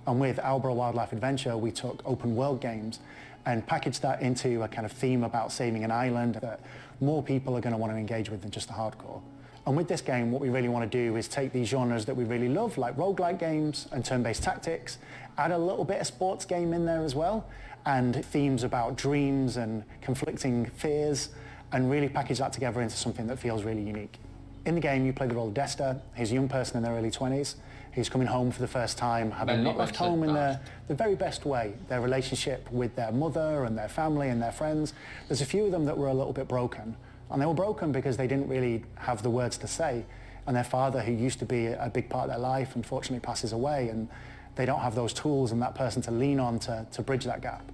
And with Alba Wildlife Adventure, we took open world games and packaged that into a kind of theme about saving an island that more people are going to want to engage with than just the hardcore. And with this game, what we really want to do is take these genres that we really love, like roguelike games and turn-based tactics, add a little bit of sports game in there as well, and themes about dreams and conflicting fears, and really package that together into something that feels really unique. In the game, you play the role of Desta. He's a young person in their early 20s who's coming home for the first time, having not left home in the very best way. Their relationship with their mother and their family and their friends, there's a few of them that were a little bit broken. And they were broken because they didn't really have the words to say. And their father, who used to be a big part of their life, unfortunately passes away, and they don't have those tools and that person to lean on to bridge that gap.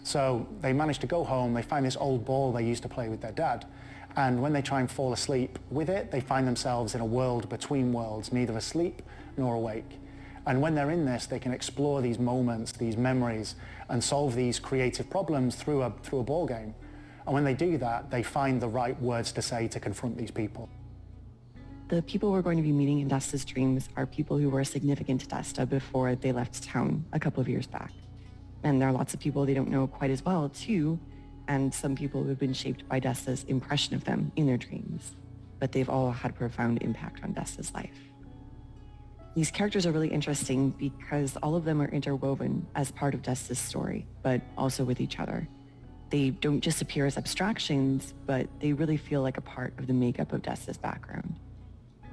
So they manage to go home, they find this old ball they used to play with their dad, and when they try and fall asleep with it, they find themselves in a world between worlds, neither asleep nor awake. And when they're in this, they can explore these moments, these memories, and solve these creative problems through a ball game. And when they do that, they find the right words to say to confront these people. The people we're going to be meeting in Desta's dreams are people who were significant to Desta before they left town a couple of years back. And there are lots of people they don't know quite as well, too, and some people who have been shaped by Desta's impression of them in their dreams. But they've all had a profound impact on Desta's life. These characters are really interesting because all of them are interwoven as part of Desta's story, but also with each other. They don't just appear as abstractions, but they really feel like a part of the makeup of Desta's background.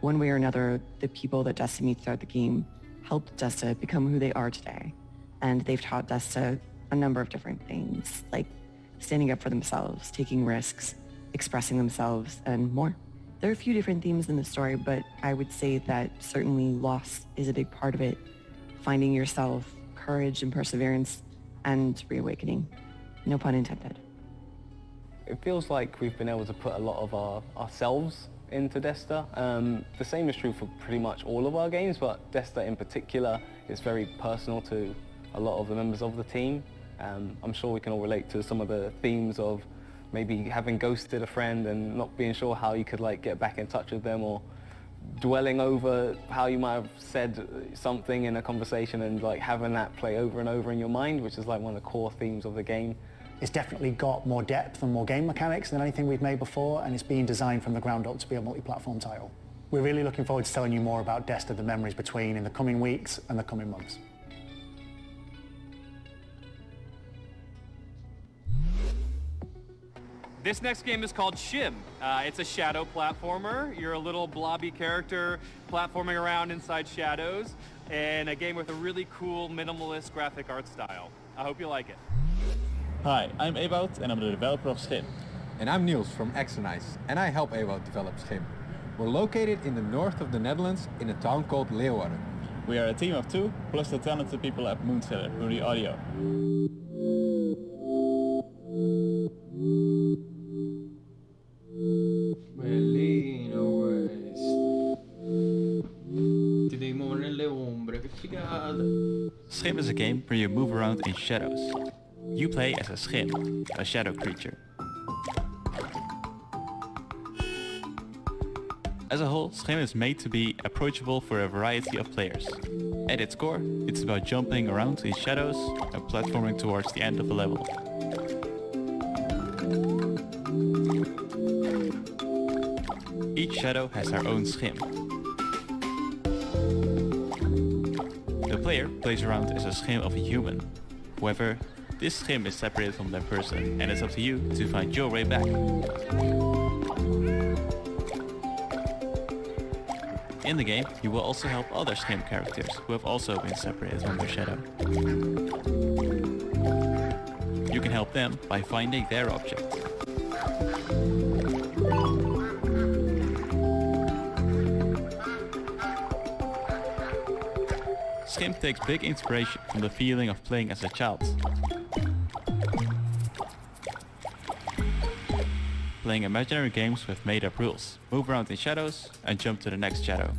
One way or another, the people that Desta meets throughout the game helped Desta become who they are today. And they've taught Desta a number of different things, like standing up for themselves, taking risks, expressing themselves, and more. There are a few different themes in the story, but I would say that certainly loss is a big part of it. Finding yourself, courage and perseverance, and reawakening. No pun intended. It feels like we've been able to put a lot of ourselves into Desta. The same is true for pretty much all of our games, but Desta in particular is very personal to a lot of the members of the team. I'm sure we can all relate to some of the themes of maybe having ghosted a friend and not being sure how you could get back in touch with them, or dwelling over how you might have said something in a conversation and having that play over and over in your mind, which is one of the core themes of the game. It's definitely got more depth and more game mechanics than anything we've made before, and it's being designed from the ground up to be a multi-platform title. We're really looking forward to telling you more about Desta, the memories between, in the coming weeks and the coming months. This next game is called Shim. It's a shadow platformer. You're a little blobby character platforming around inside shadows, and a game with a really cool minimalist graphic art style. I hope you like it. Hi, I'm Ewout and I'm the developer of Schim. And I'm Niels from Exernice, and I help Ewout develop Schim. We're located in the north of the Netherlands in a town called Leeuwarden. We are a team of 2, plus the talented people at Moonseller who do the audio. Bellino questo. Ti devi muovere nelle ombre, che figata. Schim is a game where you move around in shadows. You play as a Schim, a shadow creature. As a whole, Schim is made to be approachable for a variety of players. At its core, it's about jumping around in shadows and platforming towards the end of a level. Each shadow has their own Schim. The player plays around as a Schim of a human. However, this Schim is separated from that person, and it's up to you to find your way back. In the game, you will also help other Schim characters who have also been separated from their shadow. You can help them by finding their object. Schim takes big inspiration from the feeling of playing as a child. Playing imaginary games with made-up rules. Move around in shadows and jump to the next shadow.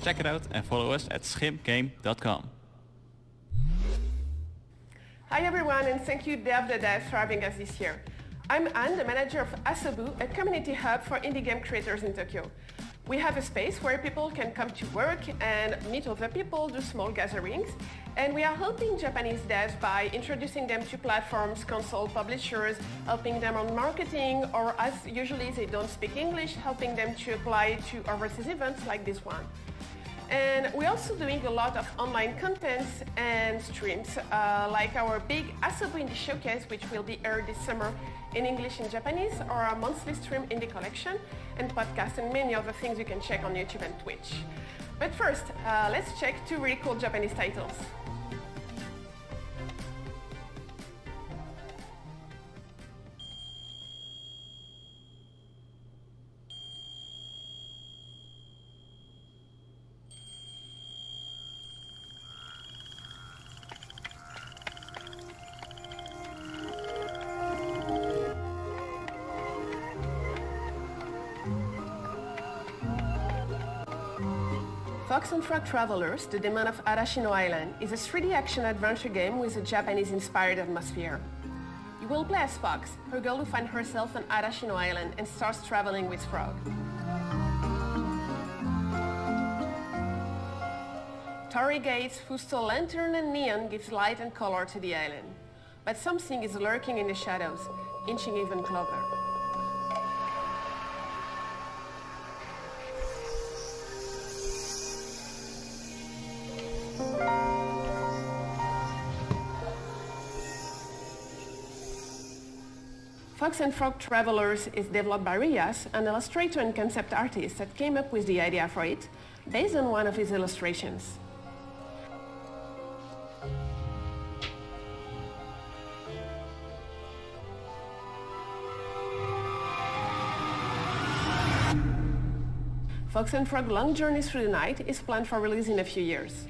Check it out and follow us at schimgame.com. Hi everyone, and thank you Dev the Dev for having us this year. I'm Anne, the manager of Asobu, a community hub for indie game creators in Tokyo. We have a space where people can come to work and meet other people, do small gatherings, And we are helping Japanese devs by introducing them to platforms, console publishers, helping them on marketing, or as usually they don't speak English, helping them to apply to overseas events like this one. And we're also doing a lot of online contents and streams, like our big Asobo Indie Showcase, which will be aired this summer in English and Japanese, or our monthly stream Indie Collection, and podcasts, and many other things you can check on YouTube and Twitch. But first, let's check 2 really cool Japanese titles. Fox and Frog Travelers, The Demon of Arashino Island, is a 3D action-adventure game with a Japanese-inspired atmosphere. You will play as Fox, a girl who finds herself on Arashino Island and starts traveling with Frog. Torii Gates, Fusto Lantern and Neon gives light and color to the island. But something is lurking in the shadows, inching even closer. Fox and Frog Travelers is developed by Rias, an illustrator and concept artist that came up with the idea for it, based on one of his illustrations. Fox and Frog Long Journey Through the Night is planned for release in a few years.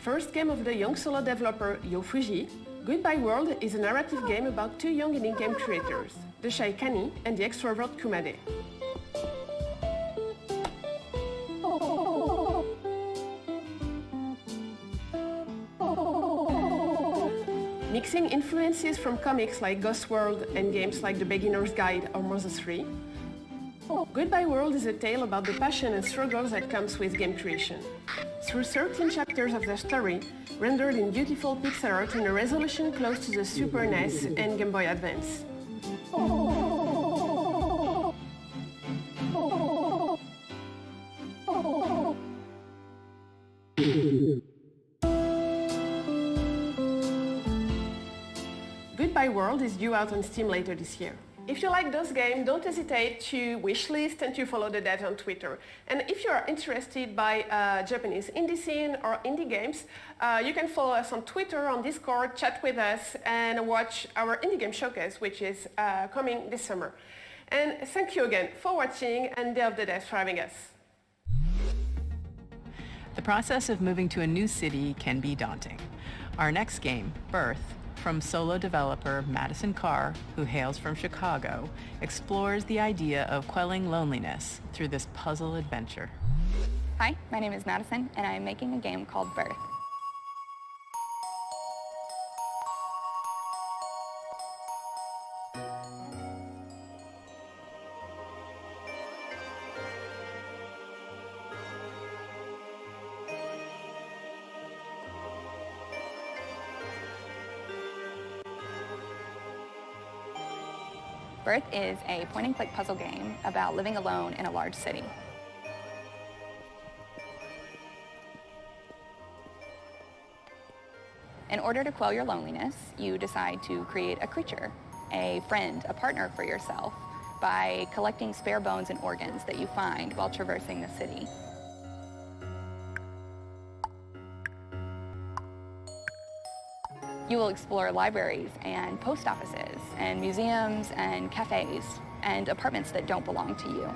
First game of the young solo developer Yo Fuji, Goodbye World is a narrative game about 2 young indie game creators, the shy Kani and the extrovert Kumade. Mixing influences from comics like Ghost World and games like The Beginner's Guide or Mother 3, Goodbye World is a tale about the passion and struggles that comes with game creation. Through 13 chapters of the story, rendered in beautiful pixel art in a resolution close to the Super NES and Game Boy Advance. Goodbye World is due out on Steam later this year. If you like those games, don't hesitate to wishlist and to follow the devs on Twitter. And if you are interested by Japanese indie scene or indie games, you can follow us on Twitter, on Discord, chat with us, and watch our Indie Game Showcase, which is coming this summer. And thank you again for watching, and Day of the Devs for having us. The process of moving to a new city can be daunting. Our next game, Birth, from solo developer Madison Carr, who hails from Chicago, explores the idea of quelling loneliness through this puzzle adventure. Hi, my name is Madison, and I am making a game called Birth. Birth is a point-and-click puzzle game about living alone in a large city. In order to quell your loneliness, you decide to create a creature, a friend, a partner for yourself, by collecting spare bones and organs that you find while traversing the city. You will explore libraries and post offices and museums and cafes and apartments that don't belong to you.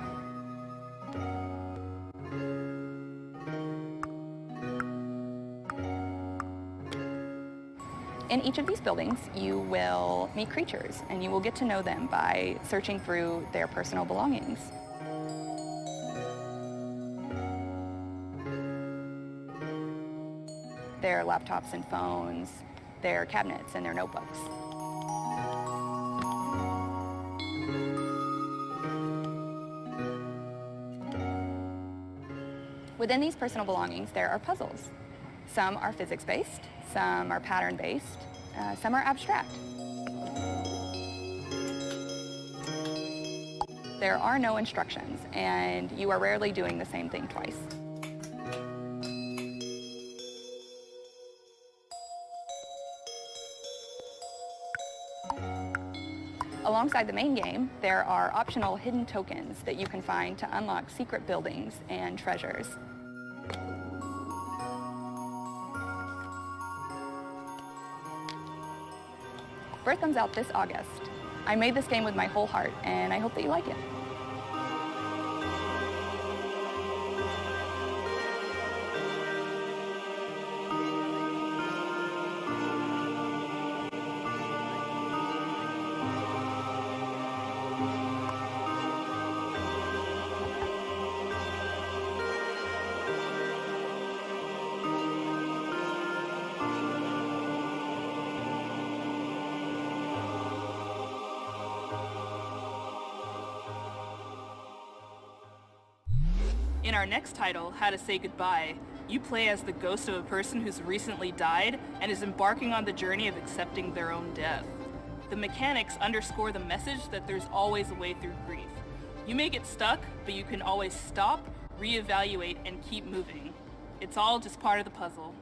In each of these buildings, you will meet creatures, and you will get to know them by searching through their personal belongings. Their laptops and phones, their cabinets and their notebooks. Within these personal belongings, there are puzzles. Some are physics-based, some are pattern-based, some are abstract. There are no instructions, and you are rarely doing the same thing twice. Alongside the main game, there are optional hidden tokens that you can find to unlock secret buildings and treasures. Birth comes out this August. I made this game with my whole heart, and I hope that you like it. In our next title, How to Say Goodbye, you play as the ghost of a person who's recently died and is embarking on the journey of accepting their own death. The mechanics underscore the message that there's always a way through grief. You may get stuck, but you can always stop, reevaluate, and keep moving. It's all just part of the puzzle.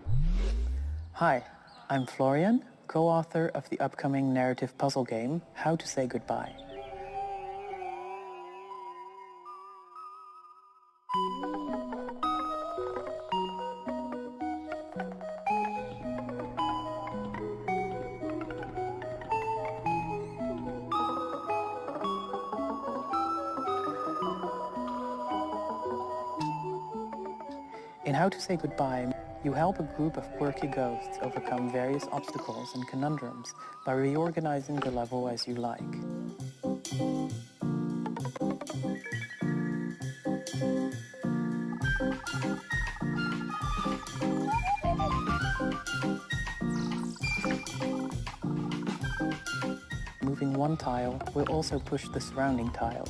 Hi, I'm Florian, co-author of the upcoming narrative puzzle game, How to Say Goodbye. In How to Say Goodbye, you help a group of quirky ghosts overcome various obstacles and conundrums by reorganizing the level as you like. Moving one tile will also push the surrounding tiles.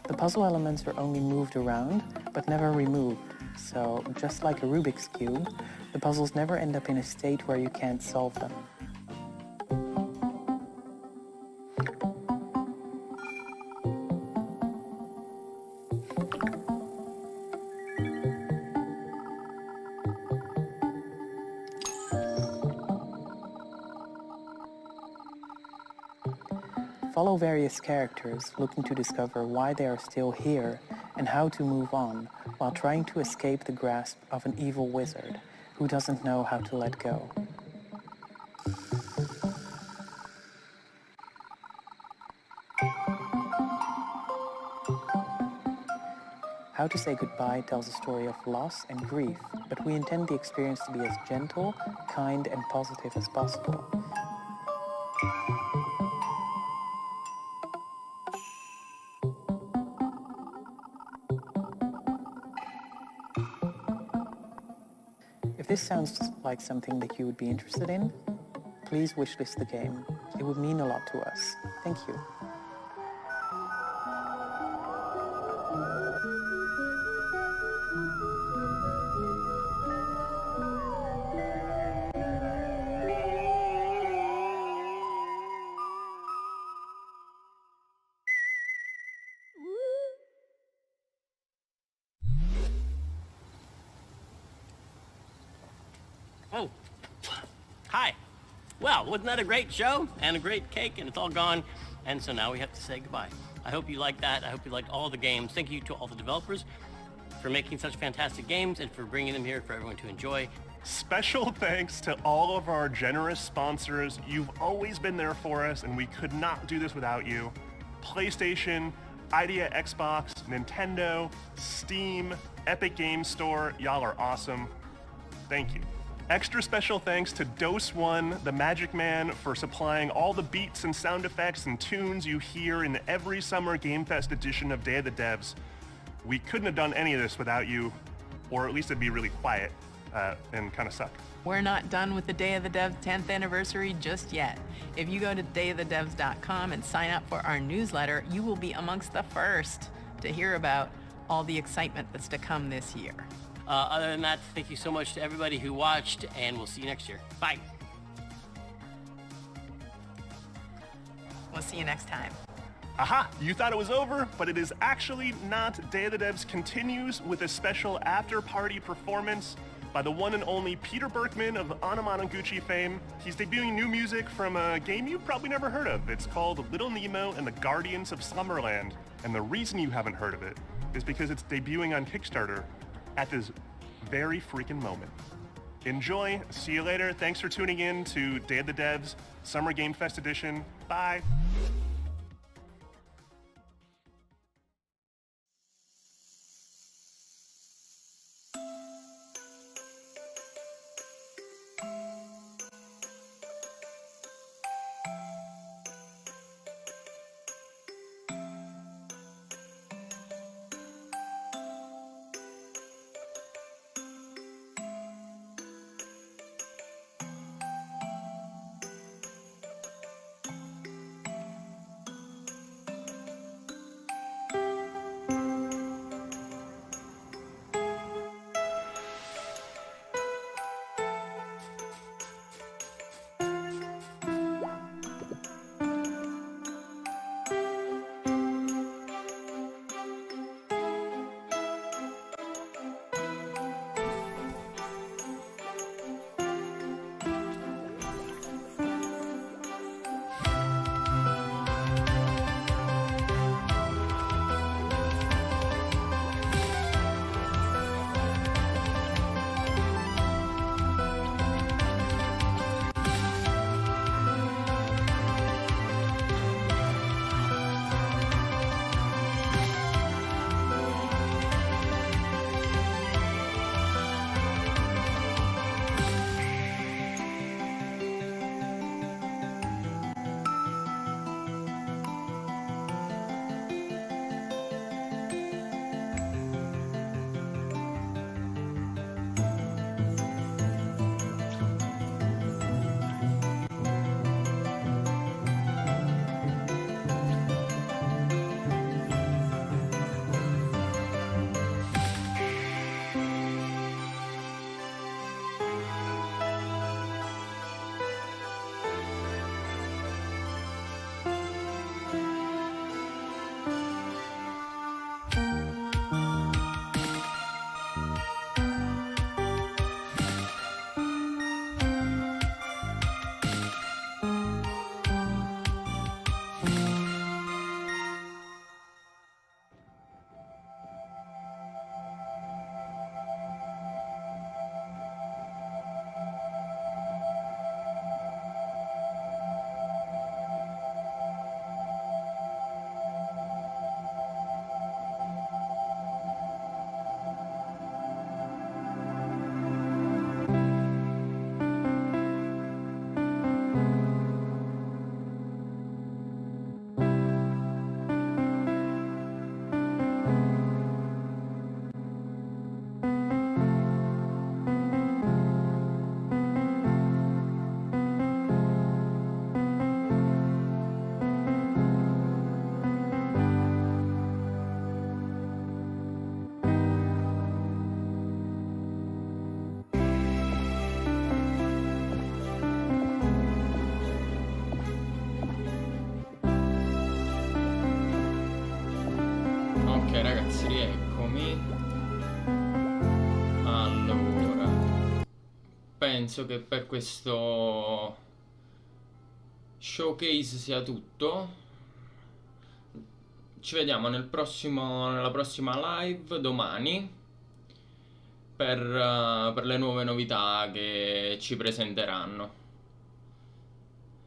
The puzzle elements are only moved around, but never removed. So, just like a Rubik's Cube, the puzzles never end up in a state where you can't solve them. Follow various characters looking to discover why they are still here and how to move on while trying to escape the grasp of an evil wizard who doesn't know how to let go. How to Say Goodbye tells a story of loss and grief, but we intend the experience to be as gentle, kind, and positive as possible. If this sounds like something that you would be interested in, please wishlist the game. It would mean a lot to us. Thank you. Oh, hi. Well, wasn't that a great show and a great cake, and it's all gone, and so now we have to say goodbye. I hope you liked that. I hope you liked all the games. Thank you to all the developers for making such fantastic games and for bringing them here for everyone to enjoy. Special thanks to all of our generous sponsors. You've always been there for us, and we could not do this without you. PlayStation, Idea Xbox, Nintendo, Steam, Epic Games Store. Y'all are awesome. Thank you. Extra special thanks to Dose One, the Magic Man, for supplying all the beats and sound effects and tunes you hear in every Summer Game Fest edition of Day of the Devs. We couldn't have done any of this without you, or at least it'd be really quiet and kind of suck. We're not done with the Day of the Devs 10th anniversary just yet. If you go to dayofthedevs.com and sign up for our newsletter, you will be amongst the first to hear about all the excitement that's to come this year. Other than that, thank you so much to everybody who watched, and we'll see you next year. Bye. We'll see you next time. Aha! You thought it was over, but it is actually not. Day of the Devs continues with a special after-party performance by the one and only Peter Berkman of Anamanaguchi fame. He's debuting new music from a game you've probably never heard of. It's called Little Nemo and the Guardians of Slumberland. And the reason you haven't heard of it is because it's debuting on Kickstarter at this very freaking moment. Enjoy. See you later. Thanks for tuning in to Day of the Devs Summer Game Fest Edition. Bye. Ok ragazzi, rieccomi. Allora, penso che per questo showcase sia tutto. Ci vediamo nella prossima live domani per le nuove novità che ci presenteranno.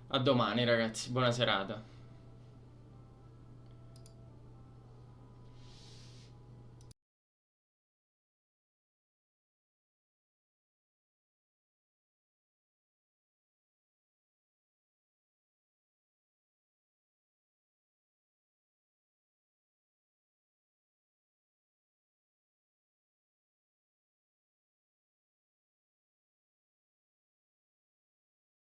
A domani ragazzi, buona serata.